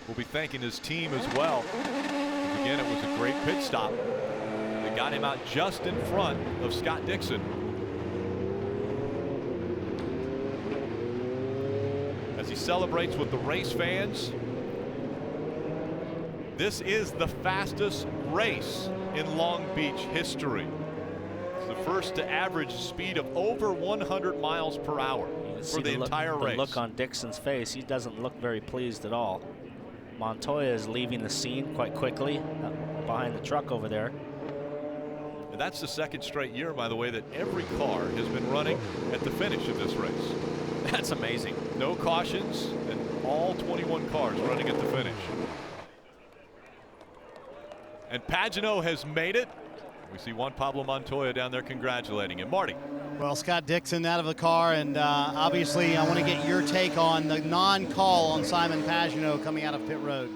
will be thanking his team as well. Again, it was a great pit stop. They got him out just in front of Scott Dixon. As he celebrates with the race fans. This is the fastest race in Long Beach history. It's the first to average speed of over 100 miles per hour for the entire race. The look on Dixon's face, he doesn't look very pleased at all. Montoya is leaving the scene quite quickly behind the truck over there. And that's the 2nd straight year, by the way, that every car has been running at the finish of this race. That's amazing. No cautions, and all 21 cars running at the finish. And Pagenaud has made it. We see Juan Pablo Montoya down there congratulating him. Marty. Well, Scott Dixon out of the car, and obviously I want to get your take on the non-call on Simon Pagenaud coming out of pit road.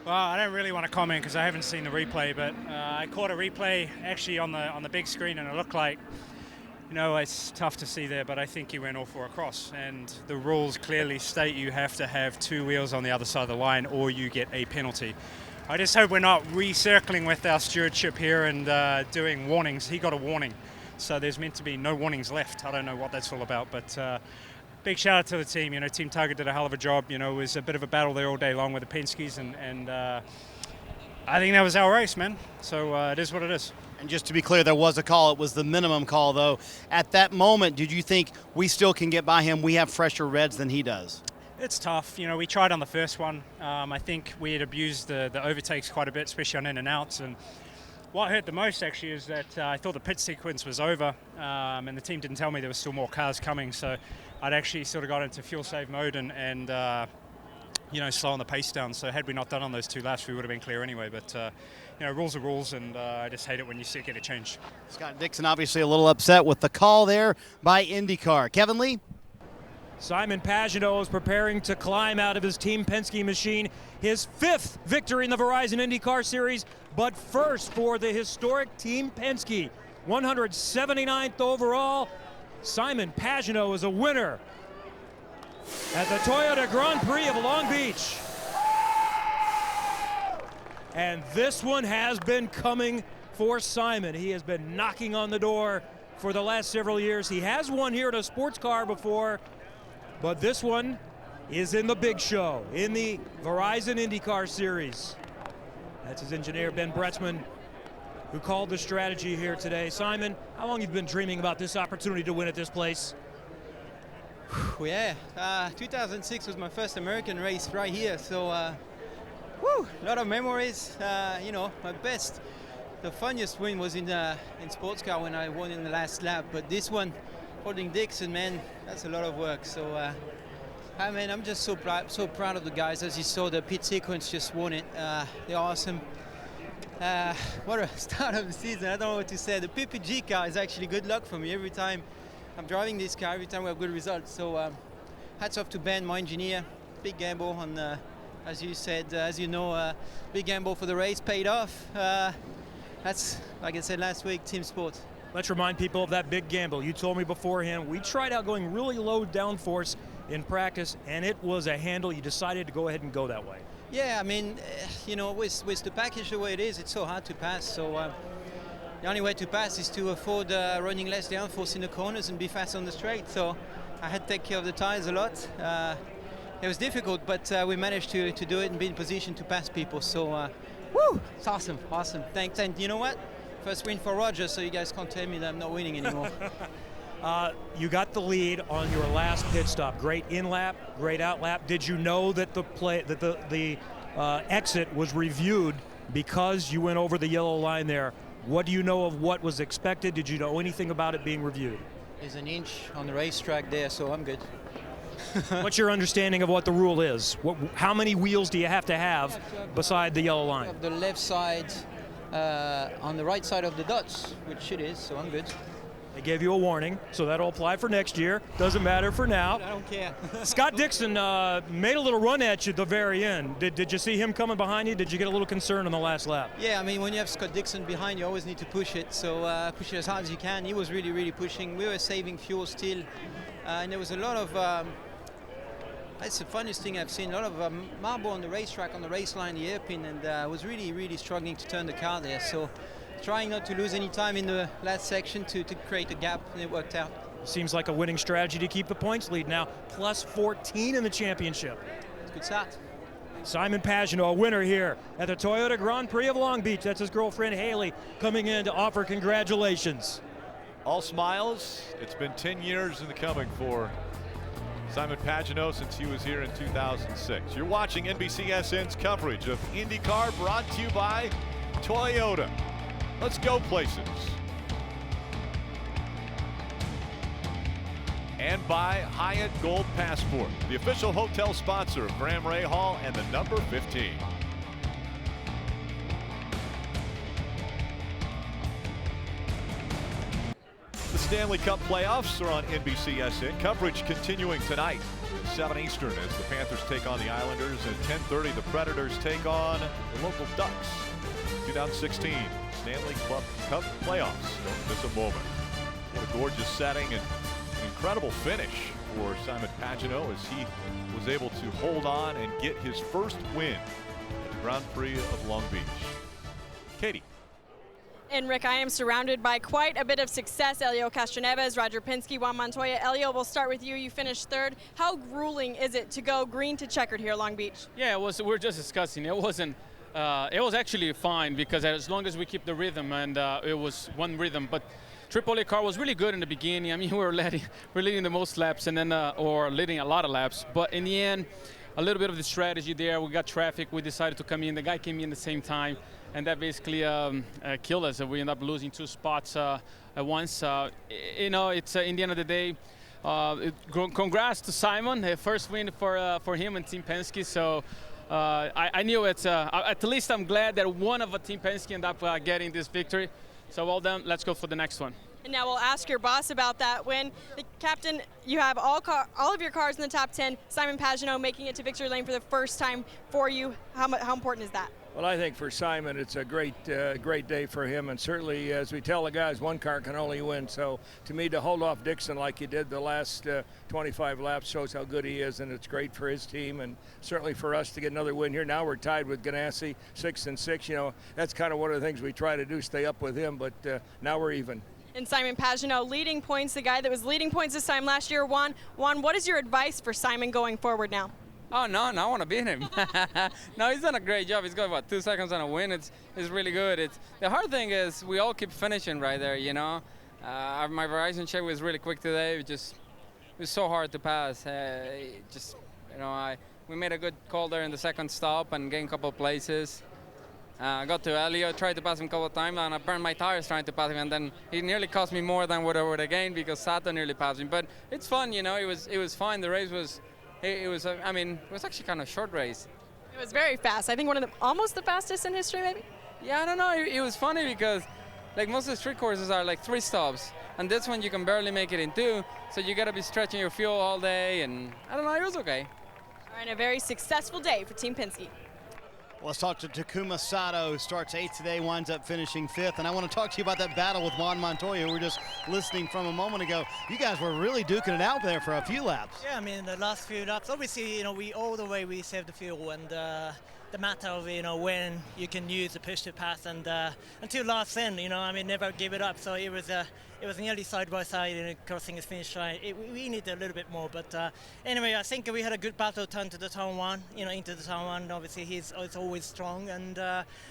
Well, I don't really want to comment because I haven't seen the replay, but I caught a replay actually on the big screen, and it looked like, you know, it's tough to see there, but I think he went all for a cross, and the rules clearly state you have to have 2 wheels on the other side of the line or you get a penalty. I just hope we're not recircling with our stewardship here and doing warnings. He got a warning, so there's meant to be no warnings left. I don't know what that's all about, but big shout out to the team. You know, Team Target did a hell of a job. You know, it was a bit of a battle there all day long with the Penskes, and I think that was our race, man. So it is what it is. And just to be clear, there was a call. It was the minimum call, though. At that moment, did you think we still can get by him? We have fresher reds than he does. It's tough. You know, we tried on the first one. I think we had abused the overtakes quite a bit, especially on in and outs. And what hurt the most actually is that I thought the pit sequence was over, and the team didn't tell me there was still more cars coming. So I'd actually sort of got into fuel save mode and you know, slowing the pace down. So had we not done on those 2 laps, we would have been clear anyway. But you know, rules are rules, and I just hate it when you see it get a change. Scott Dixon obviously a little upset with the call there by IndyCar. Kevin Lee? Simon Pagenaud is preparing to climb out of his Team Penske machine, his 5th victory in the Verizon IndyCar Series, but first for the historic Team Penske. 179th overall, Simon Pagenaud is a winner at the Toyota Grand Prix of Long Beach. And this one has been coming for Simon. He has been knocking on the door for the last several years. He has won here at a sports car before, but this one is in the big show, in the Verizon IndyCar Series. That's his engineer, Ben Bretzman, who called the strategy here today. Simon, how long have you been dreaming about this opportunity to win at this place? Yeah, 2006 was my first American race right here, so a lot of memories. You know, the funniest win was in sports car when I won in the last lap, but this one, holding Dixon, man, that's a lot of work. So, man, I'm just so proud of the guys. As you saw, the pit sequence just won it. They're awesome. What a start of the season. I don't know what to say. The PPG car is actually good luck for me every time I'm driving this car, every time we have good results. So hats off to Ben, my engineer. Big gamble on, as you said, as you know, big gamble for the race paid off. That's, like I said last week, team sport. Let's remind people of that big gamble. You told me beforehand, we tried out going really low downforce in practice, and it was a handle. You decided to go ahead and go that way. Yeah, I mean, you know, with the package the way it is, it's so hard to pass. So the only way to pass is to afford running less downforce in the corners and be fast on the straight. So I had to take care of the tires a lot. It was difficult, but we managed to do it and be in position to pass people. So, woo, it's awesome, awesome. Thanks, and you know what? First win for Roger, so you guys can't tell me that I'm not winning anymore. You got the lead on your last pit stop. Great in lap, great out lap. Did you know that the exit was reviewed because you went over the yellow line there? What do you know of what was expected? Did you know anything about it being reviewed? There's an inch on the racetrack there, so I'm good. What's your understanding of what the rule is? How many wheels do you have to have beside the yellow line? The left side on the right side of the dots, which it is, so I'm good. They gave you a warning, so that'll apply for next year. Doesn't matter for now. I don't care. Scott Dixon made a little run at you at the very end. Did you see him coming behind you? Did you get a little concerned on the last lap? Yeah, I mean, when you have Scott Dixon behind, you always need to push it. So push it as hard as you can. He was really, really pushing. We were saving fuel still. And there was a lot of, that's the funniest thing I've seen, a lot of marble on the racetrack, on the race line, the hairpin, and I was really, really struggling to turn the car there. So trying not to lose any time in the last section to create a gap, and it worked out. Seems like a winning strategy to keep the points lead now. Plus 14 in the championship. It's a good start. Simon Pagenaud, a winner here at the Toyota Grand Prix of Long Beach. That's his girlfriend Haley coming in to offer congratulations. All smiles. It's been 10 years in the coming for Simon Pagenaud since he was here in 2006. You're watching NBCSN's coverage of IndyCar, brought to you by Toyota. Let's go places. And by Hyatt Gold Passport, the official hotel sponsor of Graham Rahal and the number 15. The Stanley Cup playoffs are on NBCSN. Coverage continuing tonight at 7 Eastern as the Panthers take on the Islanders. At 10:30, the Predators take on the local Ducks. 2016 Stanley Cup playoffs. Don't miss a moment. What a gorgeous setting and an incredible finish for Simon Pagenaud as he was able to hold on and get his first win at the Grand Prix of Long Beach. Katie. And Rick, I am surrounded by quite a bit of success. Helio Castroneves, Roger Penske, Juan Montoya. Helio, we'll start with you. You finished third. How grueling is it to go green to checkered here at Long Beach? Yeah, we were just discussing. It wasn't. It was actually fine because as long as we keep the rhythm, and it was one rhythm, but AAA car was really good in the beginning. I mean, we're leading the most laps, and then or leading a lot of laps. But in the end, a little bit of the strategy there. We got traffic. We decided to come in. The guy came in at the same time, and that basically killed us. We ended up losing 2 spots at once. You know, it's in the end of the day. Congrats to Simon, first win for him and Team Penske. So I knew it's at least I'm glad that one of a Team Penske ended up getting this victory. So well done. Let's go for the next one. And now we'll ask your boss about that. When the captain, you have all of your cars in the top 10. Simon Pagenaud making it to victory lane for the first time for you. How important is that? Well, I think for Simon, it's a great day for him, and certainly, as we tell the guys, one car can only win. So, to me, to hold off Dixon like he did the last 25 laps shows how good he is, and it's great for his team, and certainly for us to get another win here. Now we're tied with Ganassi, 6 and 6. You know, that's kind of one of the things we try to do, stay up with him. But now we're even. And Simon Pagenaud leading points, the guy that was leading points this time last year. Juan, what is your advice for Simon going forward now? Oh, no, I want to beat him. No, he's done a great job. He's got, what, 2 seconds on a win. It's really good. The hard thing is we all keep finishing right there, you know. My Verizon check was really quick today. It was so hard to pass. We made a good call there in the second stop and gained a couple of places. I got to Elio, tried to pass him a couple of times, and I burned my tires trying to pass him, and then he nearly cost me more than what I would have gained because Sato nearly passed me. But it's fun, you know. It was fine. The race was. It was actually kind of a short race. It was very fast. I think almost the fastest in history, maybe? Yeah, I don't know. It was funny because, like, most of the street courses are like 3 stops, and this one you can barely make it in 2, so you got to be stretching your fuel all day, and I don't know, it was okay. All right, a very successful day for Team Penske. Let's talk to Takuma Sato, who starts 8th today, winds up finishing 5th. And I want to talk to you about that battle with Juan Montoya, who we were just listening from a moment ago. You guys were really duking it out there for a few laps. Yeah, I mean, the last few laps, obviously, you know, we saved the fuel, and the matter of, you know, when you can use the push to pass, and until last end, you know, I mean, never give it up. So it was nearly side by side, and crossing his finish line. We needed a little bit more, but anyway, I think we had a good battle turn to the turn 1, you know, into the turn 1. Obviously, he's always strong, and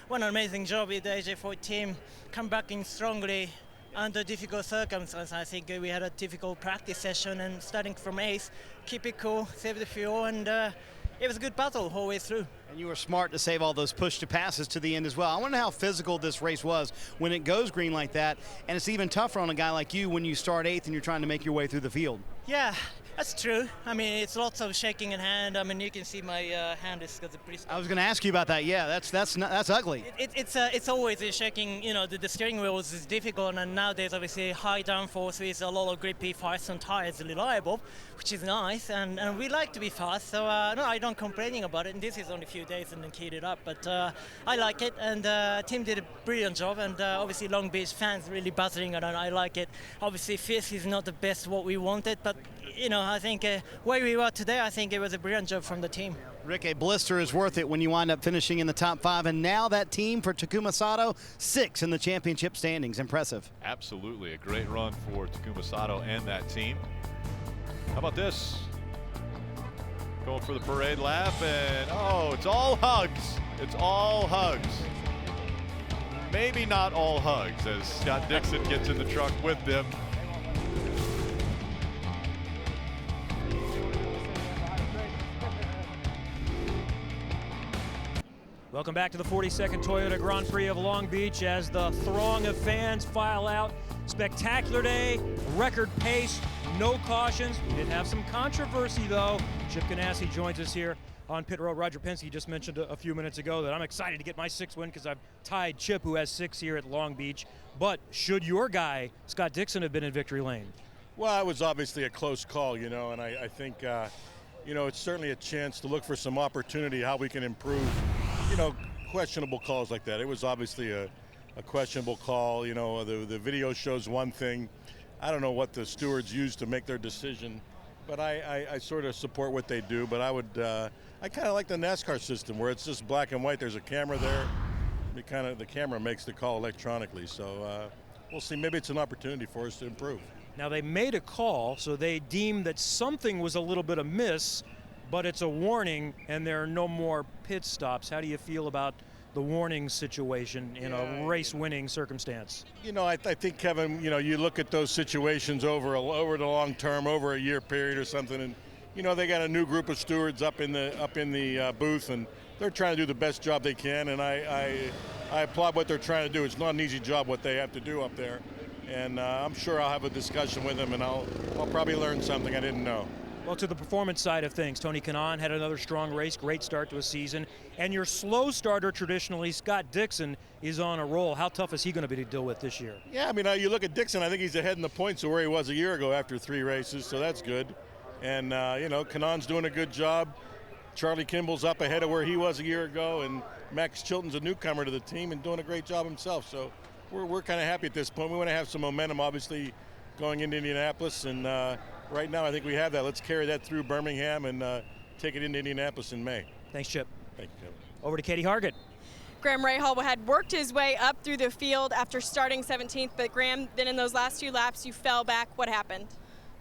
what an amazing job with the AJ4 team, come back in strongly under difficult circumstances. I think we had a difficult practice session, and starting from 8th, keep it cool, save the fuel, and it was a good battle all the way through. And you were smart to save all those push to passes to the end as well. I wonder how physical this race was when it goes green like that, and it's even tougher on a guy like you when you start 8th and you're trying to make your way through the field. Yeah, that's true. I mean, it's lots of shaking in hand. I mean, you can see my hand is got a pretty. I was going to ask you about that. Yeah, that's ugly. It's always shaking. You know, the steering wheels is difficult, and nowadays obviously high downforce with a lot of grippy Firestone tires, reliable, which is nice, and we like to be fast. So no, I don't complaining about it. And this is only a few days and then keyed it up, but I like it, and team did a brilliant job, and obviously Long Beach fans really buzzing, and I like it. Obviously 5th is not the best what we wanted, but you know, I think where we were today, I think it was a brilliant job from the team. Rick, a blister is worth it when you wind up finishing in the top 5, and now that team for Takuma Sato, 6 in the championship standings. Impressive. Absolutely, a great run for Takuma Sato and that team. How about this? Going for the parade lap, and oh, it's all hugs. It's all hugs. Maybe not all hugs, as Scott Dixon gets in the truck with them. Welcome back to the 42nd Toyota Grand Prix of Long Beach as the throng of fans file out. Spectacular day, record pace, no cautions. We did have some controversy though. Chip Ganassi joins us here on pit road. Roger Penske just mentioned a few minutes ago that I'm excited to get my 6th win because I've tied Chip, who has 6 here at Long Beach. But should your guy, Scott Dixon, have been in victory lane? Well, it was obviously a close call, you know, and I think, you know, it's certainly a chance to look for some opportunity, how we can improve, you know, questionable calls like that. It was obviously a questionable call. You know, the video shows one thing. I don't know what the stewards use to make their decision, but I sort of support what they do. But I kind of like the NASCAR system where it's just black and white. There's a camera there. The camera makes the call electronically. So we'll see. Maybe it's an opportunity for us to improve. Now, they made a call, so they deemed that something was a little bit amiss, but it's a warning, and there are no more pit stops. How do you feel about the warning situation in a race-winning circumstance? You know, I think, Kevin, you know, you look at those situations over the long term, over a year period or something, and you know, they got a new group of stewards up in the booth, and they're trying to do the best job they can, and I applaud what they're trying to do. It's not an easy job what they have to do up there, and I'm sure I'll have a discussion with them, and I'll probably learn something I didn't know. Well, to the performance side of things, Tony Kanaan had another strong race, great start to a season. And your slow starter traditionally, Scott Dixon, is on a roll. How tough is he going to be to deal with this year? Yeah, I mean, you look at Dixon, I think he's ahead in the points of where he was a year ago after 3 races, so that's good. And, you know, Kanaan's doing a good job. Charlie Kimball's up ahead of where he was a year ago, and Max Chilton's a newcomer to the team and doing a great job himself. So we're kind of happy at this point. We want to have some momentum, obviously, going into Indianapolis, and right now I think we have that. Let's carry that through Birmingham and take it into Indianapolis in May. Thanks, Chip. Thank you, Kevin. Over to Katie Hargett. Graham Rahal had worked his way up through the field after starting 17th, but Graham, then in those last few laps, you fell back. What happened?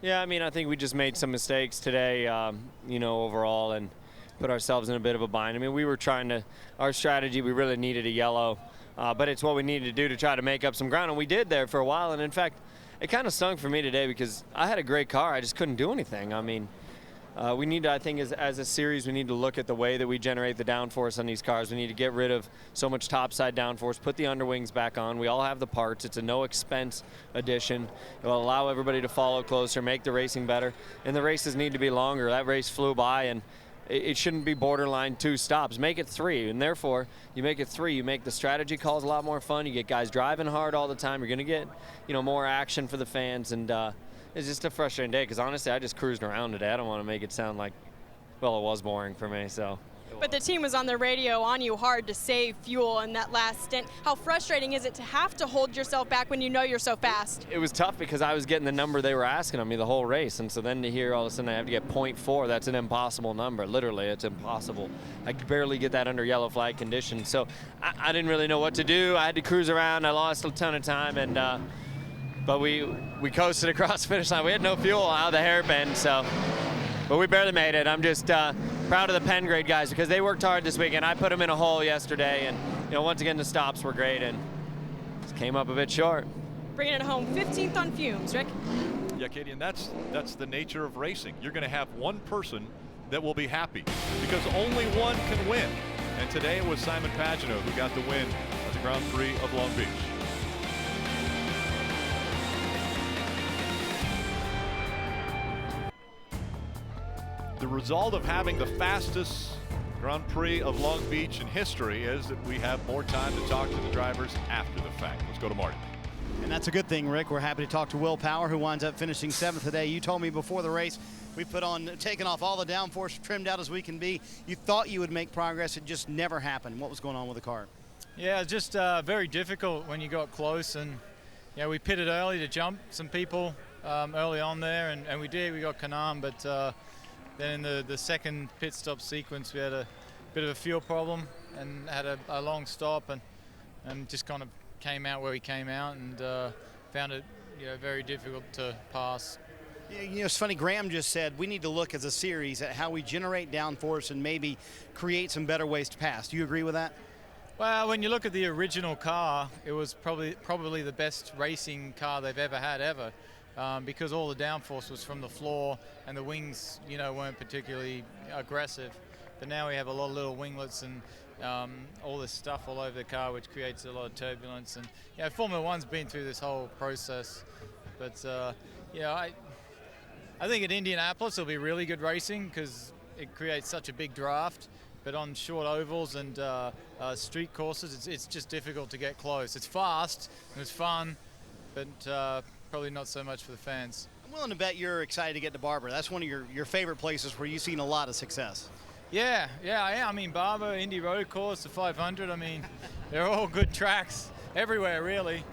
Yeah, I mean, I think we just made some mistakes today, you know, overall, and put ourselves in a bit of a bind. I mean, we were trying to, our strategy, we really needed a yellow, but it's what we needed to do to try to make up some ground, and we did there for a while. And in fact, it kind of stunk for me today because I had a great car. I just couldn't do anything. I mean, we need to, I think, as a series, we need to look at the way that we generate the downforce on these cars. We need to get rid of so much topside downforce, put the underwings back on. We all have the parts. It's a no-expense addition. It will allow everybody to follow closer, make the racing better. And the races need to be longer. That race flew by, and it shouldn't be borderline 2 stops. Make it 3, and therefore, you make it 3. You make the strategy calls a lot more fun. You get guys driving hard all the time. You're going to get, you know, more action for the fans, and it's just a frustrating day because honestly, I just cruised around today. I don't want to make it sound like, well, it was boring for me. So. But the team was on the radio on you hard to save fuel in that last stint. How frustrating is it to have to hold yourself back when you know you're so fast? It was tough because I was getting the number they were asking of me the whole race, and so then to hear all of a sudden I have to get 0.4, that's an impossible number. Literally, it's impossible. I could barely get that under yellow flag conditions, so I didn't really know what to do. I had to cruise around. I lost a ton of time, and but we coasted across the finish line. We had no fuel out of the hairpin, so. But we barely made it. I'm just proud of the Penn grade guys because they worked hard this weekend. I put them in a hole yesterday, and you know, once again the stops were great and just came up a bit short. Bringing it home, 15th on fumes, Rick. Yeah, Katie, and that's the nature of racing. You're going to have one person that will be happy because only one can win. And today it was Simon Pagenaud who got the win at the Grand Prix of Long Beach. The result of having the fastest Grand Prix of Long Beach in history is that we have more time to talk to the drivers after the fact. Let's go to Marty. And that's a good thing, Rick. We're happy to talk to Will Power, who winds up finishing 7th today. You told me before the race we taken off all the downforce, trimmed out as we can be. You thought you would make progress. It just never happened. What was going on with the car? Yeah, just very difficult when you got close. And yeah, we pitted early to jump some people early on there, and we did. We got Kanaan, but then in the second pit stop sequence, we had a bit of a fuel problem and had a long stop and just kind of came out where we came out and found it, you know, very difficult to pass. You know, it's funny, Graham just said we need to look as a series at how we generate downforce and maybe create some better ways to pass. Do you agree with that? Well, when you look at the original car, it was probably the best racing car they've ever had ever. Because all the downforce was from the floor and the wings, you know, weren't particularly aggressive. But now we have a lot of little winglets and all this stuff all over the car, which creates a lot of turbulence. And yeah, Formula One's been through this whole process. But yeah, I think at Indianapolis it'll be really good racing because it creates such a big draft. But on short ovals and street courses, it's just difficult to get close. It's fast and it's fun, but probably not so much for the fans. I'm willing to bet you're excited to get to Barber. That's one of your favorite places where you've seen a lot of success. Yeah, I am. I mean, Barber, Indy Road Course, the 500. I mean, they're all good tracks everywhere, really.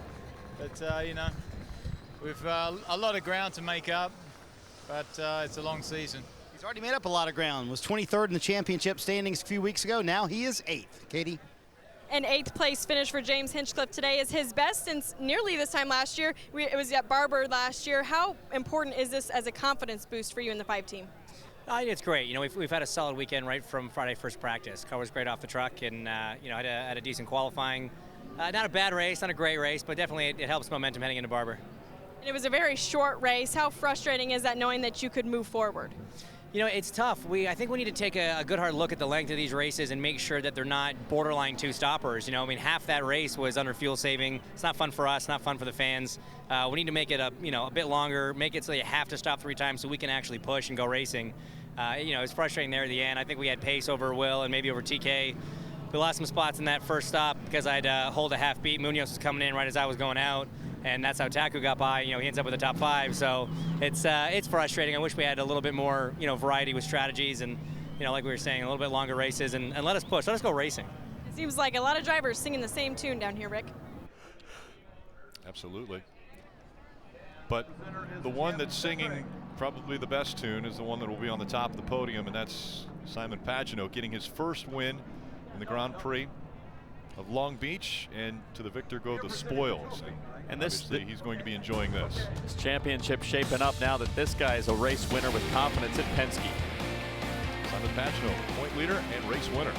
But, you know, we've a lot of ground to make up, but it's a long season. He's already made up a lot of ground. Was 23rd in the championship standings a few weeks ago. Now he is 8th. Katie? An 8th place finish for James Hinchcliffe today is his best since nearly this time last year. It was at Barber last year. How important is this as a confidence boost for you in the 5 team? It's great. You know, we've had a solid weekend right from Friday first practice. Car was great off the truck, and you know, had a decent qualifying. Not a bad race, not a great race, but definitely it helps momentum heading into Barber. And it was a very short race. How frustrating is that knowing that you could move forward? You know, it's tough. I think we need to take a good hard look at the length of these races and make sure that they're not borderline two stoppers. You know, I mean, half that race was under fuel saving. It's not fun for us, not fun for the fans. We need to make it a bit longer, make it so you have to stop 3 times so we can actually push and go racing. You know, it's frustrating there at the end. I think we had pace over Will and maybe over TK. We lost some spots in that first stop because I had to hold a half beat. Munoz was coming in right as I was going out, and that's how Taku got by. You know, he ends up with the top 5. So it's frustrating. I wish we had a little bit more, you know, variety with strategies and, you know, like we were saying, a little bit longer races and let us push. Let us go racing. It seems like a lot of drivers singing the same tune down here, Rick. Absolutely. But the one that's singing probably the best tune is the one that will be on the top of the podium, and that's Simon Pagenaud getting his first win in the Grand Prix of Long Beach, and to the victor go the spoils. And this, he's going to be enjoying this. This championship shaping up now that this guy is a race winner with confidence at Penske. Simon Pagenaud, point leader and race winner.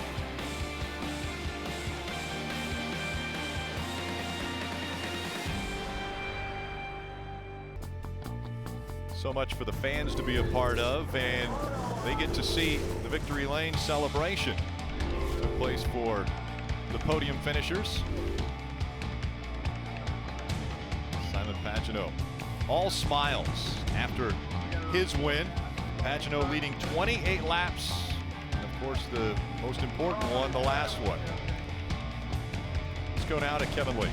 So much for the fans to be a part of, and they get to see the Victory Lane celebration. Took place for the podium finishers. Simon Pagenaud, all smiles after his win. Pagenaud leading 28 laps, and of course the most important one, the last one. Let's go now to Kevin Lee.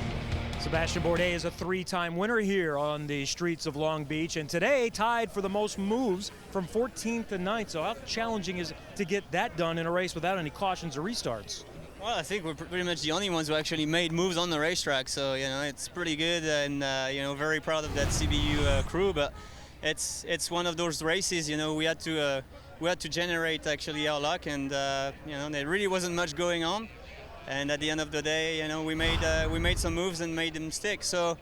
Sebastian Bourdais is a 3-time winner here on the streets of Long Beach, and today tied for the most moves from 14th to 9th. So how challenging is it to get that done in a race without any cautions or restarts? Well, I think we're pretty much the only ones who actually made moves on the racetrack, so you know it's pretty good, and you know, very proud of that CBU crew. But it's one of those races, you know, we had to generate actually our luck, and you know, there really wasn't much going on. And at the end of the day, you know, we made some moves and made them stick. So,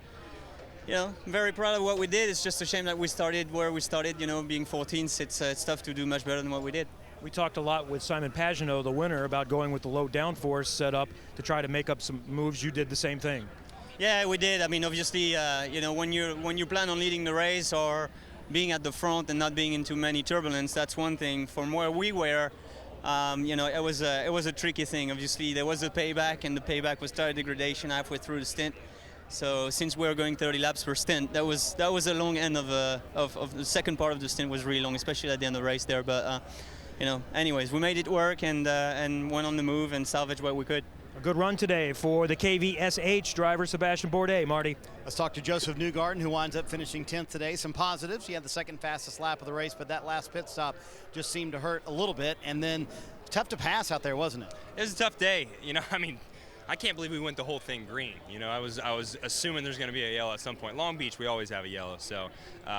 you know, I'm very proud of what we did. It's just a shame that we started where we started, you know, being 14th. It's tough to do much better than what we did. We talked a lot with Simon Pagenaud, the winner, about going with the low downforce setup to try to make up some moves. You did the same thing. Yeah, we did. I mean, obviously, you know, when you plan on leading the race or being at the front and not being in too many turbulence, that's one thing. From where we were, you know, it was a tricky thing. Obviously, there was a payback, and the payback was tire degradation halfway through the stint. So since we were going 30 laps per stint, that was a long end of the second part of the stint was really long, especially at the end of the race there. But you know, anyways, we made it work and went on the move and salvaged what we could. A good run today for the KVSH driver Sebastian Bourdais. Marty. Let's talk to Josef Newgarden, who winds up finishing 10th today. Some positives. He had the second fastest lap of the race, but that last pit stop just seemed to hurt a little bit. And then tough to pass out there, wasn't it? It was a tough day. You know, I mean, I can't believe we went the whole thing green. You know, I was assuming there's going to be a yellow at some point. Long Beach, we always have a yellow. So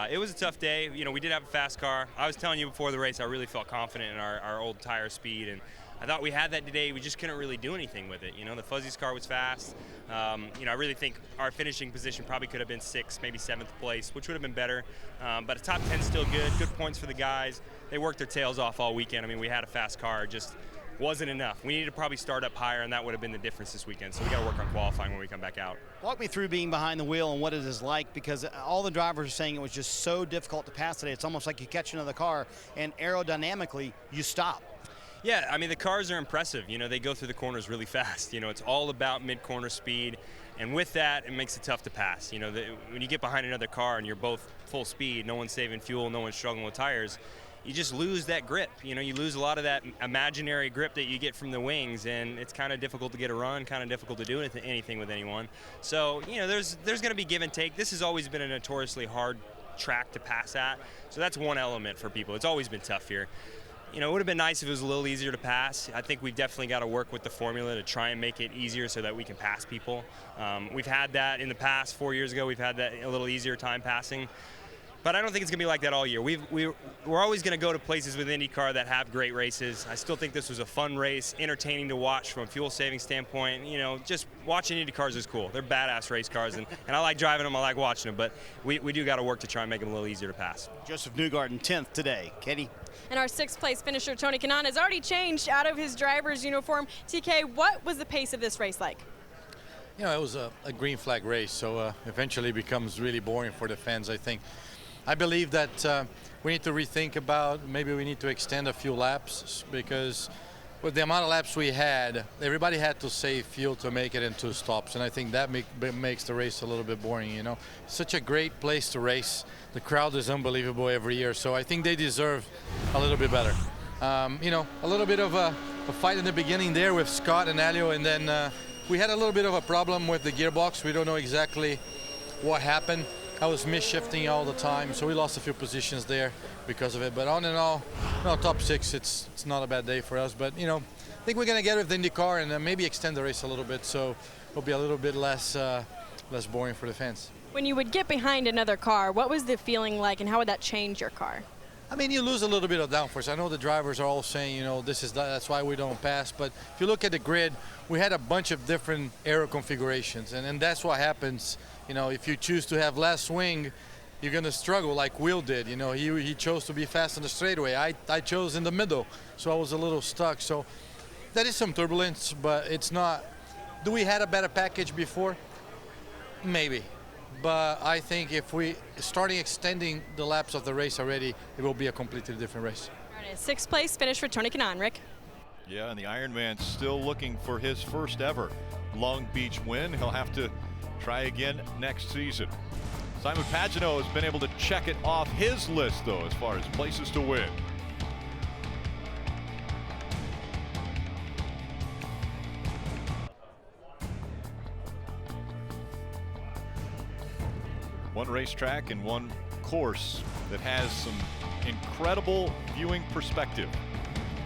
it was a tough day. You know, we did have a fast car. I was telling you before the race, I really felt confident in our old tire speed, and I thought we had that today. We just couldn't really do anything with it. You know, the Fuzzy's car was fast. You know, I really think our finishing position probably could have been 6th, maybe 7th place, which would have been better. But a top 10 is still good. Good points for the guys. They worked their tails off all weekend. I mean, we had a fast car, just wasn't enough. We needed to probably start up higher, and that would have been the difference this weekend. So we got to work on qualifying when we come back out. Walk me through being behind the wheel and what it is like, because all the drivers are saying it was just so difficult to pass today. It's almost like you catch another car, and aerodynamically, you stop. Yeah, I mean, the cars are impressive. You know, they go through the corners really fast. You know, it's all about mid-corner speed, and with that, it makes it tough to pass. You know, when you get behind another car and you're both full speed, no one's saving fuel, no one's struggling with tires, you just lose that grip. You know, you lose a lot of that imaginary grip that you get from the wings, and it's kind of difficult to get a run, kind of difficult to do anything with anyone. So, you know, there's going to be give and take. This has always been a notoriously hard track to pass at, so that's one element for people. It's always been tough here. You know, it would have been nice if it was a little easier to pass. I think we've definitely got to work with the formula to try and make it easier so that we can pass people. We've had that in the past. 4 years ago, we've had that a little easier time passing. But I don't think it's going to be like that all year. We're always going to go to places with IndyCar that have great races. I still think this was a fun race, entertaining to watch from a fuel-saving standpoint. You know, just watching IndyCars is cool. They're badass race cars, and I like driving them, I like watching them, but we do got to work to try and make them a little easier to pass. Josef Newgarden, 10th today. Katie? And our sixth-place finisher, Tony Kanaan, has already changed out of his driver's uniform. TK, what was the pace of this race like? You know, it was a green flag race, so eventually becomes really boring for the fans, I think. I believe that we need to rethink about maybe we need to extend a few laps, because with the amount of laps we had, everybody had to save fuel to make it in 2 stops, and I think that makes the race a little bit boring, you know. Such a great place to race. The crowd is unbelievable every year, so I think they deserve a little bit better. You know, a little bit of a fight in the beginning there with Scott and Elio, and then we had a little bit of a problem with the gearbox. We don't know exactly what happened. I was misshifting all the time, so we lost a few positions there because of it. But on and all, no, top 6, it's not a bad day for us. But, you know, I think we're going to get with the IndyCar and maybe extend the race a little bit, so it'll be a little bit less boring for the fans. When you would get behind another car, what was the feeling like, and how would that change your car? I mean, you lose a little bit of downforce. I know the drivers are all saying, you know, that's why we don't pass. But if you look at the grid, we had a bunch of different aero configurations, and that's what happens. You know, if you choose to have less swing, you're going to struggle like Will did. You know, he chose to be fast on the straightaway. I chose in the middle, so I was a little stuck. So that is some turbulence, but it's not. Do we had a better package before? Maybe. But I think if we starting extending the laps of the race already, it will be a completely different race. All right, 6th place finish for Tony Kanaan. Rick? Yeah, and the Ironman's still looking for his first ever Long Beach win. He'll have to try again next season. Simon Pagenaud has been able to check it off his list, though, as far as places to win. One racetrack and one course that has some incredible viewing perspective.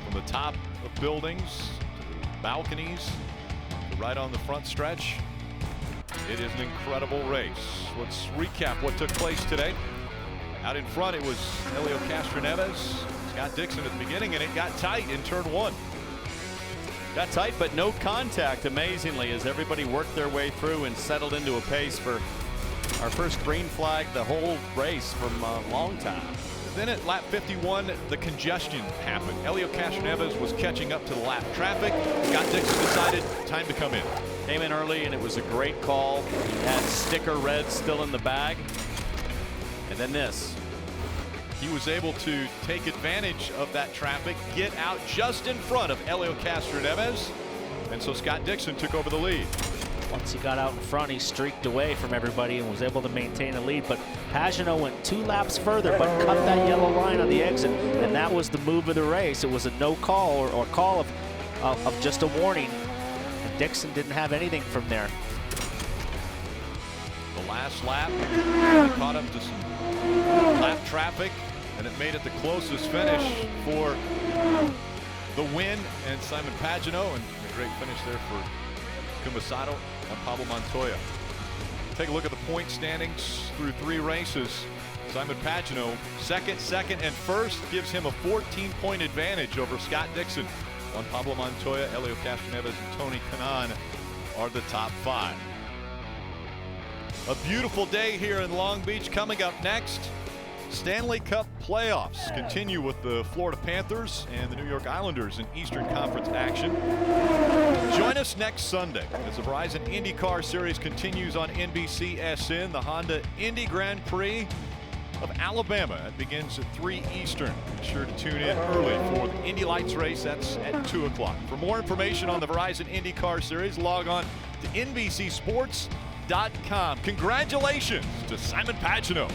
From the top of buildings to the balconies to right on the front stretch. It is an incredible race. Let's recap what took place today. Out in front, it was Helio Castroneves, Scott Dixon at the beginning, and it got tight in turn 1. Got tight, but no contact, amazingly, as everybody worked their way through and settled into a pace for our first green flag the whole race from a long time. Then at lap 51, the congestion happened. Helio Castroneves was catching up to the lap traffic. Scott Dixon decided time to come in. Came in early, and it was a great call. He had sticker red still in the bag. And then this. He was able to take advantage of that traffic, get out just in front of Helio Castroneves, and so Scott Dixon took over the lead. Once he got out in front, he streaked away from everybody and was able to maintain a lead. But Pagenaud went 2 laps further, but cut that yellow line on the exit, and that was the move of the race. It was a no call or call of just a warning. And Dixon didn't have anything from there. The last lap, they caught up to some lap traffic, and it made it the closest finish for the win and Simon Pagenaud, and a great finish there for Sato and Pablo Montoya. Take a look at the point standings through 3 races. Simon Pagenaud, second, and first gives him a 14-point advantage over Scott Dixon. On Pablo Montoya, Helio Castroneves, and Tony Kanaan are the top 5. A beautiful day here in Long Beach. Coming up next, Stanley Cup playoffs continue with the Florida Panthers and the New York Islanders in Eastern Conference action. Join us next Sunday as the Verizon IndyCar Series continues on NBCSN, the Honda Indy Grand Prix of Alabama. It begins at 3 Eastern. Be sure to tune in early for the Indy Lights race. That's at 2 o'clock. For more information on the Verizon IndyCar Series, log on to NBCSports.com. Congratulations to Simon Pagenaud.